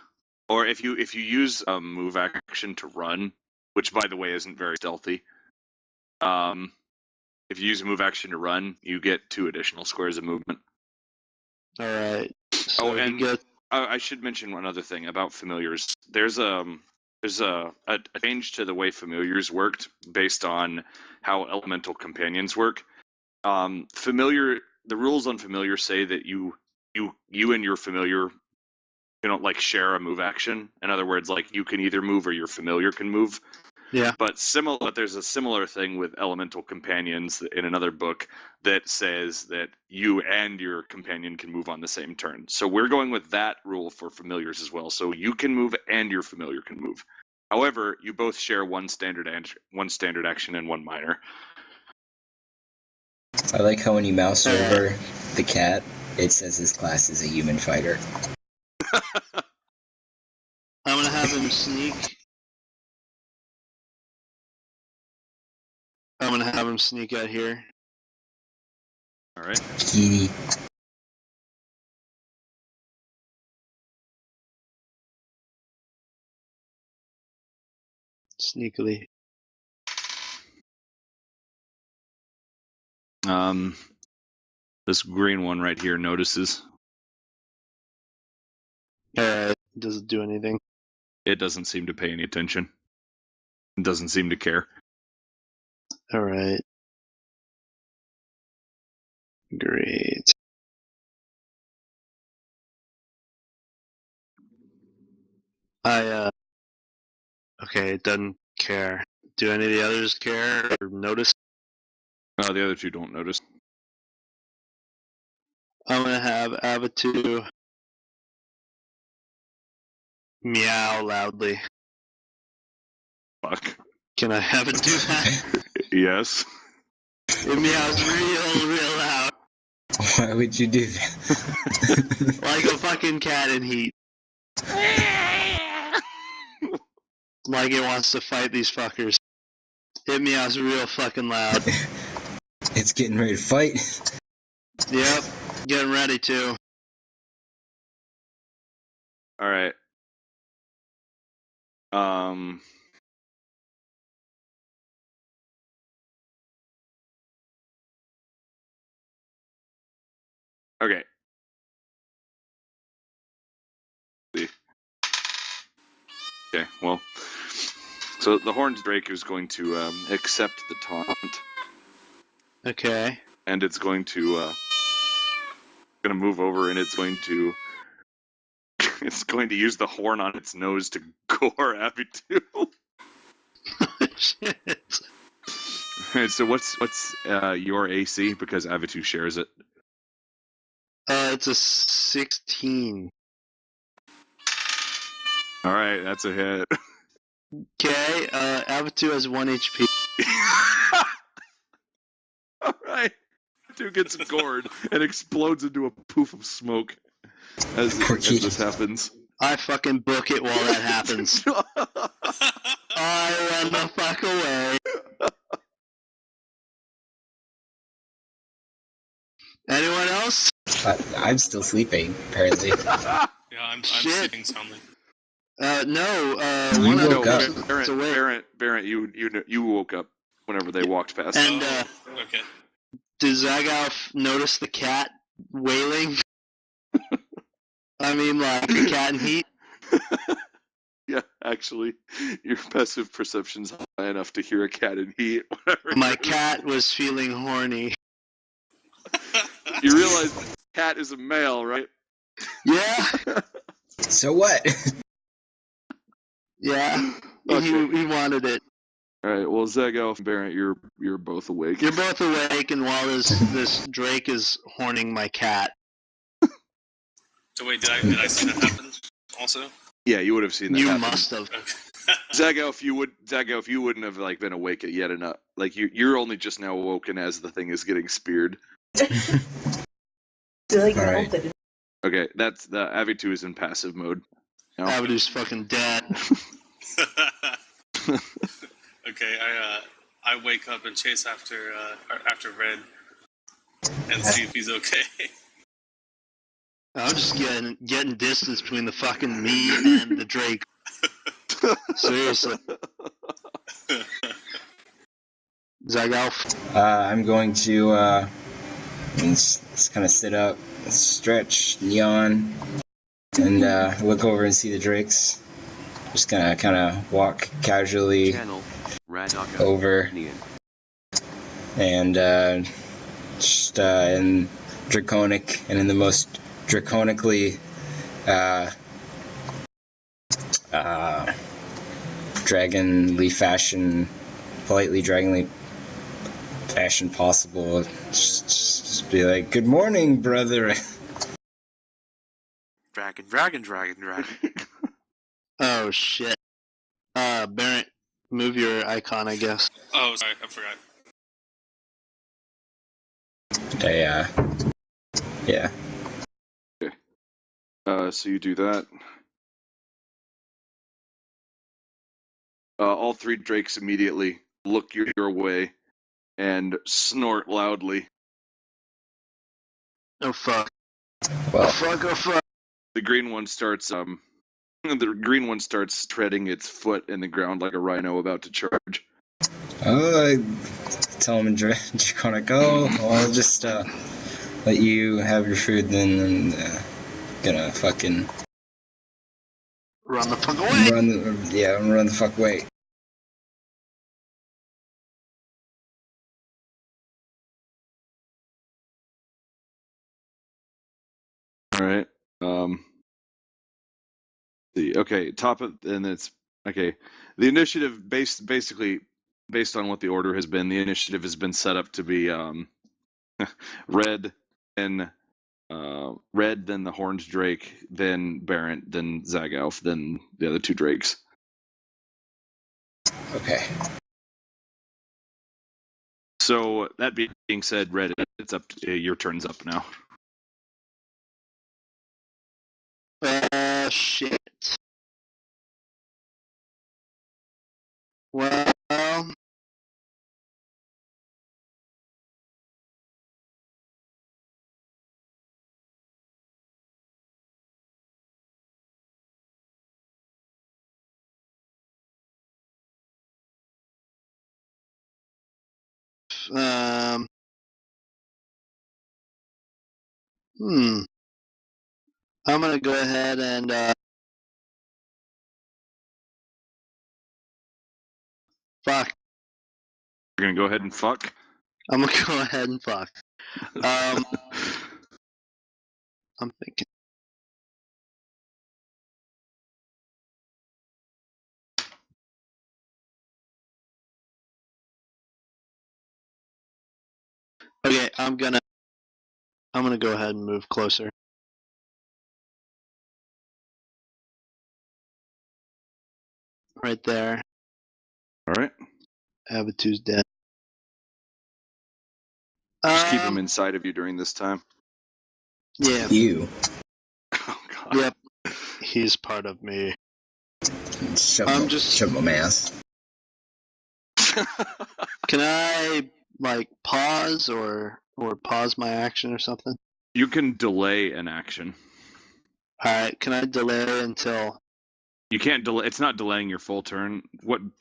Speaker 1: Or if you use a move action to run, which by the way isn't very stealthy. If you use a move action to run, you get 2 additional squares of movement.
Speaker 2: All right. So
Speaker 1: and I should mention one other thing about familiars. There's a change to the way familiars worked based on how elemental companions work. The rules on familiar say that you and your familiar don't like share a move action. In other words, like you can either move or your familiar can move.
Speaker 2: Yeah.
Speaker 1: But there's a similar thing with elemental companions in another book that says that you and your companion can move on the same turn. So we're going with that rule for familiars as well. So you can move and your familiar can move. However, you both share one standard action and 1 minor.
Speaker 6: I like how when you mouse over the cat, it says his class is a human fighter.
Speaker 2: I'm gonna have him sneak. I'm gonna have him sneak out here.
Speaker 1: All right.
Speaker 2: Sneakily.
Speaker 1: This green one right here notices.
Speaker 2: Does it do anything?
Speaker 1: It doesn't seem to pay any attention. It doesn't seem to care.
Speaker 2: All right. Great. Okay, it doesn't care. Do any of the others care or notice?
Speaker 1: No, the other 2 don't notice.
Speaker 2: I'm gonna have Avatu meow loudly.
Speaker 1: Fuck.
Speaker 2: Can I have it do that?
Speaker 1: Yes.
Speaker 2: It meows real loud.
Speaker 6: Why would you do that?
Speaker 2: Like a fucking cat in heat. Like it wants to fight these fuckers. It meows real fucking loud.
Speaker 6: It's getting ready to fight.
Speaker 2: Yep, getting ready to.
Speaker 1: Alright. Okay. Okay, well. So the Horned Drake is going to accept the taunt.
Speaker 2: Okay.
Speaker 1: And it's going to move over and it's going to use the horn on its nose to gore Abitu.
Speaker 2: Shit.
Speaker 1: Alright, so what's your AC? Because Avitu shares it.
Speaker 2: It's a 16.
Speaker 1: Alright, that's a hit.
Speaker 2: Okay, Avitu has 1 HP.
Speaker 1: Alright. Avitu gets gored and explodes into a poof of smoke as this happens.
Speaker 2: I fucking book it while that happens. I run the fuck away. Anyone else?
Speaker 6: I'm still sleeping, apparently.
Speaker 4: Yeah, I'm sleeping soundly.
Speaker 2: No,
Speaker 6: You
Speaker 2: one
Speaker 6: woke up.
Speaker 1: Barrett, you woke up whenever they walked past.
Speaker 2: And,
Speaker 4: Okay.
Speaker 2: does Zagao notice the cat wailing? I mean, like, the cat in heat?
Speaker 1: Yeah, actually, your passive perception's high enough to hear a cat in heat.
Speaker 2: My cat was feeling horny.
Speaker 1: You realize the cat is a male, right?
Speaker 2: Yeah,
Speaker 6: So what?
Speaker 2: yeah.
Speaker 1: Okay.
Speaker 2: He wanted it.
Speaker 1: Alright, well, Zagao and Barrett, you're both awake.
Speaker 2: You're both awake, and while this Drake is horning my cat.
Speaker 4: So wait, did I see that happen also?
Speaker 1: Yeah, you would have seen that
Speaker 2: You
Speaker 1: happen.
Speaker 2: must have.
Speaker 4: Okay.
Speaker 1: Zagao, if you wouldn't have like been awake yet enough, like you're only just now awoken as the thing is getting speared.
Speaker 7: Like,
Speaker 6: All right.
Speaker 7: melted.
Speaker 1: Okay, that's the Avitu is in passive mode. No.
Speaker 2: Avidu's fucking dead.
Speaker 4: Okay, I wake up and chase after Red and see if he's okay.
Speaker 2: I'm just getting distance between the fucking me and the Drake. Seriously. Zagalf.
Speaker 6: I'm going to just kind of sit up, stretch, yawn, and look over and see the drakes. Just gonna kind of walk casually
Speaker 5: Channel Radaka
Speaker 6: over
Speaker 5: Neon.
Speaker 6: and just in draconic and in the most draconically dragonly fashion, politely dragonly fashion possible. Just be like, "Good morning, brother."
Speaker 3: Dragon.
Speaker 2: Oh shit. Barrett, move your icon, I guess.
Speaker 4: Oh, sorry, I forgot.
Speaker 6: Yeah.
Speaker 1: So you do that. All three drakes immediately look your way and snort loudly.
Speaker 2: Oh fuck.
Speaker 6: Well,
Speaker 2: Oh fuck.
Speaker 1: The green one starts treading its foot in the ground like a rhino about to charge.
Speaker 6: I tell him in draconic, I'll just let you have your food then, and gonna fucking
Speaker 2: Run the fuck away!
Speaker 6: run the fuck away.
Speaker 1: All right. Okay. Okay. The initiative basically based on what the order has been. The initiative has been set up to be Red, then the Horned Drake, then Barrent, then Zagalf, then the other two drakes.
Speaker 6: Okay.
Speaker 1: So that being said, Red, it's up to your turn's up now.
Speaker 2: Shit. Well, I'm gonna go ahead and fuck.
Speaker 1: You're gonna go ahead and fuck.
Speaker 2: I'm gonna go ahead and fuck. I'm thinking. Okay, I'm gonna go ahead and move closer. Right there.
Speaker 1: All right.
Speaker 2: Abitu's dead.
Speaker 1: Just keep him inside of you during this time.
Speaker 2: Yeah.
Speaker 6: You.
Speaker 1: Oh God.
Speaker 2: Yep. He's part of me.
Speaker 6: Shove my ass.
Speaker 2: Can I pause or pause my action or something?
Speaker 1: You can delay an action.
Speaker 2: Alright, can I delay until...
Speaker 1: You can't delay. It's not delaying your full turn.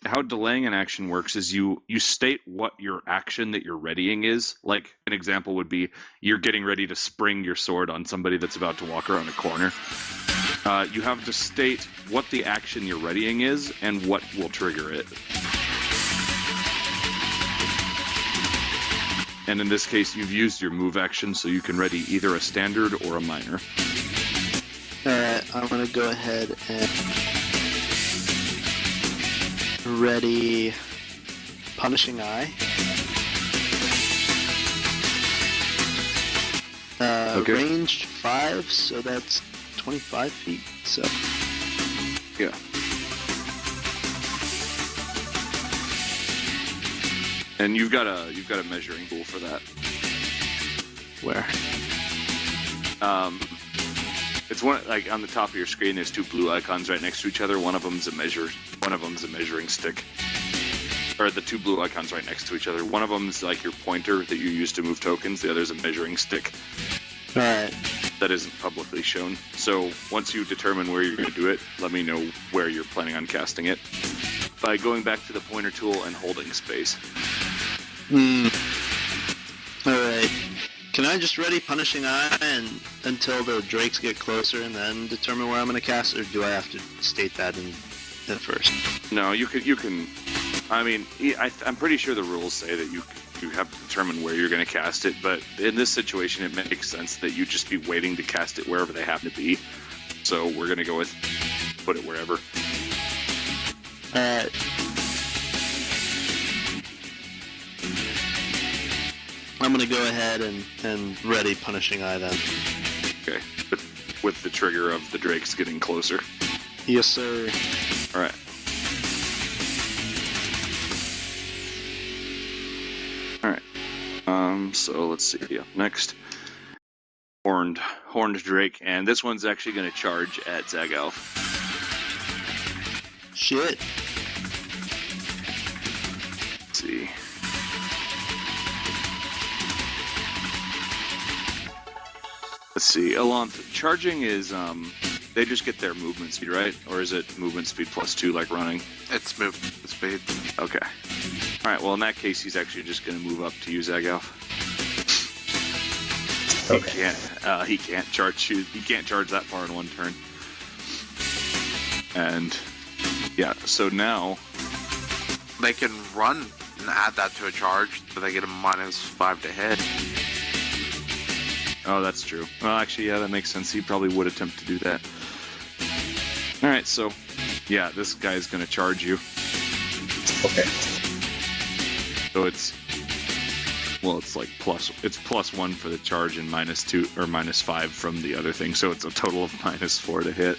Speaker 1: How delaying an action works is you state what your action that you're readying is. Like an example would be you're getting ready to spring your sword on somebody that's about to walk around a corner. You have to state what the action you're readying is and what will trigger it. And in this case, you've used your move action, so you can ready either a standard or a minor.
Speaker 2: Alright, I'm gonna go ahead and ready Punishing Eye.
Speaker 1: Okay.
Speaker 2: Ranged 5, so that's 25 feet, so...
Speaker 1: Yeah. And you've got a measuring tool for that.
Speaker 2: Where?
Speaker 1: It's one like on the top of your screen. There's two blue icons right next to each other. One of them's a measuring stick. Or the two blue icons right next to each other. One of them's like your pointer that you use to move tokens. The other's a measuring stick.
Speaker 2: All right.
Speaker 1: That isn't publicly shown. So once you determine where you're going to do it, let me know where you're planning on casting it by going back to the pointer tool and holding space.
Speaker 2: All right. Can I just ready Punishing Eye until the drakes get closer and then determine where I'm going to cast, or do I have to state that at first?
Speaker 1: No, you can. I mean, I'm pretty sure the rules say that you have to determine where you're going to cast it, but in this situation, it makes sense that you just be waiting to cast it wherever they happen to be. So we're going to go with put it wherever.
Speaker 2: I'm going to go ahead and ready Punishing Eye then.
Speaker 1: Okay, with the trigger of the drakes getting closer.
Speaker 2: Yes, sir.
Speaker 1: All right. All right. So let's see. Up next, horned drake, and this one's actually going to charge at Zagalf.
Speaker 2: Shit.
Speaker 1: Let's see. Let's see. Alonth, charging is they just get their movement speed, right? Or is it movement speed +2 like running?
Speaker 3: It's movement speed.
Speaker 1: Okay. All right. Well, in that case, he's actually just going to move up to you, Zagalf.
Speaker 6: Okay.
Speaker 1: He can't charge you. He can't charge that far in one turn. And yeah, so now
Speaker 3: They can run and add that to a charge, so they get a -5 to hit.
Speaker 1: oh, that's true. Well, actually, yeah, that makes sense. He probably would attempt to do that. All right, so yeah, this guy's going to charge you.
Speaker 6: Okay.
Speaker 1: So it's like +1 for the charge and -2 or -5 from the other thing. So it's a total of -4 to hit.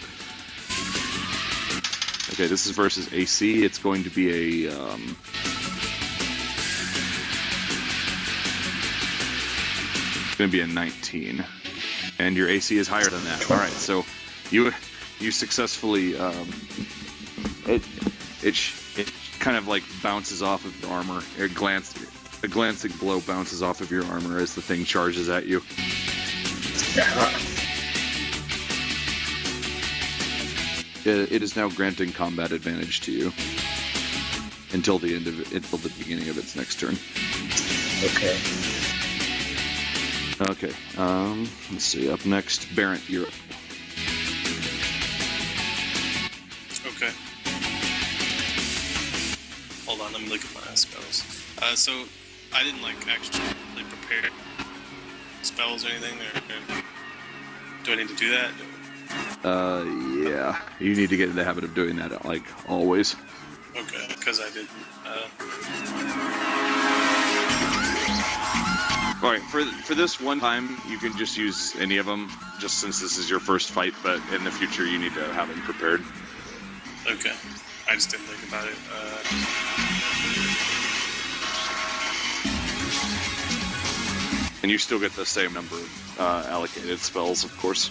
Speaker 1: Okay, this is versus AC. It's going to be a it's going to be a 19, and your AC is higher than that. All right, so you successfully it kind of like bounces off of your armor. A glancing blow bounces off of your armor as the thing charges at you. It is now granting combat advantage to you until the beginning of its next turn.
Speaker 6: Okay.
Speaker 1: Okay. Let's see. Up next, Barrett, you're up.
Speaker 4: Okay. Hold on, let me look at my spells. So I didn't actually prepare spells or anything, or do I need to do that?
Speaker 1: Yeah. You need to get in the habit of doing that, always.
Speaker 4: Okay, because I didn't.
Speaker 1: All right, for this one time, you can just use any of them, just since this is your first fight, but in the future, you need to have them prepared.
Speaker 4: Okay. I just didn't think about it.
Speaker 1: And you still get the same number of allocated spells, of course.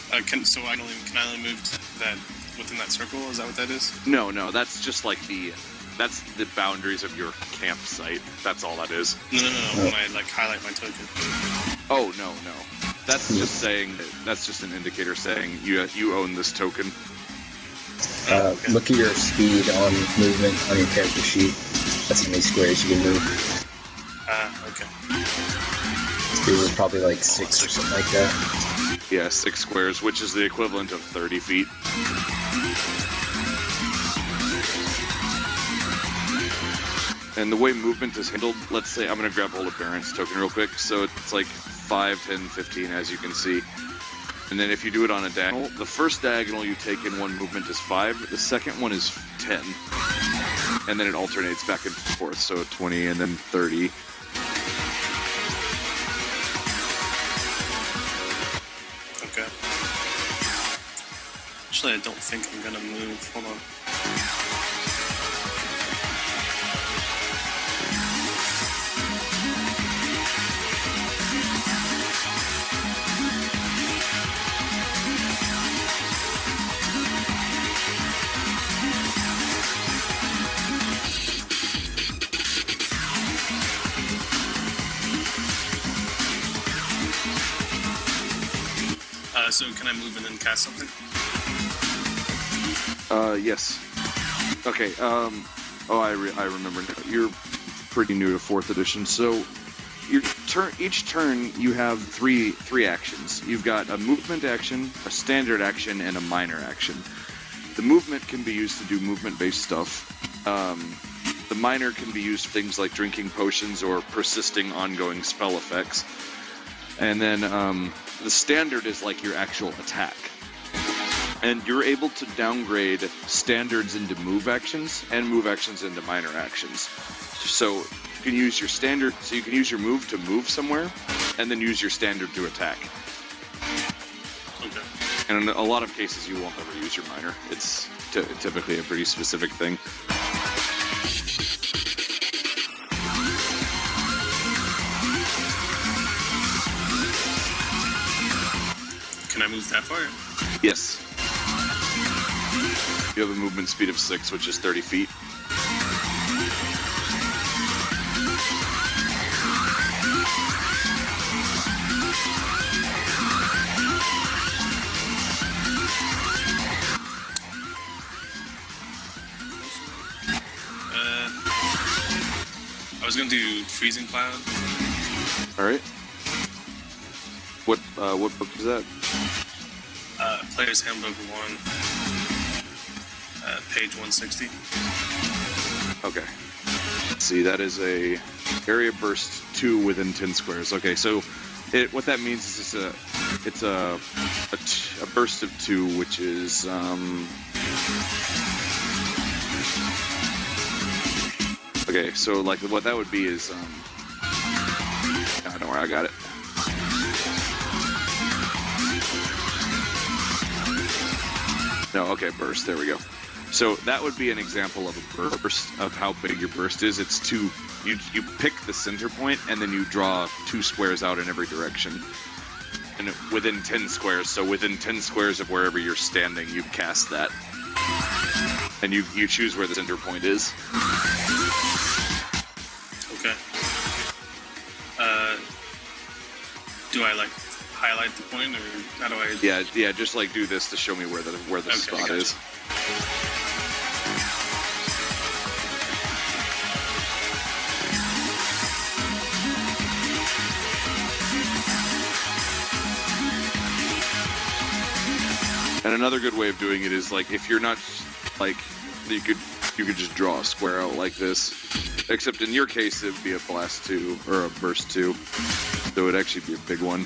Speaker 4: Can I only move that within that circle? Is that what that is?
Speaker 1: No, that's just that's the boundaries of your campsite. That's all that is.
Speaker 4: No. When I highlight my token.
Speaker 1: Oh no. That's just an indicator saying you own this token.
Speaker 6: Okay. Look at your speed on movement on your character sheet. That's how many squares you can move.
Speaker 4: Okay.
Speaker 6: It was probably 6 or something like that.
Speaker 1: Yeah, 6 squares, which is the equivalent of 30 feet. And the way movement is handled, let's say, I'm going to grab hold of Baron's token real quick. So it's 5, 10, 15, as you can see. And then if you do it on a diagonal, the first diagonal you take in one movement is 5. The second one is 10. And then it alternates back and forth. So 20 and then 30.
Speaker 4: Okay. Actually, I don't think I'm gonna move. Hold on. So can I move and then cast something?
Speaker 1: Yes. Okay. I remember now. You're pretty new to 4th edition, so each turn you have three actions. You've got a movement action, a standard action, and a minor action. The movement can be used to do movement-based stuff. The minor can be used for things like drinking potions or persisting ongoing spell effects. And then the standard is like your actual attack. And you're able to downgrade standards into move actions and move actions into minor actions. So you can use your standard, so you can use your move to move somewhere, and then use your standard to attack.
Speaker 4: Okay.
Speaker 1: And in a lot of cases, you won't ever use your minor. It's typically a pretty specific thing.
Speaker 4: Can I move that far?
Speaker 1: Yes. You have a movement speed of 6, which is 30 feet.
Speaker 4: I was gonna do Freezing Cloud.
Speaker 1: Alright. What book is that?
Speaker 4: Player's Handbook 1, page 160.
Speaker 1: Okay. Let's see, that is a area burst 2 within 10 squares. Okay, so what that means is it's a burst of 2, which is okay. So like what that would be is I don't know where I got it. No, okay, burst. There we go. So that would be an example of a burst, of how big your burst is. It's 2. You pick the center point and then you draw 2 squares out in every direction, and within 10 squares. So within 10 squares of wherever you're standing, you cast that, and you choose where the center point is.
Speaker 4: Okay. Do I like highlight the point, or how do I?
Speaker 1: Yeah. Just like do this to show me where the
Speaker 4: Okay,
Speaker 1: spot
Speaker 4: gotcha.
Speaker 1: is. And another good way of doing it is like if you're not like you could just draw a square out like this. Except in your case it would be a blast 2 or a burst 2. So it would actually be a big one.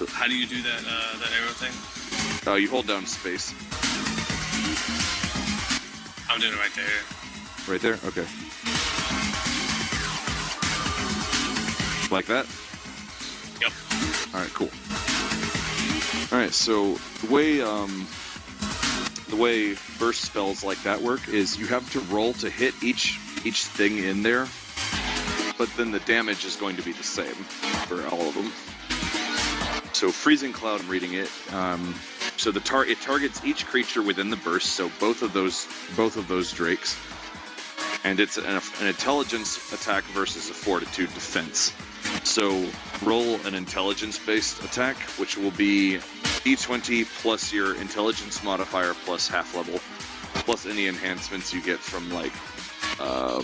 Speaker 4: How do you do that arrow thing?
Speaker 1: You hold down space.
Speaker 4: I'm doing it right there.
Speaker 1: Right there? Okay. Like that?
Speaker 4: Yep.
Speaker 1: Alright, cool. Alright, so the way burst spells like that work is you have to roll to hit each thing in there, but then the damage is going to be the same for all of them. So Freezing Cloud, I'm reading it. So it targets each creature within the burst, so both of those drakes, and it's an intelligence attack versus a fortitude defense. So roll an intelligence-based attack, which will be d20 plus your intelligence modifier plus half level, plus any enhancements you get from like a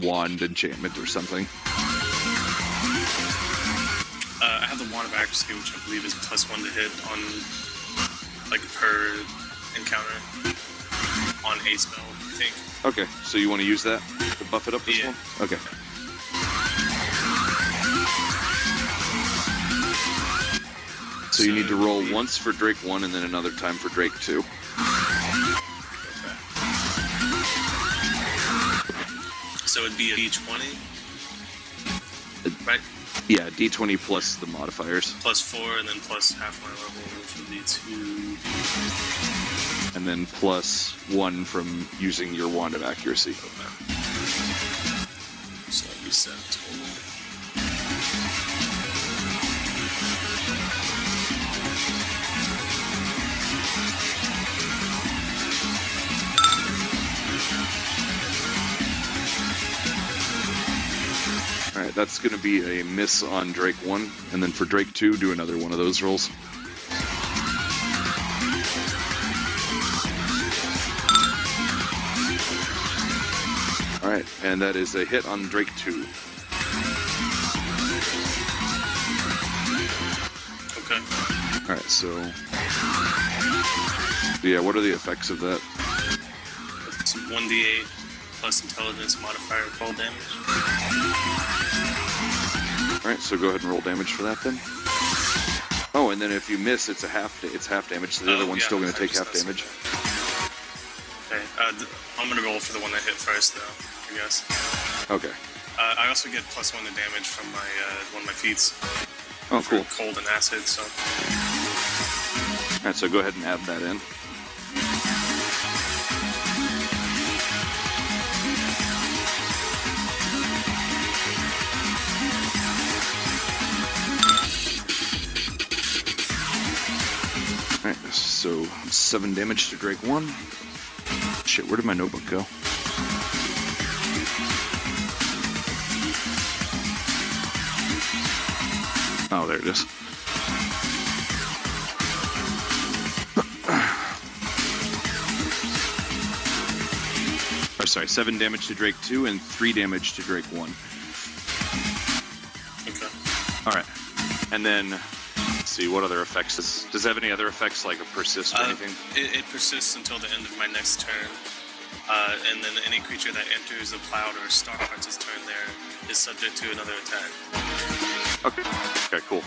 Speaker 1: wand enchantment or something.
Speaker 4: I have the Wand of Accuracy, which I believe is +1 to hit on like per encounter on a spell, I think.
Speaker 1: Okay, so you want to use that to buff it up this
Speaker 4: Yeah.
Speaker 1: one? Okay. So you need to roll once for Drake 1 and then another time for Drake 2.
Speaker 4: Okay. So it'd be a d20, right?
Speaker 1: Yeah, d20 plus the modifiers.
Speaker 4: +4 and then plus half my level, which would be 2.
Speaker 1: And then plus 1 from using your Wand of Accuracy.
Speaker 4: Okay. So that'd be 7 total.
Speaker 1: Alright, that's going to be a miss on Drake 1. And then for Drake 2, do another one of those rolls. Alright, and that is a hit on Drake 2.
Speaker 4: Okay.
Speaker 1: Alright, so... Yeah, what are the effects of that?
Speaker 4: It's 1d8 plus intelligence modifier roll damage.
Speaker 1: Alright, so go ahead and roll damage for that then. Oh, and then if you miss, it's half damage, so the other one's still going to take half damage.
Speaker 4: Okay, I'm going to roll for the one that hit first, though, I guess.
Speaker 1: Okay.
Speaker 4: I also get +1 to damage from my one of my feats.
Speaker 1: Oh, cool.
Speaker 4: For cold and acid, so...
Speaker 1: Alright, so go ahead and add that in. Alright, so 7 damage to Drake 1. Shit, where did my notebook go? Oh, there it is. Or sorry, 7 damage to Drake 2 and 3 damage to Drake 1.
Speaker 4: Okay.
Speaker 1: Alright. And then, let's see, what other effects? Does it have any other effects, like a persist or anything?
Speaker 4: It persists until the end of my next turn. And then any creature that enters the cloud or starts its turn there is subject to another attack.
Speaker 1: Okay. Okay, cool.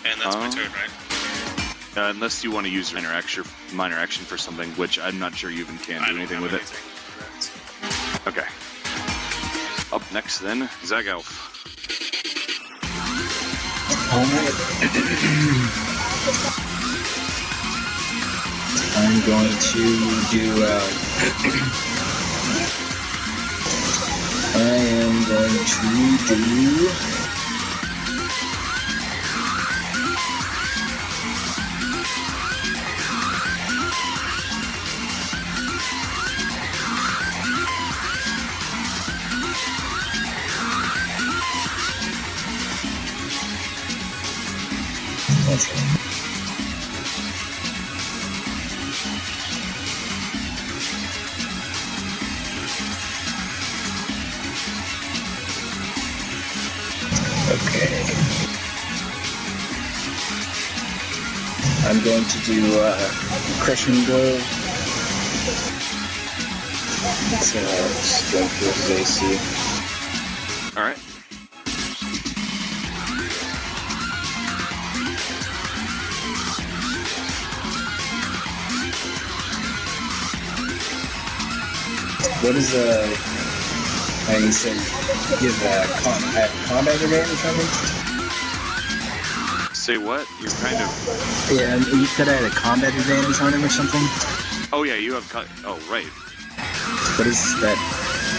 Speaker 4: And that's my turn, right?
Speaker 1: Unless you want to use your minor action for something, which I'm not sure you even can do anything with it. Okay. Up next, then, Zagalf.
Speaker 6: Alright. I'm going to do, I am going to do... Okay. I'm going to do crushing blow. So just going through his AC.
Speaker 1: Alright.
Speaker 6: What is and you said give combat advantage or something?
Speaker 1: Say what? You're kind of...
Speaker 6: Yeah, you said I had a combat advantage on him or something?
Speaker 1: Oh yeah, you have... Oh, right.
Speaker 6: What does that,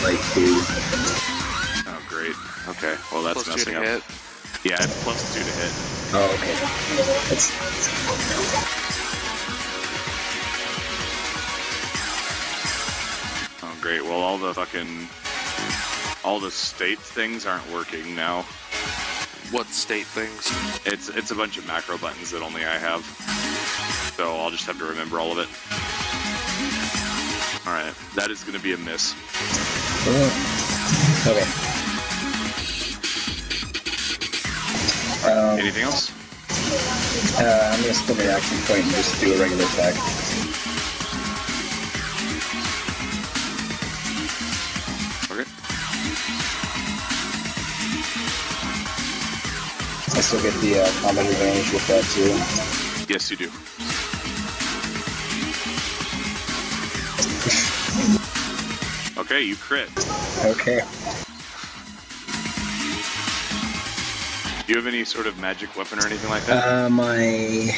Speaker 6: like, do?
Speaker 1: Oh, great. Okay, well that's
Speaker 3: +2
Speaker 1: messing
Speaker 3: to
Speaker 1: up.
Speaker 3: hit.
Speaker 1: Yeah, it's +2 to hit.
Speaker 6: Oh, okay. That's...
Speaker 1: Oh, great. Well, all the state things aren't working now.
Speaker 3: What state things?
Speaker 1: It's a bunch of macro buttons that only I have. So I'll just have to remember all of it. Alright, that is going to be a miss.
Speaker 6: Okay.
Speaker 1: Anything else?
Speaker 6: I'm going to spend an action point and just do a regular attack.
Speaker 1: Okay.
Speaker 6: I still get the combat advantage with that too.
Speaker 1: Yes, you do. Okay, you crit.
Speaker 6: Okay.
Speaker 1: Do you have any sort of magic weapon or anything like that?
Speaker 6: My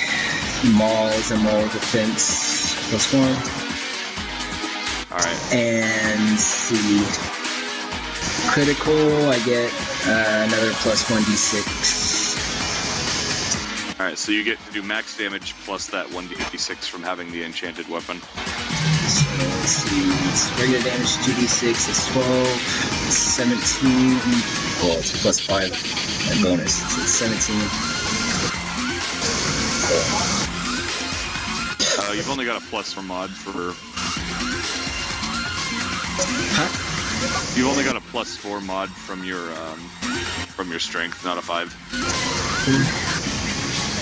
Speaker 6: maul is a maul defense +1.
Speaker 1: Alright.
Speaker 6: And let's see. Critical, I get another +1d6.
Speaker 1: Alright, so you get to do max damage plus that 1d6 from having the enchanted weapon.
Speaker 6: So let's see. It's regular damage 2d6 is 12. It's 17. Well, it's +5 and bonus. So it's 17.
Speaker 1: You've only got a plus for mod for
Speaker 6: Huh?
Speaker 1: You've only got a +4 mod from your strength, not a 5.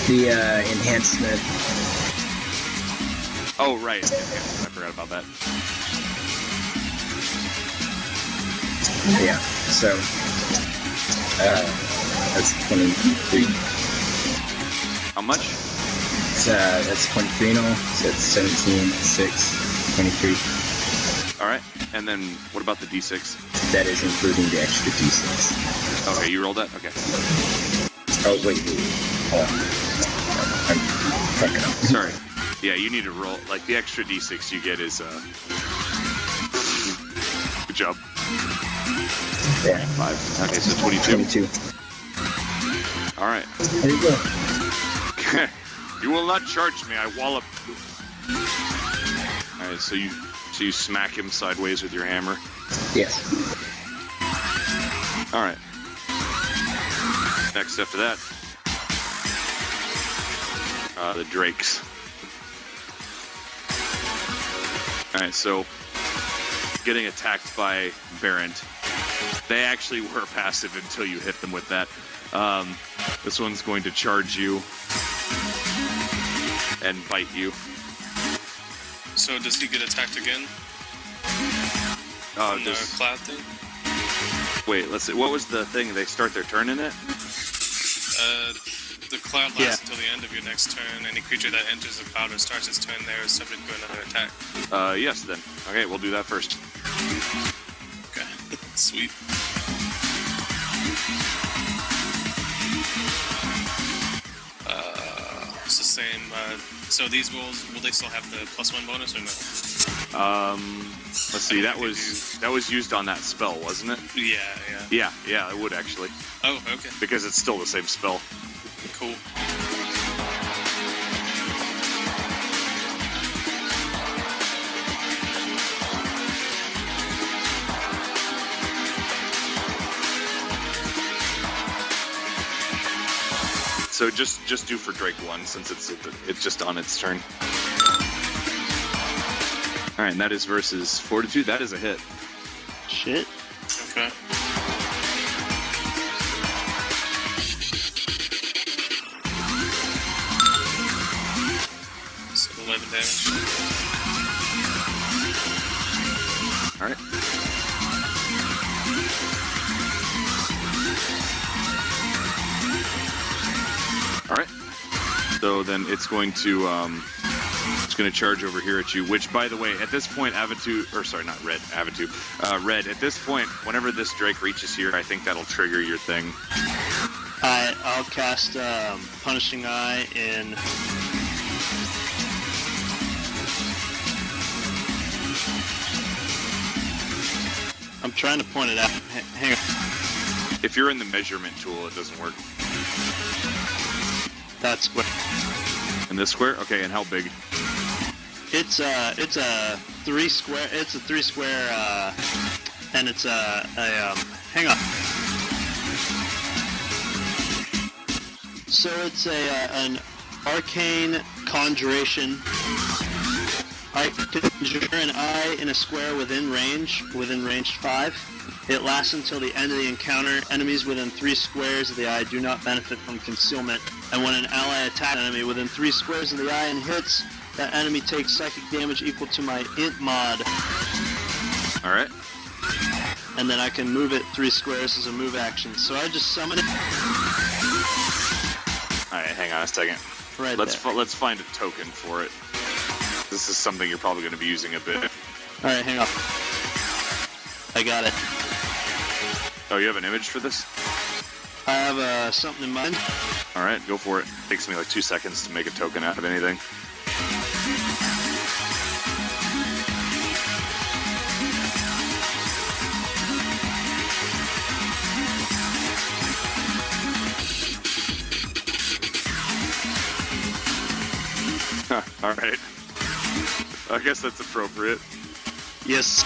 Speaker 6: The enhancement.
Speaker 1: Oh, right. Okay. I forgot about that.
Speaker 6: Yeah, so that's 23.
Speaker 1: How much?
Speaker 6: That's 23 and all, so it's 17, 6, 23.
Speaker 1: All right. And then what about the D6?
Speaker 6: That is including the extra D6.
Speaker 1: Okay, you rolled that? Okay.
Speaker 6: Oh, wait. Hold on. I'm fucking up.
Speaker 1: Sorry. Yeah, you need to roll. Like, the extra D6 you get is, good job.
Speaker 6: Yeah.
Speaker 1: 5. Okay, so 22.
Speaker 6: 22.
Speaker 1: All right.
Speaker 6: There you go.
Speaker 1: You will not charge me. I wallop. All right, so you smack him sideways with your hammer.
Speaker 6: Yes.
Speaker 1: All right. Next after that, the drakes. All right, so getting attacked by Barrent. They actually were passive until you hit them with that. This one's going to charge you and bite you.
Speaker 4: So does he get attacked again? From the cloud thing?
Speaker 1: Wait, let's see. What was the thing? They start their turn in it?
Speaker 4: The cloud lasts until the end of your next turn. Any creature that enters the cloud or starts its turn there is subject to another attack.
Speaker 1: Yes, then. Okay, we'll do that first.
Speaker 4: Okay, sweet. It's the same. So these rolls, will they still have the +1 bonus or no?
Speaker 1: Let's see. That was used on that spell, wasn't it?
Speaker 4: Yeah.
Speaker 1: Yeah, it would actually.
Speaker 4: Oh, okay.
Speaker 1: Because it's still the same spell.
Speaker 4: Cool.
Speaker 1: So just do for Drake 1 since it's just on its turn. All right, and that is versus Fortitude. That is a hit.
Speaker 2: Shit.
Speaker 4: Okay. So 11 damage.
Speaker 1: All right. All right. So then it's going to charge over here at you. Which, by the way, at this point, Red. At this point, whenever this Drake reaches here, I think that'll trigger your thing.
Speaker 2: I'll cast Punishing Eye in. I'm trying to point it out. Hang on.
Speaker 1: If you're in the measurement tool, it doesn't work.
Speaker 2: That's what.
Speaker 1: In this square? Okay, and how big?
Speaker 2: It's a 3 square. It's a 3 square, and it's hang on. So it's an arcane conjuration. I conjure an eye in a square within range 5. It lasts until the end of the encounter. Enemies within 3 squares of the eye do not benefit from concealment. And when an ally attacks an enemy within 3 squares of the eye and hits, that enemy takes psychic damage equal to my int mod.
Speaker 1: All right.
Speaker 2: And then I can move it 3 squares as a move action. So I just summon it.
Speaker 1: All right, hang on a second.
Speaker 2: Right
Speaker 1: let's
Speaker 2: there.
Speaker 1: let's find a token for it. This is something you're probably going to be using a bit.
Speaker 2: All right, hang on. I got it.
Speaker 1: Oh, you have an image for this?
Speaker 2: I have something in mind.
Speaker 1: All right, go for it. Takes me like 2 seconds to make a token out of anything. All right. I guess that's appropriate.
Speaker 2: Yes.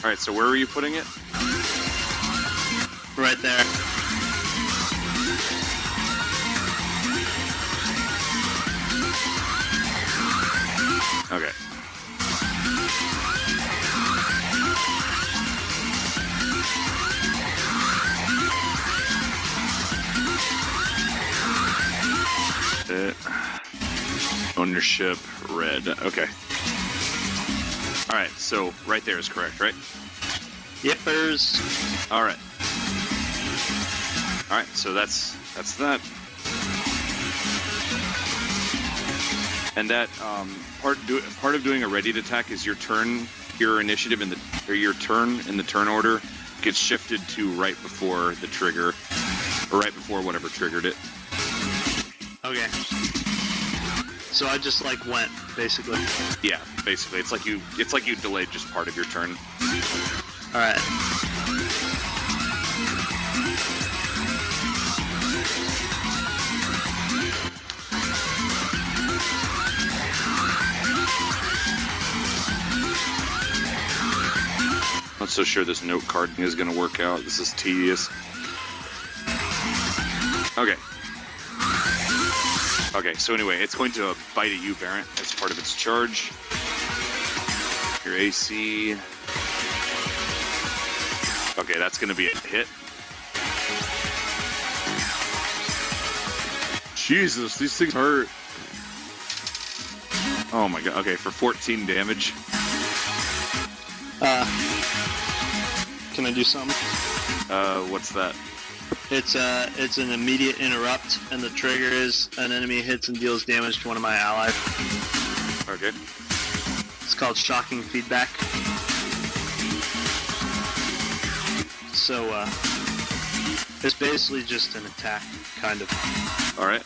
Speaker 1: Alright, so where are you putting it?
Speaker 2: Right there.
Speaker 1: Okay. Ownership, red. Okay. Alright, so right there is correct, right?
Speaker 2: Yippers.
Speaker 1: Alright. Alright, so that's that. And that part of doing a readied attack is your initiative your turn in the turn order gets shifted to right before the trigger, or right before whatever triggered it.
Speaker 2: Okay. So I just like went, basically.
Speaker 1: Yeah, basically, it's like you delayed just part of your turn.
Speaker 2: All right.
Speaker 1: Not so sure this note card thing is going to work out. This is tedious. Okay. Okay, so anyway, it's going to bite at you, Barrett, as part of its charge. Your AC. Okay, that's going to be a hit. Jesus, these things hurt. Oh my god. Okay, for 14 damage.
Speaker 2: Can I do something?
Speaker 1: What's that?
Speaker 2: It's an immediate interrupt, and the trigger is an enemy hits and deals damage to one of my allies.
Speaker 1: Okay.
Speaker 2: It's called shocking feedback. So, it's basically just an attack, kind of.
Speaker 1: Alright.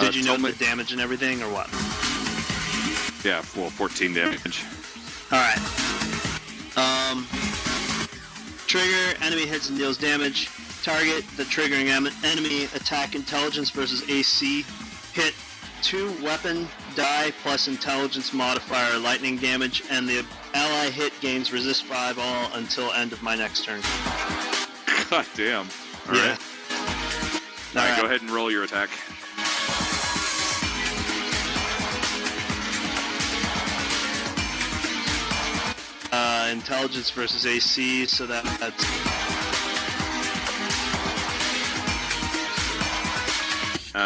Speaker 2: Did you know the damage and everything, or what?
Speaker 1: Yeah, well, 14 damage.
Speaker 2: Alright. Trigger, enemy hits and deals damage. Target, the triggering enemy, attack intelligence versus AC. Hit 2 weapon die plus intelligence modifier lightning damage, and the ally hit gains resist 5 all until end of my next turn.
Speaker 1: God damn. Alright. Alright, go ahead and roll your attack.
Speaker 2: Intelligence versus AC, so that's...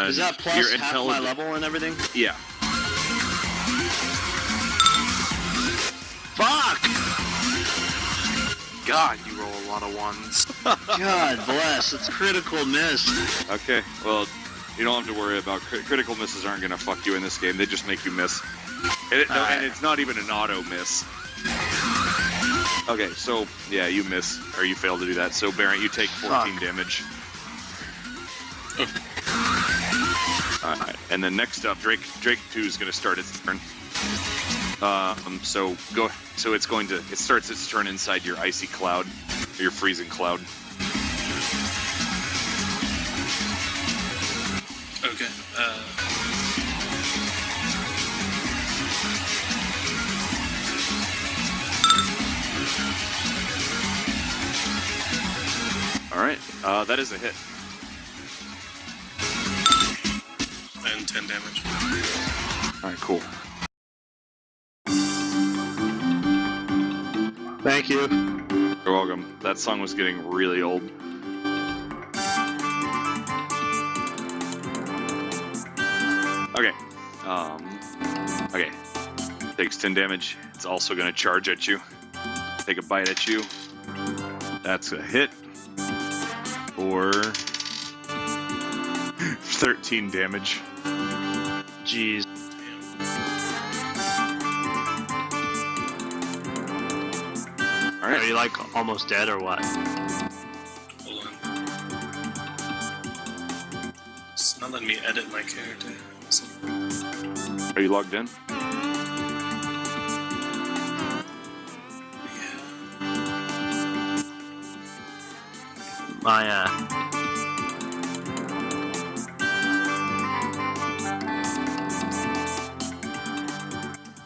Speaker 2: is that plus
Speaker 1: your
Speaker 2: half my level and everything?
Speaker 1: Yeah.
Speaker 2: Fuck!
Speaker 3: God, you roll a lot of ones.
Speaker 2: God bless, it's critical miss.
Speaker 1: Okay, well, you don't have to worry about critical misses aren't going to fuck you in this game. They just make you miss. And it's not even an auto miss. Okay, so, yeah, you miss, or you fail to do that. So, Barrett, you take 14 damage. Alright, and then next up, Drake 2 is going to start its turn. So it starts its turn inside your icy cloud, or your freezing cloud.
Speaker 4: Okay.
Speaker 1: Alright, that is a hit.
Speaker 4: And 10 damage.
Speaker 1: Alright, cool.
Speaker 2: Thank you.
Speaker 1: You're welcome. That song was getting really old. Okay. Okay. Takes 10 damage. It's also going to charge at you. Take a bite at you. That's a hit. Or 13 damage.
Speaker 2: Jeez.
Speaker 1: All right.
Speaker 2: Are you like almost dead or what?
Speaker 4: Hold on. It's not letting me edit my character.
Speaker 1: Are you logged in?
Speaker 2: My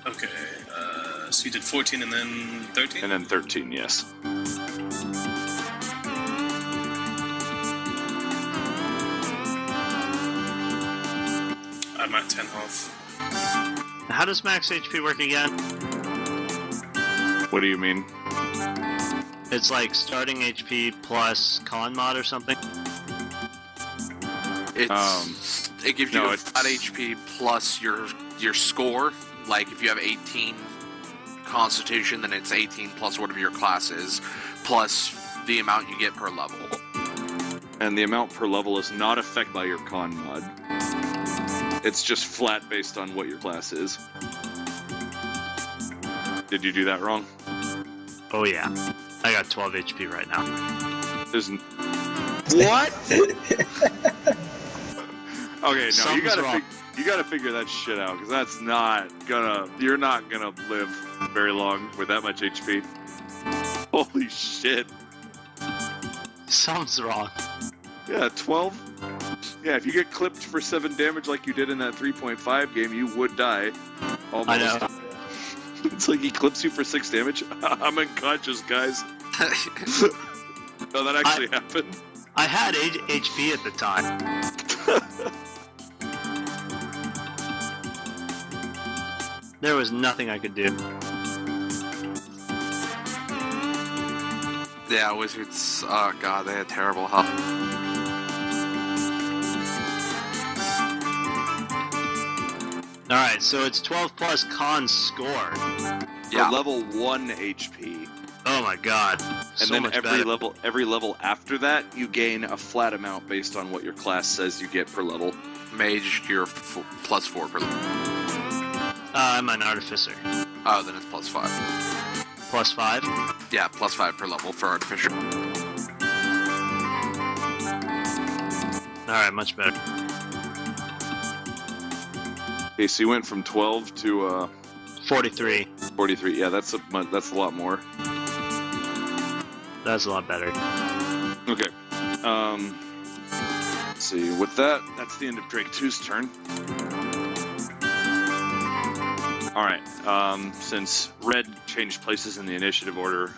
Speaker 4: Okay, So you did 14 and then 13?
Speaker 1: And then 13, yes.
Speaker 4: I'm at 10 health.
Speaker 2: How does max HP work again?
Speaker 1: What do you mean?
Speaker 2: It's like starting HP plus con mod or something?
Speaker 3: It gives you a flat HP plus your score. Like if you have 18 Constitution, then it's 18 plus whatever your class is, plus the amount you get per level.
Speaker 1: And the amount per level is not affected by your con mod. It's just flat based on what your class is. Did you do that wrong?
Speaker 2: Oh yeah. I got 12 HP right now.
Speaker 1: Isn't... What? Okay, no,
Speaker 2: Something's wrong.
Speaker 1: You gotta figure that shit out, because that's not gonna... You're not gonna live very long with that much HP. Holy shit.
Speaker 2: Something's wrong.
Speaker 1: Yeah, 12? Yeah, if you get clipped for 7 damage like you did in that 3.5 game, you would die. Almost.
Speaker 2: I know.
Speaker 1: It's like he clips you for 6 damage. I'm unconscious, guys. No, that actually happened.
Speaker 2: I had HP at the time. There was nothing I could do.
Speaker 3: Yeah, Wizards, oh god, they had terrible health.
Speaker 2: Alright, so it's 12 plus con score.
Speaker 3: Yeah.
Speaker 1: For level 1 HP.
Speaker 2: Oh my god.
Speaker 1: And
Speaker 2: So
Speaker 1: then
Speaker 2: much
Speaker 1: every
Speaker 2: better.
Speaker 1: level after that, you gain a flat amount based on what your class says you get per level.
Speaker 3: Mage, you're plus 4 per level.
Speaker 2: I'm an artificer.
Speaker 3: Oh, then it's plus 5.
Speaker 2: Plus 5?
Speaker 3: Yeah, plus 5 per level for artificer.
Speaker 2: Alright, much better.
Speaker 1: Okay, so you went from 12 to
Speaker 2: 43.
Speaker 1: 43. Yeah, that's a lot more.
Speaker 2: That's a lot better.
Speaker 1: Okay. Let's see. With that, that's the end of Drake 2's turn. Alright, since Red changed places in the initiative order,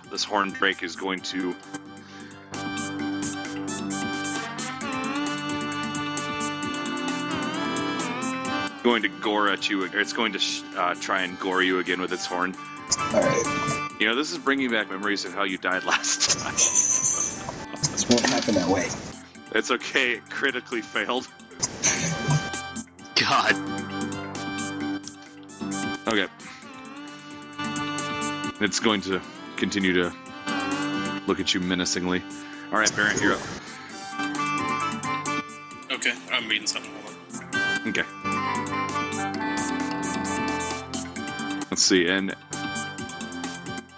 Speaker 1: this Horned Drake is going to... gore at you, or it's going to try and gore you again with its horn.
Speaker 6: Alright.
Speaker 1: You know, this is bringing back memories of how you died last time.
Speaker 6: This won't happen that way.
Speaker 1: It's okay, it critically failed.
Speaker 2: God.
Speaker 1: Okay. It's going to continue to look at you menacingly. Alright, Barrett, you're up.
Speaker 4: Okay, I'm reading something. Hold on.
Speaker 1: Okay. Let's see, and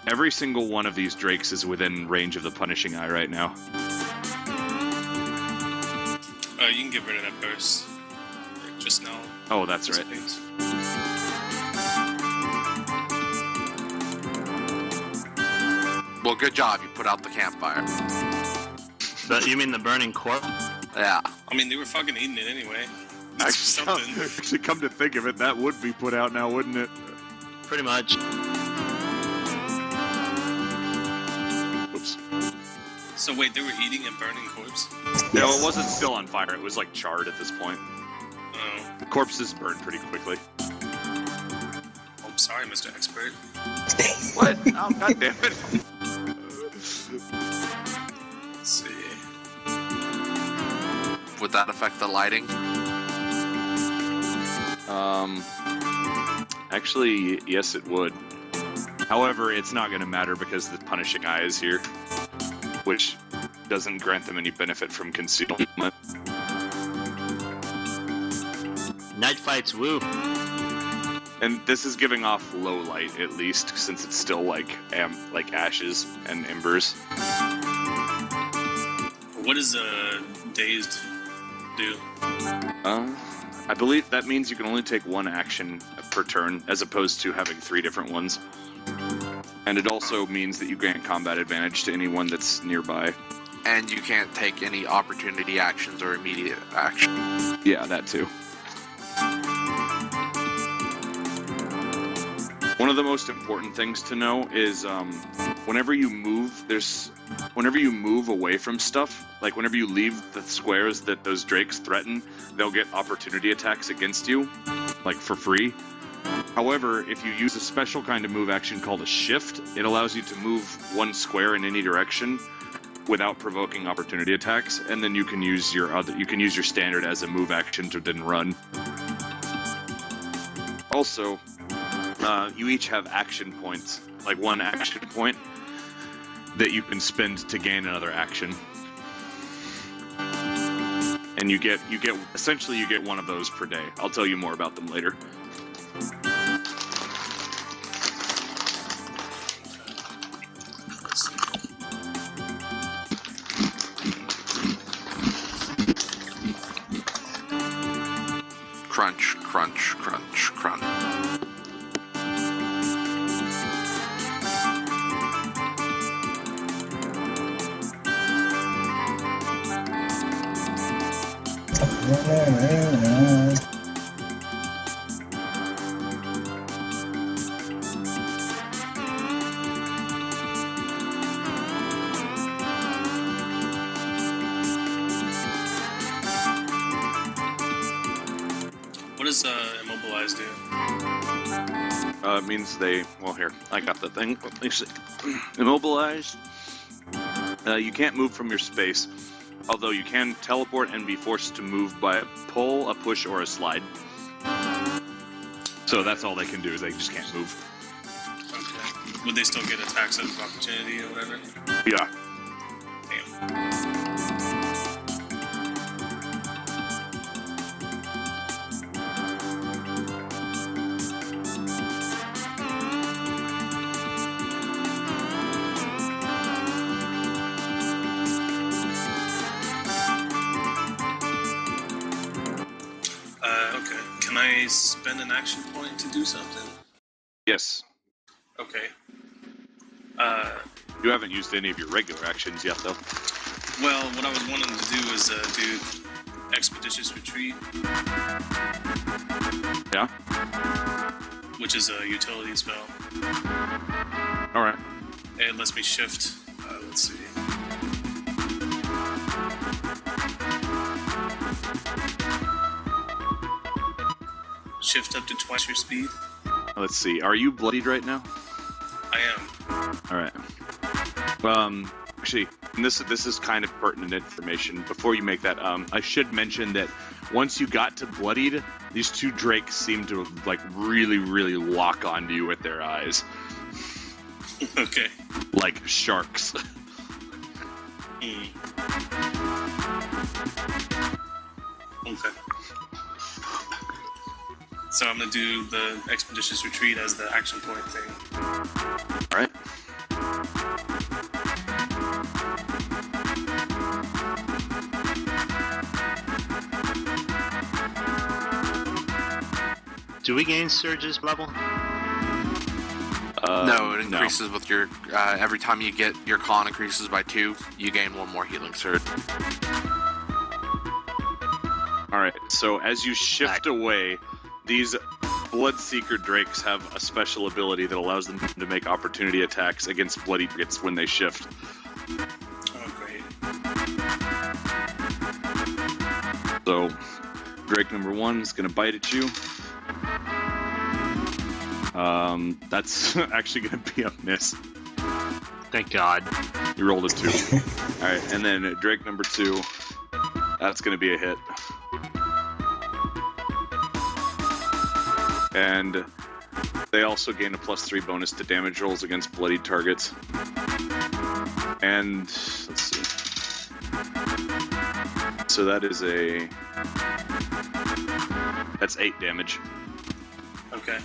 Speaker 1: every single one of these drakes is within range of the Punishing Eye right now.
Speaker 4: You can get rid of that burst. Like just now.
Speaker 1: Oh, that's
Speaker 4: Just
Speaker 1: right.
Speaker 4: please.
Speaker 3: Well, good job, you put out the campfire.
Speaker 2: But you mean the burning corpse?
Speaker 3: Yeah.
Speaker 4: I mean, they were fucking eating it anyway. That's something.
Speaker 1: Actually, come to think of it, that would be put out now, wouldn't it?
Speaker 2: Pretty much.
Speaker 1: Oops.
Speaker 4: So wait, they were eating a burning corpse?
Speaker 1: No, it wasn't still on fire. It was like charred at this point.
Speaker 4: Oh.
Speaker 1: Corpses burn pretty quickly.
Speaker 4: Oh, I'm sorry, Mr. Expert.
Speaker 1: What? Oh, God damn it.
Speaker 4: Let's see.
Speaker 3: Would that affect the lighting?
Speaker 1: Actually, yes, it would. However, it's not going to matter because the Punishing Eye is here, which doesn't grant them any benefit from concealment.
Speaker 2: Night fights, woo.
Speaker 1: And this is giving off low light, at least, since it's still like ashes and embers.
Speaker 4: What does dazed do?
Speaker 1: I believe that means you can only take one action per turn, as opposed to having 3 different ones. And it also means that you grant combat advantage to anyone that's nearby.
Speaker 3: And you can't take any opportunity actions or immediate action.
Speaker 1: Yeah, that too. One of the most important things to know is whenever you move, whenever you move away from stuff, like whenever you leave the squares that those drakes threaten, they'll get opportunity attacks against you, like for free. However, if you use a special kind of move action called a shift, it allows you to move one square in any direction without provoking opportunity attacks, and then you can use your standard as a move action to then run. Also, you each have action points, like one action point that you can spend to gain another action. And you get essentially you get one of those per day. I'll tell you more about them later.
Speaker 3: Crunch, crunch, crunch, crunch.
Speaker 4: What does immobilize do?
Speaker 1: It means well, here, I got the thing. Let me see. Immobilize. You can't move from your space, although you can teleport and be forced to move by a pull, a push, or a slide. So that's all they can do, is they just can't move.
Speaker 4: Okay. Would they still get attacks of opportunity or whatever?
Speaker 1: Yeah.
Speaker 4: Damn. Okay. Can I spend an action point to do something?
Speaker 1: Yes.
Speaker 4: Okay.
Speaker 1: You haven't used any of your regular actions yet, though.
Speaker 4: Well, what I was wanting to do is do Expeditious Retreat.
Speaker 1: Yeah?
Speaker 4: Which is a utility spell.
Speaker 1: Alright.
Speaker 4: It lets me shift. Let's see. Shift up to twice your speed.
Speaker 1: Let's see. Are you bloodied right now?
Speaker 4: I am.
Speaker 1: Alright. Actually, and this is kind of pertinent information. Before you make that, I should mention that once you got to bloodied, these two drakes seem to like really, really lock onto you with their eyes.
Speaker 4: Okay.
Speaker 1: Like sharks.
Speaker 4: Okay. So I'm gonna do the Expeditious Retreat as the action point thing.
Speaker 1: Alright.
Speaker 2: Do we gain Surge's level?
Speaker 3: No, it increases with your, every time you get your con increases by 2, you gain 1 more healing surge.
Speaker 1: Alright, so as you shift away, these Bloodseeker Drakes have a special ability that allows them to make opportunity attacks against bloody targets when they shift.
Speaker 4: Oh, great.
Speaker 1: So, Drake number 1 is going to bite at you. That's actually going to be a miss.
Speaker 2: Thank God.
Speaker 1: You rolled a 2. Alright, and then Drake number 2, that's going to be a hit. And they also gain a +3 bonus to damage rolls against bloodied targets. And let's see. So that is that's 8 damage.
Speaker 4: Okay.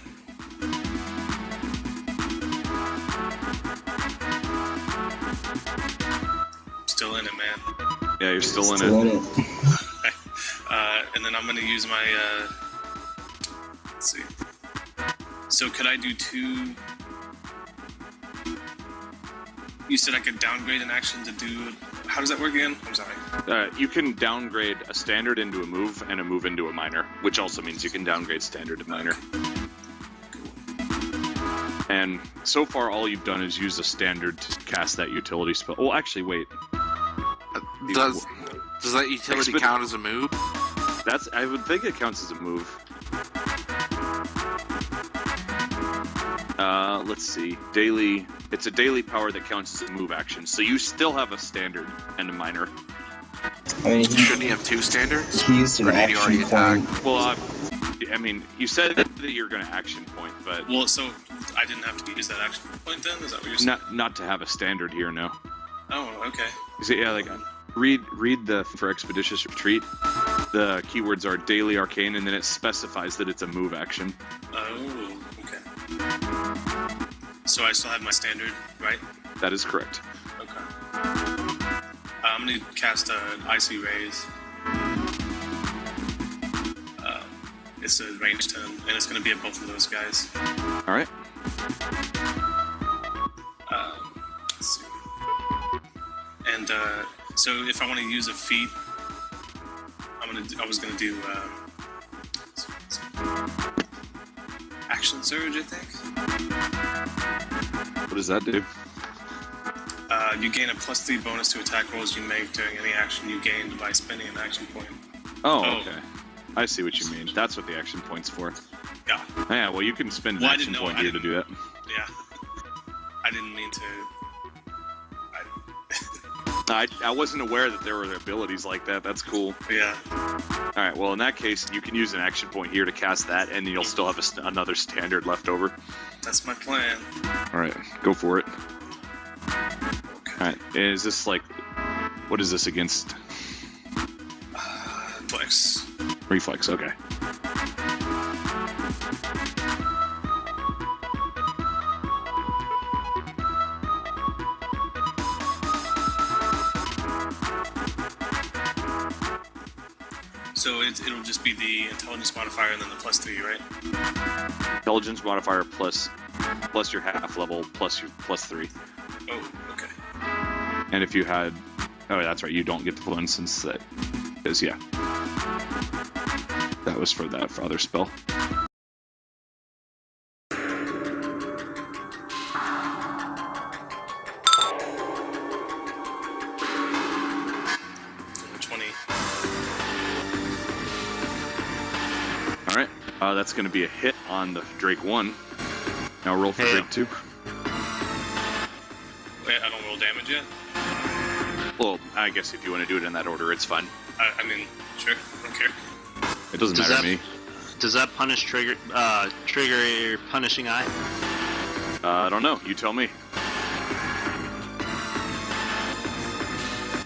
Speaker 4: Still in it, man.
Speaker 1: Yeah, you're still in it.
Speaker 4: And then I'm gonna use my let's see. So could I do 2? You said I could downgrade an action to do. How does that work again? I'm sorry.
Speaker 1: You can downgrade a standard into a move and a move into a minor, which also means you can downgrade standard to minor. And so far, all you've done is use a standard to cast that utility spell. Oh, actually, wait.
Speaker 3: Does that utility count as a move?
Speaker 1: I would think it counts as a move. Let's see. Daily. It's a daily power that counts as a move action. So you still have a standard and a minor.
Speaker 6: I mean,
Speaker 3: Shouldn't he have 2 standards?
Speaker 6: he used an
Speaker 3: Or did he already
Speaker 6: action
Speaker 3: attack?
Speaker 6: point.
Speaker 1: Well, I mean, you said that you're going to action point, but
Speaker 4: Well, so I didn't have to use that action point then? Is that what you're saying?
Speaker 1: not to have a standard here. No.
Speaker 4: Oh, okay.
Speaker 1: Is it, yeah, like read the for Expeditious Retreat. The keywords are daily arcane, and then it specifies that it's a move action.
Speaker 4: Oh, okay. So I still have my standard, right?
Speaker 1: That is correct.
Speaker 4: Okay. I'm gonna cast Icy Rays. It's a range 10, and it's gonna be at both of those guys.
Speaker 1: All right.
Speaker 4: Let's see. And so if I want to use a feat, I was gonna do Action Surge, I think.
Speaker 1: What does that do?
Speaker 4: You gain a +3 bonus to attack rolls you make during any action you gained by spending an action point.
Speaker 1: Oh,
Speaker 4: Oh.
Speaker 1: okay. I see what you mean. That's what the action point's for.
Speaker 4: Yeah,
Speaker 1: Yeah, well, you can spend an
Speaker 4: Well, I
Speaker 1: action
Speaker 4: didn't know-
Speaker 1: point
Speaker 4: I
Speaker 1: here to do that.
Speaker 4: yeah. I didn't mean to.
Speaker 1: I wasn't aware that there were abilities like that. That's cool.
Speaker 4: Yeah.
Speaker 1: All right, well, in that case, you can use an action point here to cast that, and you'll still have another standard left over.
Speaker 4: That's my plan.
Speaker 1: All right, go for it.
Speaker 4: Okay.
Speaker 1: All right, is this like, what is this against?
Speaker 4: Flex.
Speaker 1: Reflex, okay.
Speaker 4: So it'll just be the intelligence modifier and then the +3, right?
Speaker 1: Intelligence modifier plus your half level plus your +3.
Speaker 4: Oh, okay.
Speaker 1: And if you had, oh, that's right, you don't get the one since that is, yeah. That was for that other spell.
Speaker 4: Number 20.
Speaker 1: All right, that's going to be a hit on the Drake 1. Now roll for
Speaker 2: Hey.
Speaker 1: Drake 2.
Speaker 4: Wait, I don't roll damage yet?
Speaker 1: Well, I guess if you want to do it in that order, it's fine.
Speaker 4: I mean, sure. I don't care.
Speaker 1: It doesn't
Speaker 2: Does
Speaker 1: matter
Speaker 2: that-
Speaker 1: to me.
Speaker 2: Does that punish trigger your punishing eye?
Speaker 1: I don't know. You tell me.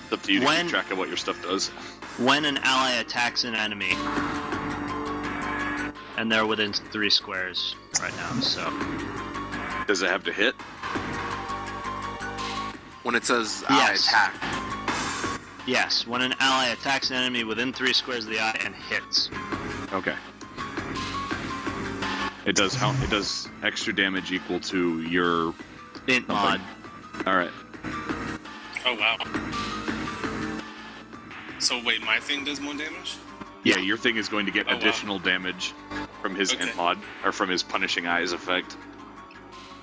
Speaker 1: It's up to you to
Speaker 2: When-
Speaker 1: keep track of what your stuff does.
Speaker 2: When an ally attacks an enemy, and they're within 3 squares right now, so
Speaker 1: Does it have to hit?
Speaker 3: When it says I
Speaker 2: Yes.
Speaker 3: attack.
Speaker 2: yes, when an ally attacks an enemy within 3 squares of the eye and hits.
Speaker 1: Okay. It does it does extra damage equal to your.
Speaker 2: Int mod.
Speaker 1: All right.
Speaker 4: Oh, wow. So wait, my thing does more damage?
Speaker 1: Yeah, your thing is going to get
Speaker 4: Oh, wow.
Speaker 1: additional damage from his
Speaker 4: Okay.
Speaker 1: int mod or from his punishing eyes effect.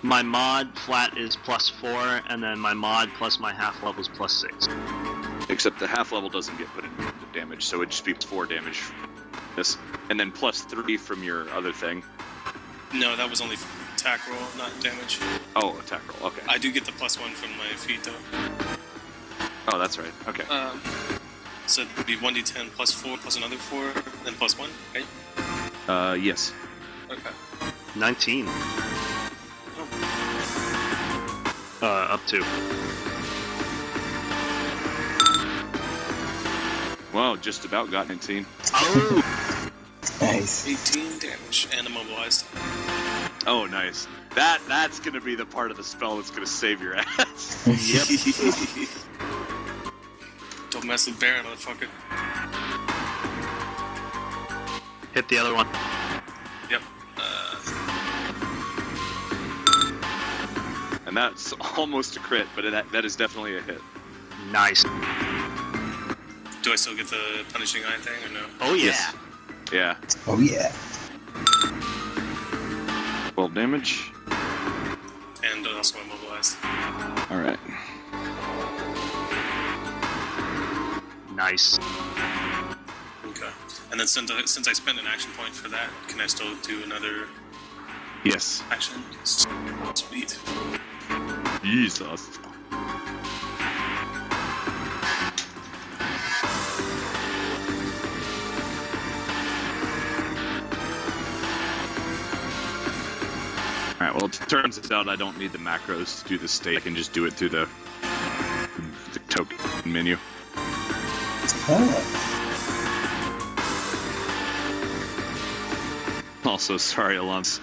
Speaker 2: My mod flat is +4, and then my mod plus my half level is +6.
Speaker 1: Except the half level doesn't get put into damage, so it just be 4 damage. This, and then +3 from your other thing.
Speaker 4: No, that was only attack roll, not damage.
Speaker 1: Oh, attack roll. Okay.
Speaker 4: I do get the +1 from my feet, though.
Speaker 1: Oh, that's right. Okay.
Speaker 4: So it would be 1d10 +4 plus another 4, then +1, right?
Speaker 1: Yes.
Speaker 4: Okay.
Speaker 2: 19. Up to.
Speaker 1: Wow, just about got 19.
Speaker 2: Oh!
Speaker 6: Nice.
Speaker 4: 18 damage and immobilized.
Speaker 1: Oh, nice. That's gonna be the part of the spell that's gonna save your ass.
Speaker 2: Yep.
Speaker 4: Don't mess with Baron, motherfucker.
Speaker 2: Hit the other one.
Speaker 4: Yep.
Speaker 1: And that's almost a crit, but that is definitely a hit.
Speaker 2: Nice.
Speaker 4: Do I still get the punishing eye thing or no?
Speaker 2: Oh yeah.
Speaker 1: Yes. Yeah.
Speaker 6: Oh yeah.
Speaker 1: 12 damage.
Speaker 4: and also immobilized.
Speaker 1: All right.
Speaker 2: Nice.
Speaker 4: Okay. And then since I spent an action point for that, can I still do another
Speaker 1: Yes.
Speaker 4: action? Sweet.
Speaker 1: Jesus. Alright, well, it turns out I don't need the macros to do the state. I can just do it through the token menu.
Speaker 6: Oh.
Speaker 1: Also, sorry, Alonso.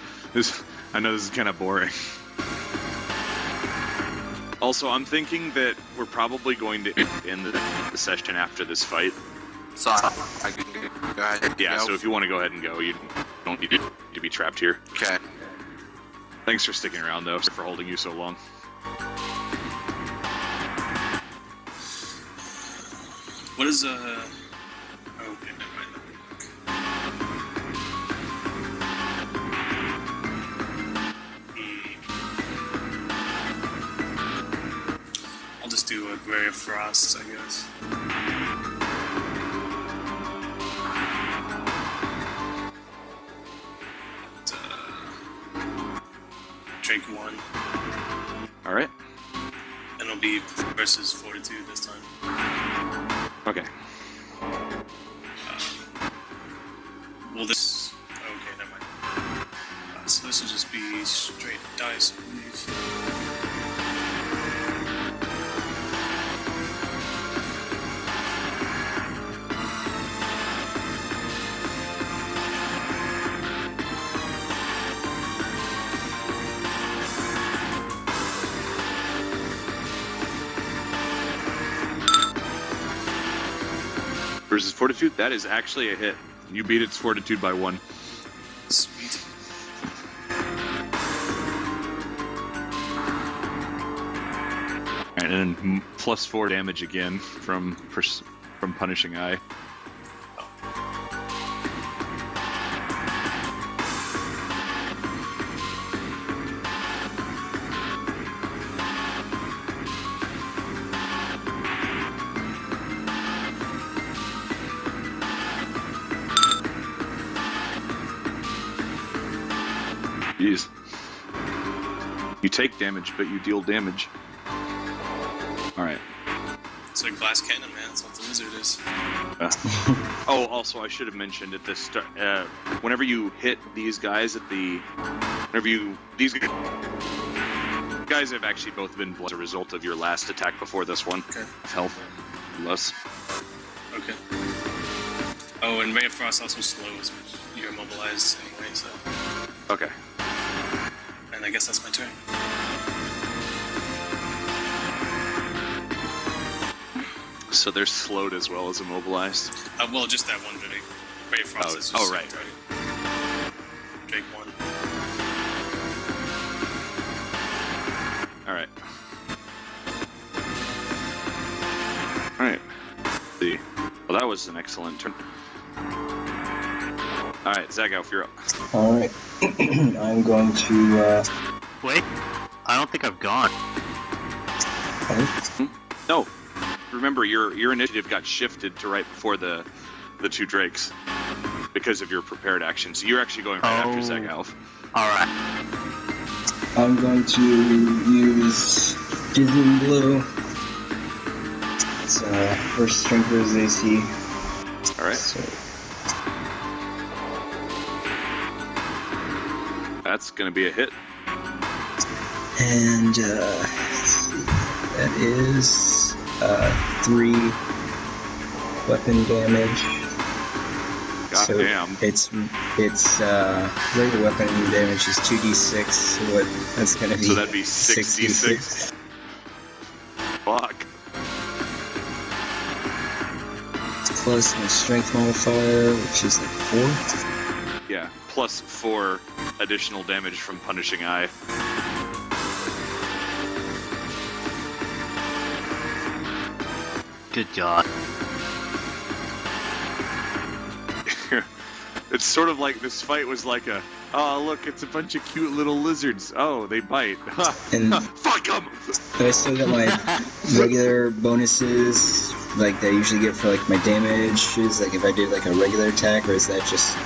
Speaker 1: I know this is kind of boring. Also, I'm thinking that we're probably going to end the session after this fight.
Speaker 3: So I can go ahead and
Speaker 1: Yeah,
Speaker 3: go.
Speaker 1: so if you want to go ahead and go, you don't need to be trapped here.
Speaker 3: Okay.
Speaker 1: Thanks for sticking around, though, for holding you so long.
Speaker 4: What is okay, never mind. I'll just do a Ray of Frost, I guess. Drake 1.
Speaker 1: Alright.
Speaker 4: And it'll be versus Fortitude this time.
Speaker 1: Okay.
Speaker 4: Will this... Okay, never mind. So this will just be straight dice, I believe.
Speaker 1: Versus Fortitude, that is actually a hit. You beat its Fortitude by 1.
Speaker 4: Sweet.
Speaker 1: And then plus 4 damage again from Punishing Eye. Jeez. You take damage, but you deal damage. Alright.
Speaker 4: It's like glass cannon, man. That's what the wizard is.
Speaker 1: Oh, also, I should have mentioned at this start, whenever you hit these guys these guys have actually both been blown as a result of your last attack before this one.
Speaker 4: Okay.
Speaker 1: Health. Less.
Speaker 4: Okay. Oh, and Ray of Frost also slows, but you're immobilized anyway, so...
Speaker 1: Okay.
Speaker 4: And I guess that's my turn.
Speaker 1: So they're slowed as well as immobilized.
Speaker 4: Well, just that one Drake. Ray of Frost is just
Speaker 1: oh, right.
Speaker 4: Drake 1.
Speaker 1: Alright. Alright. See. Well, that was an excellent turn. Alright, Zagao, you're up.
Speaker 6: Alright. I'm going to,
Speaker 2: Wait, I don't think I've gone.
Speaker 1: No. Remember, your initiative got shifted to right before the two Drakes because of your prepared action. So you're actually going right after Zagao.
Speaker 2: Alright.
Speaker 6: I'm going to use Gizmo Blue. It's first strength versus AC.
Speaker 1: Alright.
Speaker 6: So,
Speaker 1: That's going to be a hit.
Speaker 6: and let's see. That is 3 weapon damage.
Speaker 1: God
Speaker 6: So
Speaker 1: damn.
Speaker 6: it's regular weapon damage is 2d6. So what? That's gonna be.
Speaker 1: So that'd be 66. Fuck.
Speaker 6: Plus my strength modifier, which is like 4.
Speaker 1: Yeah. Plus 4 additional damage from Punishing Eye.
Speaker 2: Good God.
Speaker 1: It's sort of like this fight was like Oh, look, it's a bunch of cute little lizards. Oh, they bite.
Speaker 6: And
Speaker 1: Fuck them!
Speaker 6: I still got my regular bonuses, like that I usually get for like my damages, like if I did like a regular attack, or is that just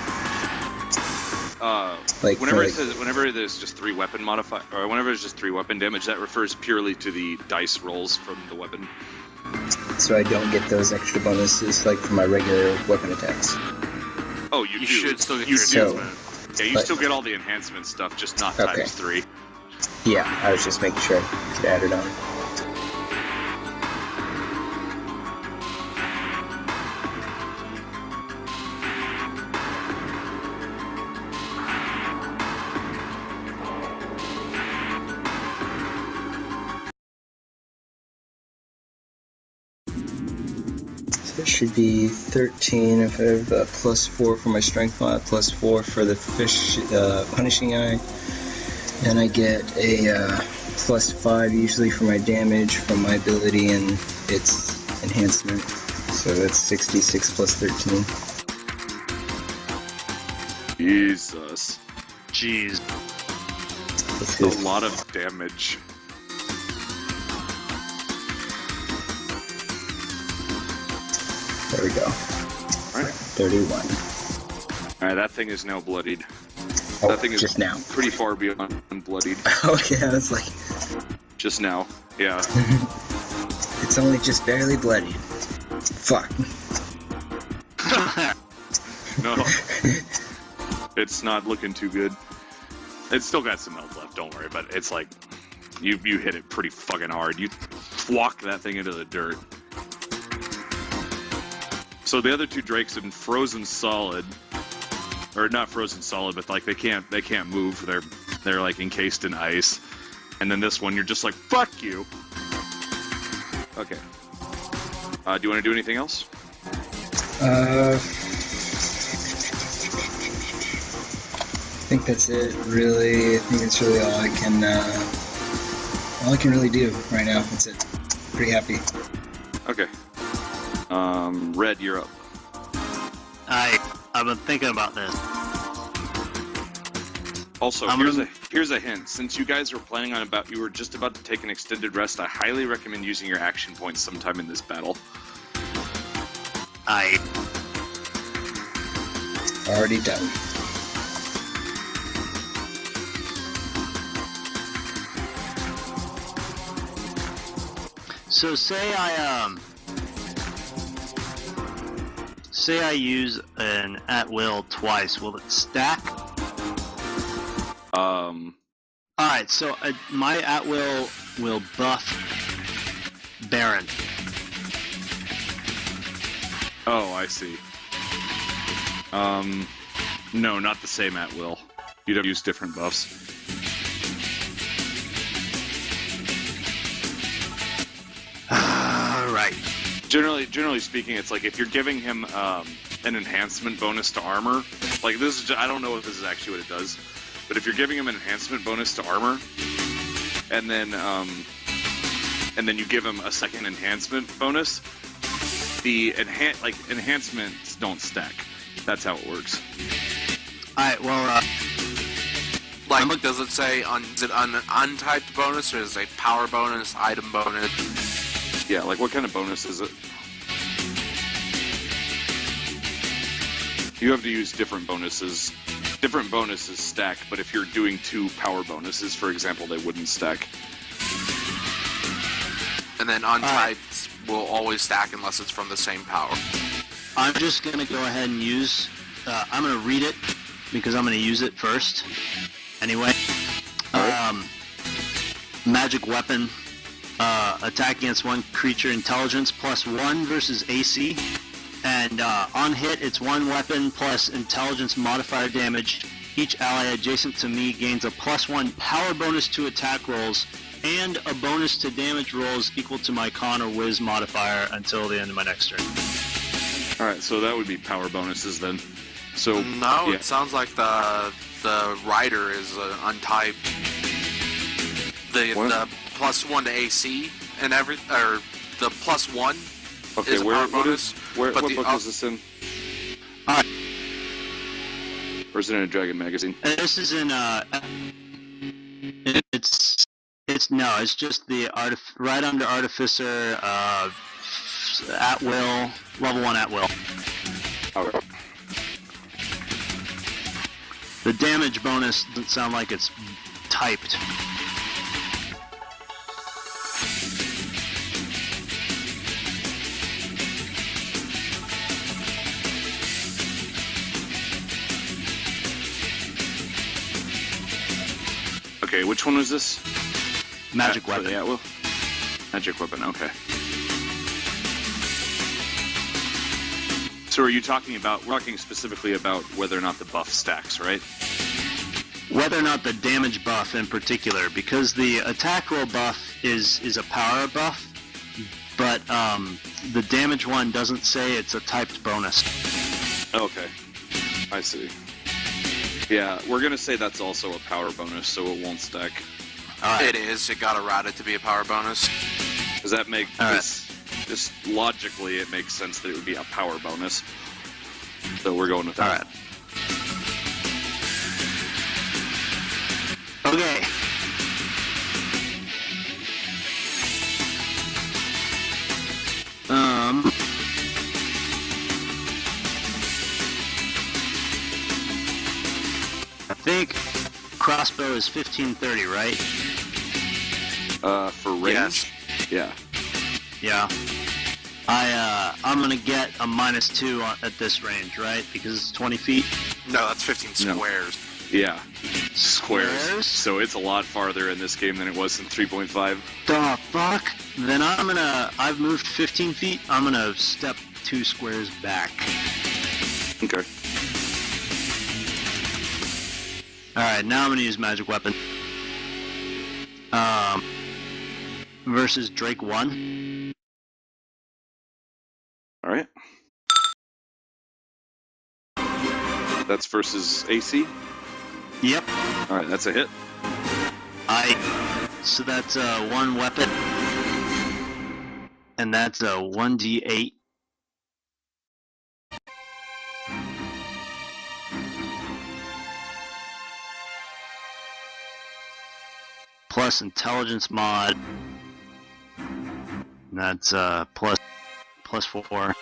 Speaker 6: like
Speaker 1: whenever there's just 3 weapon modifier, or whenever there's just 3 weapon damage, that refers purely to the dice rolls from the weapon.
Speaker 6: so I don't get those extra bonuses like for my regular weapon attacks?
Speaker 1: Oh, you do.
Speaker 3: should still get
Speaker 1: you
Speaker 3: your
Speaker 1: do.
Speaker 3: enhancement.
Speaker 1: Yeah, you
Speaker 6: But-
Speaker 1: still get all the enhancement stuff, just not
Speaker 6: Okay.
Speaker 1: times 3.
Speaker 6: Yeah, I was just making sure I could add it on. So it should be 13 if I have a +4 for my strength mod, +4 for the fish punishing eye, and I get a +5 usually for my damage from my ability and its enhancement. So that's 66 plus 13.
Speaker 1: Jesus.
Speaker 2: Jeez.
Speaker 6: This
Speaker 1: A
Speaker 6: is
Speaker 1: lot of damage.
Speaker 6: there we go.
Speaker 1: Alright.
Speaker 6: 31.
Speaker 1: Alright, that thing is now bloodied.
Speaker 6: Oh,
Speaker 1: That thing is
Speaker 6: just now.
Speaker 1: pretty far beyond bloodied.
Speaker 6: Okay, I was like,
Speaker 1: Just now. Yeah.
Speaker 6: it's only just barely bloodied. Fuck.
Speaker 1: No. It's not looking too good. It's still got some health left, don't worry, but it's like you hit it pretty fucking hard. You walk that thing into the dirt. So the other 2 drakes have been frozen solid. Or not frozen solid, but like they can't move. They're like encased in ice. And then this one you're just like, fuck you. Okay. Do you want to do anything else?
Speaker 6: I think that's it, really. I think that's really all I can really do right now. That's it. Pretty happy.
Speaker 1: Okay. Red, you're up.
Speaker 2: I've been thinking about this.
Speaker 1: Also,
Speaker 2: I'm
Speaker 1: here's a hint. Since you guys were planning on you were just about to take an extended rest, I highly recommend using your action points sometime in this battle.
Speaker 6: Already done.
Speaker 2: So say I use an at will twice. Will it stack? Alright, so my at will buff Baron.
Speaker 1: Oh, I see. No, not the same at will. You'd have used different buffs.
Speaker 2: Alright.
Speaker 1: Generally speaking, it's like if you're giving him an enhancement bonus to armor, like this is I don't know if this is actually what it does, but if you're giving him an enhancement bonus to armor, and then you give him a second enhancement bonus, the enhancements don't stack. That's how it works.
Speaker 2: Alright, well,
Speaker 3: Like, does it say is it an untyped bonus, or is it a power bonus, item bonus?
Speaker 1: Yeah, like what kind of bonus is it? You have to use different bonuses. Different bonuses stack, but if you're doing 2 power bonuses, for example, they wouldn't stack.
Speaker 3: And then untyped will always stack unless it's from the same power.
Speaker 2: I'm just gonna go ahead and use, I'm gonna read it, because I'm gonna use it first. Anyway. Magic weapon. Attack against one creature intelligence +1 versus AC. And on hit, it's 1 weapon plus intelligence modifier damage. Each ally adjacent to me gains a +1 power bonus to attack rolls and a bonus to damage rolls equal to my con or whiz modifier until the end of my next turn.
Speaker 1: Alright, so that would be power bonuses then. So
Speaker 3: No,
Speaker 1: yeah.
Speaker 3: it sounds like the rider is untyped. The +1 to AC and or the +1
Speaker 1: Okay,
Speaker 3: is a power bonus.
Speaker 1: what
Speaker 3: but
Speaker 1: book is this in? Or is it in a Dragon magazine?
Speaker 2: This is in it's just the right under Artificer, at will, level 1 at will.
Speaker 1: Okay.
Speaker 2: The damage bonus doesn't sound like it's typed.
Speaker 1: Okay, which one was this?
Speaker 2: Magic weapon.
Speaker 1: Yeah, well, magic weapon. Okay. So, are you talking about? We're talking specifically about whether or not the buff stacks, right?
Speaker 2: Whether or not the damage buff in particular, because the attack roll buff is a power buff, but the damage one doesn't say it's a typed bonus.
Speaker 1: Okay, I see. Yeah, we're gonna say that's also a power bonus, so it won't stack.
Speaker 2: All right.
Speaker 3: It is. It got errated to be a power bonus.
Speaker 1: Does that make
Speaker 2: All
Speaker 1: this? Just logically, it makes sense that it would be a power bonus. So we're going with that.
Speaker 2: All right. Okay. I think crossbow is 1530, right?
Speaker 1: For range?
Speaker 3: Yes.
Speaker 1: Yeah.
Speaker 2: Yeah. I'm gonna get a -2 at this range, right? Because it's 20 feet.
Speaker 3: No, that's 15
Speaker 1: No.
Speaker 3: squares.
Speaker 1: Yeah. Squares.
Speaker 2: Squares?
Speaker 1: So it's a lot farther in this game than it was in 3.5.
Speaker 2: The fuck? Then I've moved 15 feet. I'm gonna step 2 squares back.
Speaker 1: Okay.
Speaker 2: Alright, now I'm gonna use magic weapon. Versus Drake 1.
Speaker 1: Alright. That's versus AC?
Speaker 2: Yep.
Speaker 1: Alright, that's a hit.
Speaker 2: So that's 1 weapon. And that's a 1d8. Plus intelligence mod. And that's plus 4.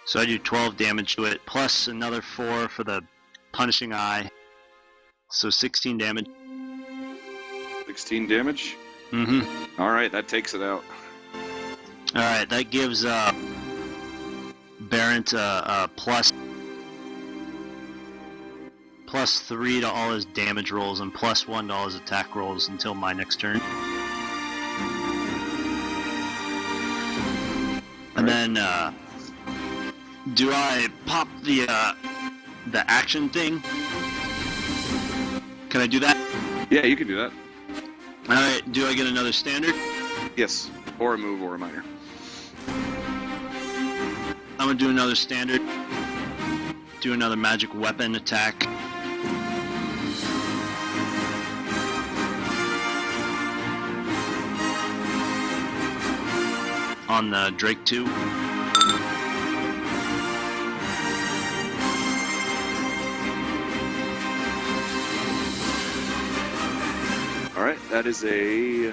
Speaker 2: So I do 12 damage to it, plus another 4 for the punishing eye. So 16 damage.
Speaker 1: 16 damage?
Speaker 2: Mm-hmm.
Speaker 1: Alright, that takes it out.
Speaker 2: Alright, that gives Barrent plus 3 to all his damage rolls and plus 1 to all his attack rolls until my next turn. And then, do I pop the action thing? Can I do that?
Speaker 1: Yeah, you can do that.
Speaker 2: Alright, do I get another standard?
Speaker 1: Yes. Or a move or a minor.
Speaker 2: I'm gonna do another standard. Do another magic weapon attack. On the Drake 2.
Speaker 1: Alright, that is a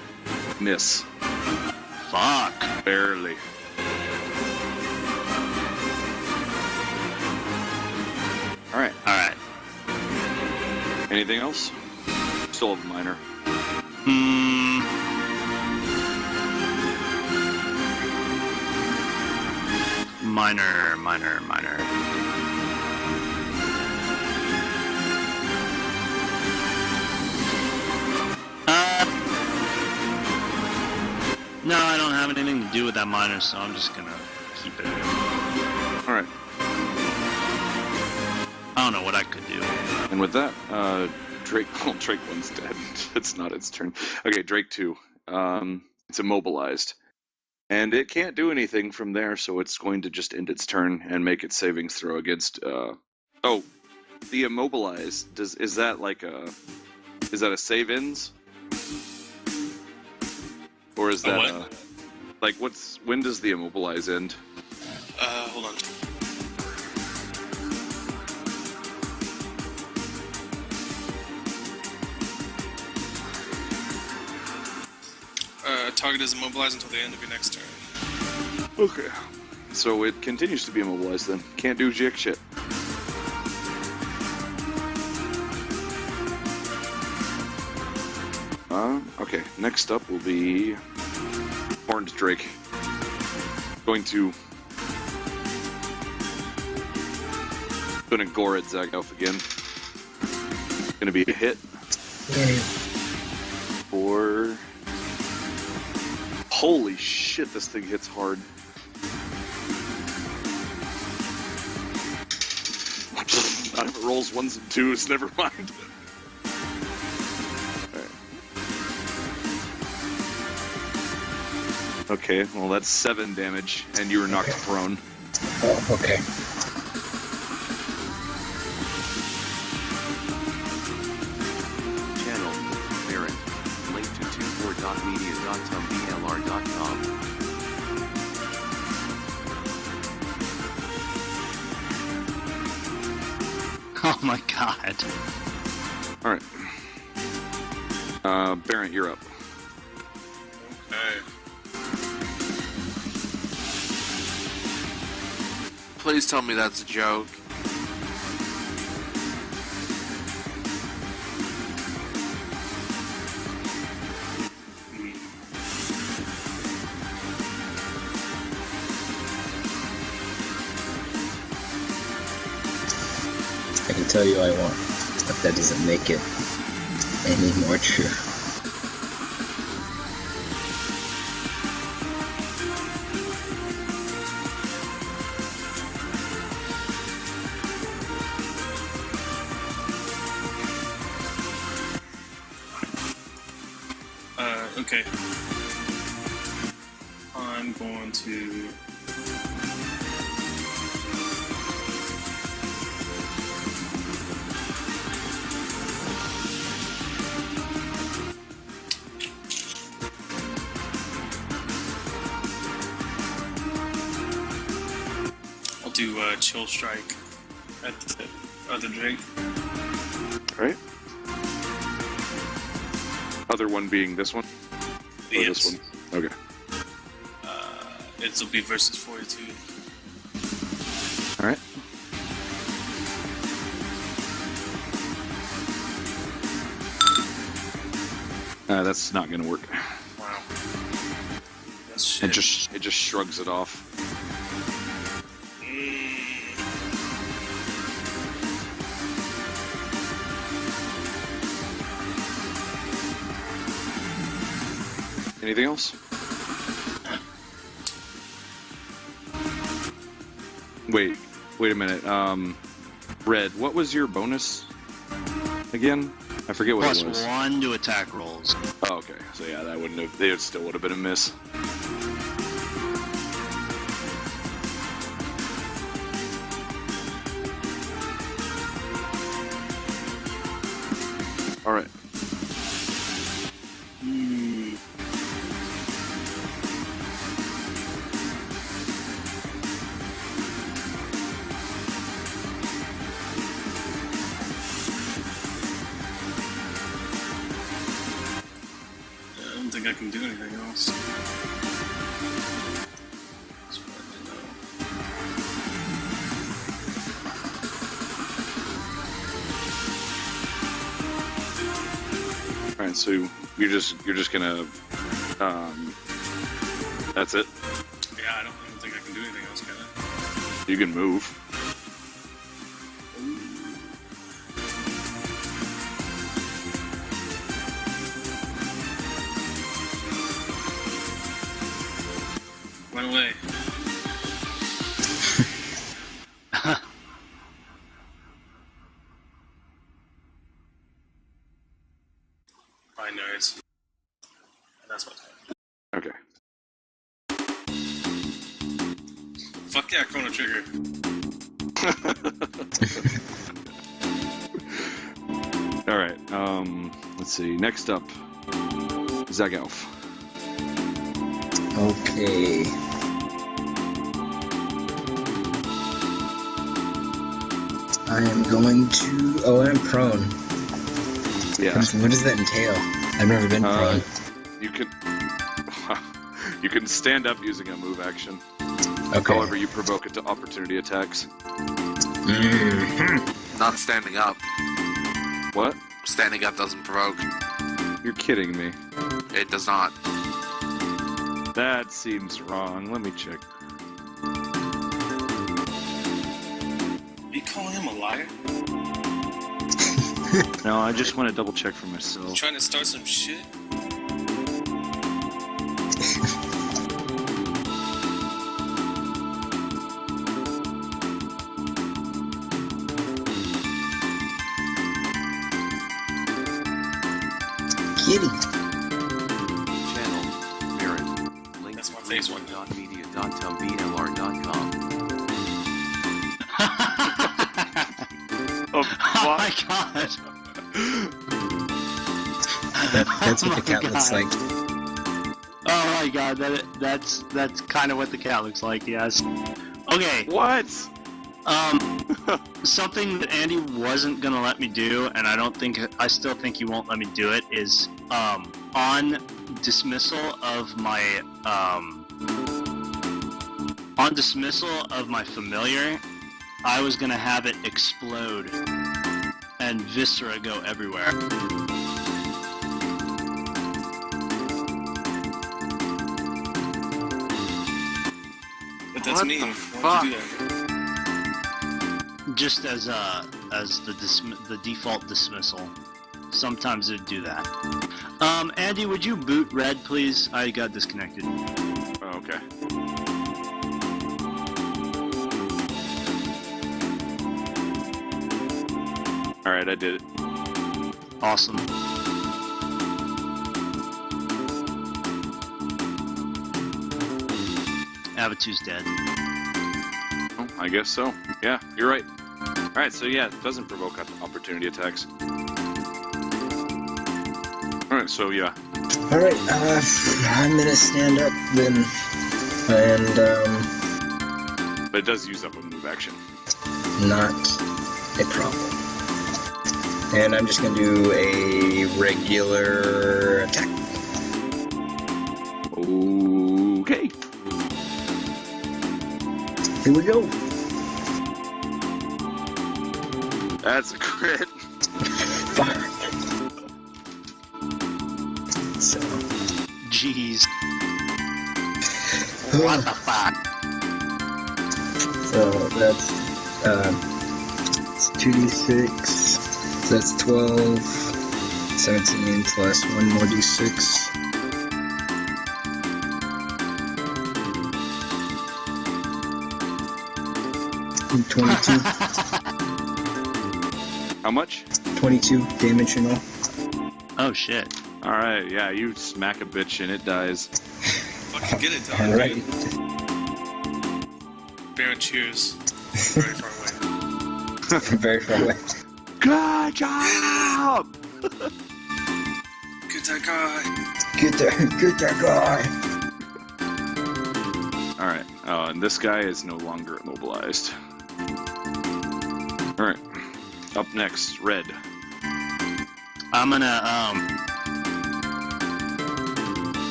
Speaker 1: miss.
Speaker 2: Fuck.
Speaker 1: Barely. Alright.
Speaker 2: Alright.
Speaker 1: Anything else? Still have a minor.
Speaker 2: Minor. No, I don't have anything to do with that minor, so I'm just gonna keep it.
Speaker 1: Alright.
Speaker 2: I don't know what I could do.
Speaker 1: And with that, Drake 1's dead. It's not its turn. Okay, Drake 2. It's immobilized. And it can't do anything from there, so it's going to just end its turn and make its savings throw against, Oh, the immobilized, is that like is that a save ends? Or is that,
Speaker 4: what?
Speaker 1: Like, when does the immobilize end?
Speaker 4: Hold on. Target is immobilized until the end of your next turn.
Speaker 1: Okay. So it continues to be immobilized then. Can't do jack shit. Okay. Next up will be Horned Drake. Going to gore at Zagoff again. Gonna be a hit.
Speaker 6: Yay.
Speaker 1: For... Holy shit, this thing hits hard. Out of it rolls 1s and 2s, never mind. Alright. Okay, well that's 7 damage, and you were knocked prone.
Speaker 6: Oh, okay.
Speaker 5: Channel, parent, link to 24.media.tumblr.com.
Speaker 2: Oh my god.
Speaker 1: Alright. Barrett, you're up.
Speaker 4: Okay.
Speaker 3: Please tell me that's a joke.
Speaker 6: I can tell you I won't, but that doesn't make it any more true.
Speaker 4: Okay. I'm going to... I'll do Chill Strike at the other Drake.
Speaker 1: Alright. Other one being this one? Or
Speaker 4: Yes.
Speaker 1: this one? Okay.
Speaker 4: It'll be versus 42.
Speaker 1: Alright. That's not gonna work.
Speaker 4: Wow. That's shit.
Speaker 1: It just shrugs it off. Anything else? Wait a minute. Red, what was your bonus again? I forget what it was.
Speaker 2: +1 to attack rolls.
Speaker 1: Oh, okay. So yeah, that wouldn't have. It still would have been a miss. All right.
Speaker 4: I don't think I can do anything else. As far as I know.
Speaker 1: All right. So you're just gonna. That's it.
Speaker 4: Yeah, I don't think I can do anything else, can I?
Speaker 1: You can move.
Speaker 4: Run away. Bye, nerds. And that's what happened.
Speaker 1: Okay.
Speaker 4: Fuck yeah, Chrono Trigger.
Speaker 1: All right. Let's see. Next up, Zagalf.
Speaker 6: Okay. I am going to... Oh, I'm prone.
Speaker 1: Yeah.
Speaker 6: What does that entail? I've never been prone.
Speaker 1: You can. You can stand up using a move action.
Speaker 6: Okay.
Speaker 1: However, you provoke it to opportunity attacks.
Speaker 3: Not standing up.
Speaker 1: What?
Speaker 3: Standing up doesn't provoke.
Speaker 1: You're kidding me.
Speaker 3: It does not.
Speaker 1: That seems wrong. Let me check.
Speaker 4: Are you calling him a liar?
Speaker 1: No, I just want to double check for myself.
Speaker 4: Trying to start some shit?
Speaker 6: Kitty.
Speaker 5: Channel, Barrett, link
Speaker 4: That's
Speaker 5: to
Speaker 4: my face one.
Speaker 5: media.tumblr.com.
Speaker 1: Oh,
Speaker 2: Oh my god!
Speaker 6: That's
Speaker 2: Oh
Speaker 6: what the
Speaker 2: my
Speaker 6: cat looks
Speaker 2: God.
Speaker 6: like.
Speaker 2: Oh my god, that's kind of what the cat looks like, yes. Okay,
Speaker 1: what?
Speaker 2: something that Andy wasn't gonna let me do, and I still think he won't let me do it, is, on dismissal of my familiar, I was gonna have it explode and viscera go everywhere.
Speaker 4: But that's
Speaker 3: What
Speaker 4: mean.
Speaker 3: the
Speaker 4: Why'd you do that?
Speaker 2: Just as the default dismissal. Sometimes it'd do that. Andy, would you boot Red, please? I got disconnected.
Speaker 1: Oh, okay. Alright, I did it.
Speaker 2: Awesome. Avatu's dead.
Speaker 1: Oh, I guess so. Yeah, you're right. Alright, so yeah, it doesn't provoke opportunity attacks. Alright, so yeah.
Speaker 6: Alright, I'm gonna stand up then. And,
Speaker 1: But it does use up a move action.
Speaker 6: not a problem. And I'm just gonna do a regular attack.
Speaker 1: Okay.
Speaker 6: Here we go.
Speaker 1: That's a crit.
Speaker 6: Fire. So,
Speaker 2: Jeez.
Speaker 6: what the
Speaker 2: fuck?
Speaker 6: So that's it's 2d6. So that's 12, 17 plus one more d6. And 22,
Speaker 1: How much?
Speaker 6: 22 damage and all.
Speaker 2: Oh shit.
Speaker 1: Alright, yeah, you smack a bitch and it dies.
Speaker 4: Fucking get it done,
Speaker 6: Alright.
Speaker 4: dude. Baron cheers. Very far away.
Speaker 6: Very far away.
Speaker 1: Good job!
Speaker 4: Get that guy.
Speaker 6: Get that guy.
Speaker 1: Alright, and this guy is no longer immobilized. Alright, up next, Red.
Speaker 2: I'm gonna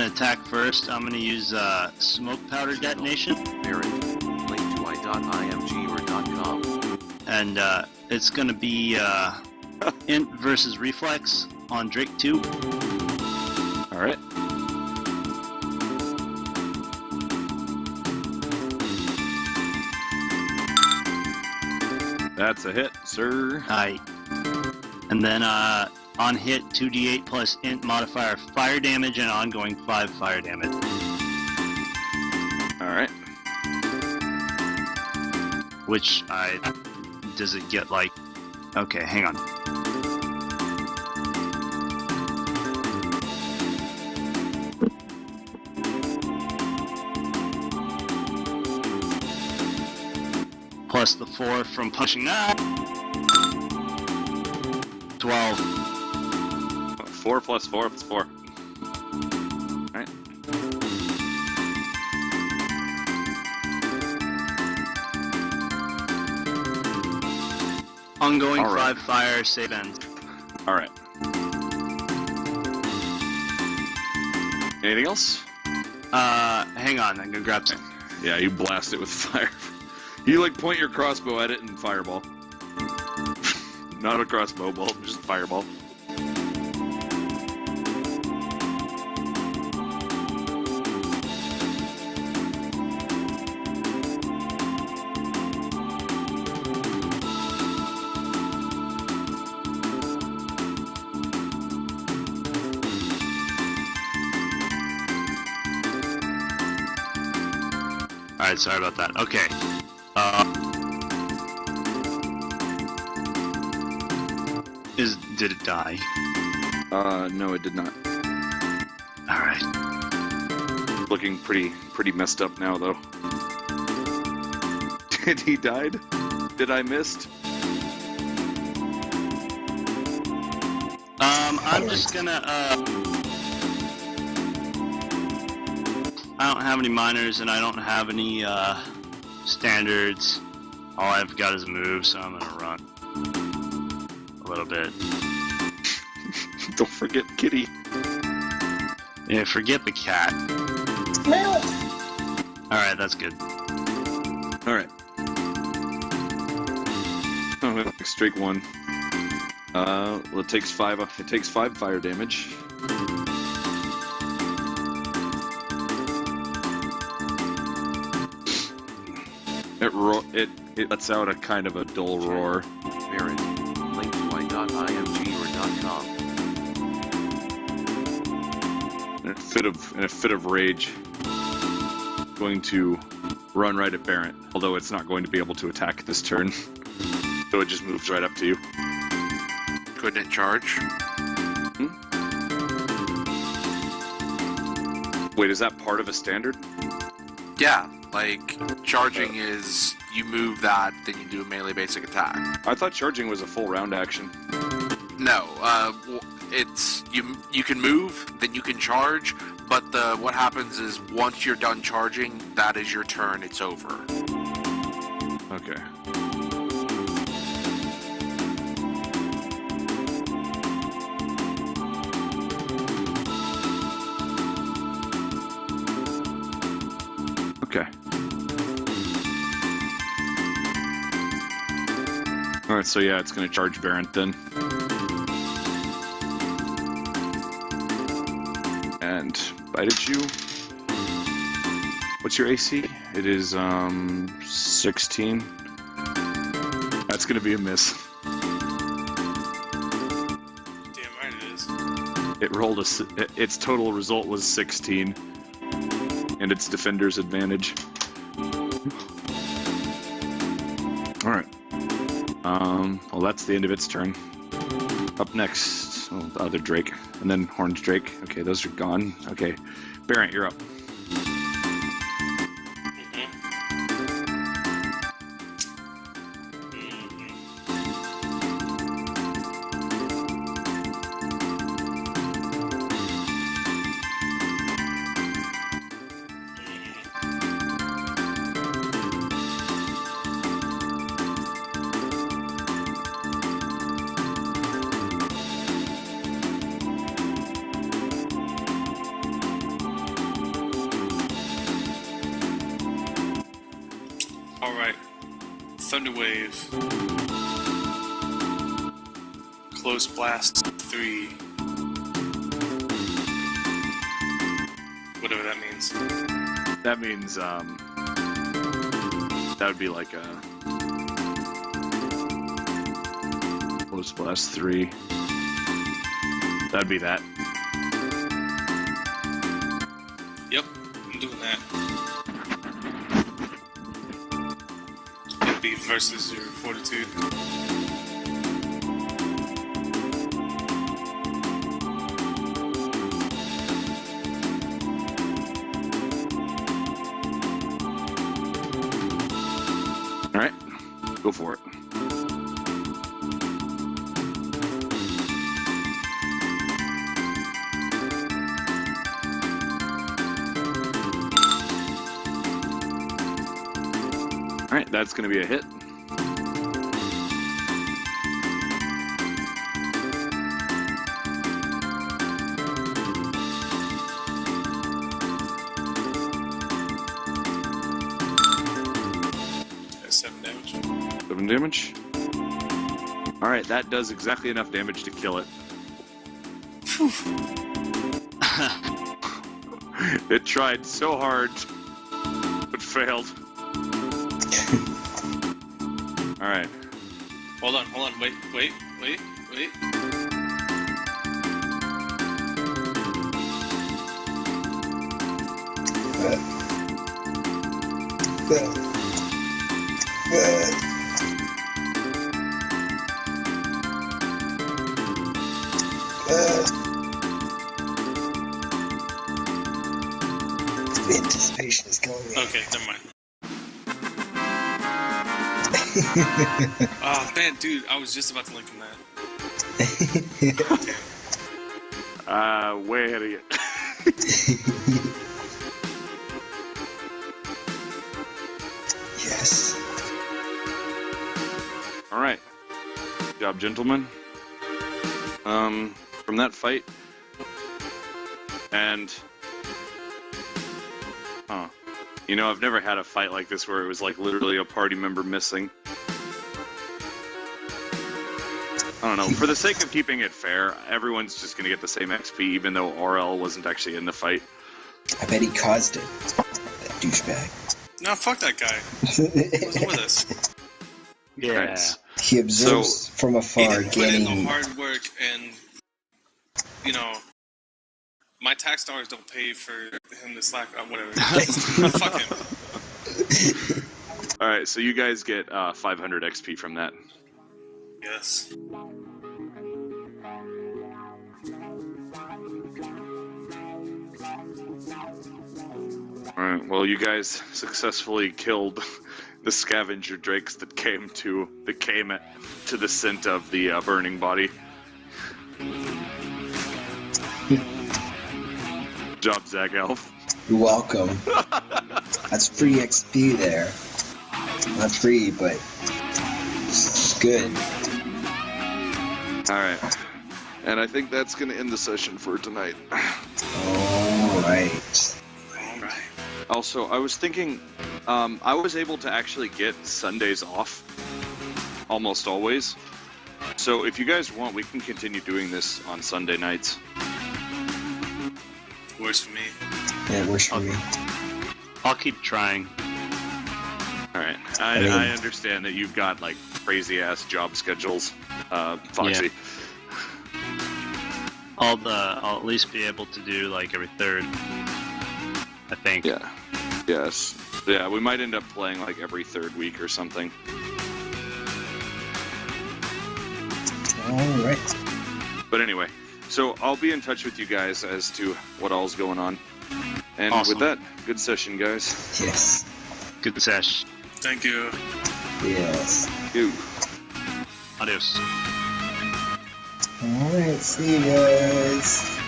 Speaker 2: attack first. I'm gonna use smoke powder detonation,
Speaker 5: Barrett, link to i.img or .com.
Speaker 2: and it's gonna be int versus reflex on Drake 2.
Speaker 1: Alright. That's a hit, sir.
Speaker 2: Hi. And then on hit, 2d8 plus int modifier fire damage and ongoing 5 fire damage.
Speaker 1: Alright.
Speaker 2: Which does it get like? Okay, hang on. Plus the 4 from pushing that. 12.
Speaker 1: 4 plus 4 plus 4. Alright.
Speaker 2: Ongoing
Speaker 1: All right.
Speaker 2: 5 fire save ends.
Speaker 1: Alright. Anything else?
Speaker 2: Hang on, I'm gonna grab some.
Speaker 1: Yeah, you blast it with fire. You like point your crossbow at it and fireball. Not a crossbow bolt, just fireball.
Speaker 2: Alright, sorry about that. Okay. Did it die?
Speaker 1: No, it did not.
Speaker 2: Alright.
Speaker 1: Looking pretty messed up now, though. Did he died? Did I missed?
Speaker 2: I'm just gonna, I don't have any minors and I don't have any, standards. All I've got is a move, so I'm gonna run. A little bit.
Speaker 1: Don't forget Kitty.
Speaker 2: Yeah, forget the cat. Alright, that's good.
Speaker 1: Alright. Oh, strike 1. Well, it takes 5 fire damage. It lets out a kind of a dull roar.
Speaker 5: Barrett, link to i.img or .com.
Speaker 1: In a fit of rage, going to run right at Barrett, although it's not going to be able to attack this turn. So it just moves right up to you.
Speaker 3: Couldn't it charge?
Speaker 1: Wait, is that part of a standard?
Speaker 3: Yeah, like, charging is you move that, then you do a melee basic attack.
Speaker 1: I thought charging was a full round action.
Speaker 3: No, it's you can move, then you can charge, but what happens is once you're done charging, that is your turn. It's over.
Speaker 1: Okay. Okay. Alright, so yeah, it's gonna charge Barrett then. And bited you. What's your AC? It is 16. That's gonna be a miss.
Speaker 4: Damn right it is.
Speaker 1: It rolled its total result was 16. And its defender's advantage. Alright. Well, that's the end of its turn. Up next, the other Drake, and then Horned Drake. Okay, those are gone. Okay, Barrett, you're up.
Speaker 4: Alright. Thunder Wave. Close Blast 3. Whatever that means.
Speaker 1: That means, that would be like a... Close Blast 3. That'd be that.
Speaker 4: Yep, I'm doing that. It'd be versus your Fortitude.
Speaker 1: Alright, go for it. Alright, that's going to be a hit. damage. Alright, that does exactly enough damage to kill it. It tried so hard, but failed. Alright.
Speaker 4: Hold on, wait.
Speaker 6: The anticipation is killing me.
Speaker 4: Okay, never mind. Oh man, dude, I was just about to link him that. Damn.
Speaker 1: Way ahead of you.
Speaker 6: Yes.
Speaker 1: Alright. Good job, gentlemen. From that fight, and you know, I've never had a fight like this where it was like literally a party member missing. I don't know, for the sake of keeping it fair, everyone's just gonna get the same XP even though RL wasn't actually in the fight.
Speaker 6: I bet he caused it. That douchebag.
Speaker 4: No, fuck that guy. He wasn't with us.
Speaker 2: Yeah.
Speaker 1: Thanks.
Speaker 6: He observes from
Speaker 4: He
Speaker 6: afar,
Speaker 4: didn't put in the
Speaker 6: getting.
Speaker 4: hard work, and you know, my tax dollars don't pay for him to slack up. Whatever. Fuck him.
Speaker 1: Alright, so you guys get 500 XP from that.
Speaker 4: Yes.
Speaker 1: Alright, well, you guys successfully killed the scavenger drakes that came to the scent of the burning body. Good job, Zag Elf.
Speaker 6: You're welcome. That's free XP there. Not free, but it's good.
Speaker 1: Alright. And I think that's going to end the session for tonight.
Speaker 6: Alright.
Speaker 4: Alright.
Speaker 1: Also, I was thinking, I was able to actually get Sundays off almost always. So if you guys want, we can continue doing this on Sunday nights.
Speaker 4: Works for me.
Speaker 6: Yeah, it works for me.
Speaker 2: I'll keep trying.
Speaker 1: Alright, I understand that you've got like crazy ass job schedules, Foxy.
Speaker 2: Yeah. I'll at least be able to do like every third, I think.
Speaker 1: Yeah. Yes. Yeah, we might end up playing like every third week or something.
Speaker 6: Alright.
Speaker 1: But anyway, so I'll be in touch with you guys as to what all's going on. And
Speaker 2: Awesome.
Speaker 1: with that, good session, guys.
Speaker 6: Yes.
Speaker 2: Good sesh.
Speaker 4: Thank you.
Speaker 6: Yes.
Speaker 1: You.
Speaker 2: Adios.
Speaker 6: Alright, see you guys.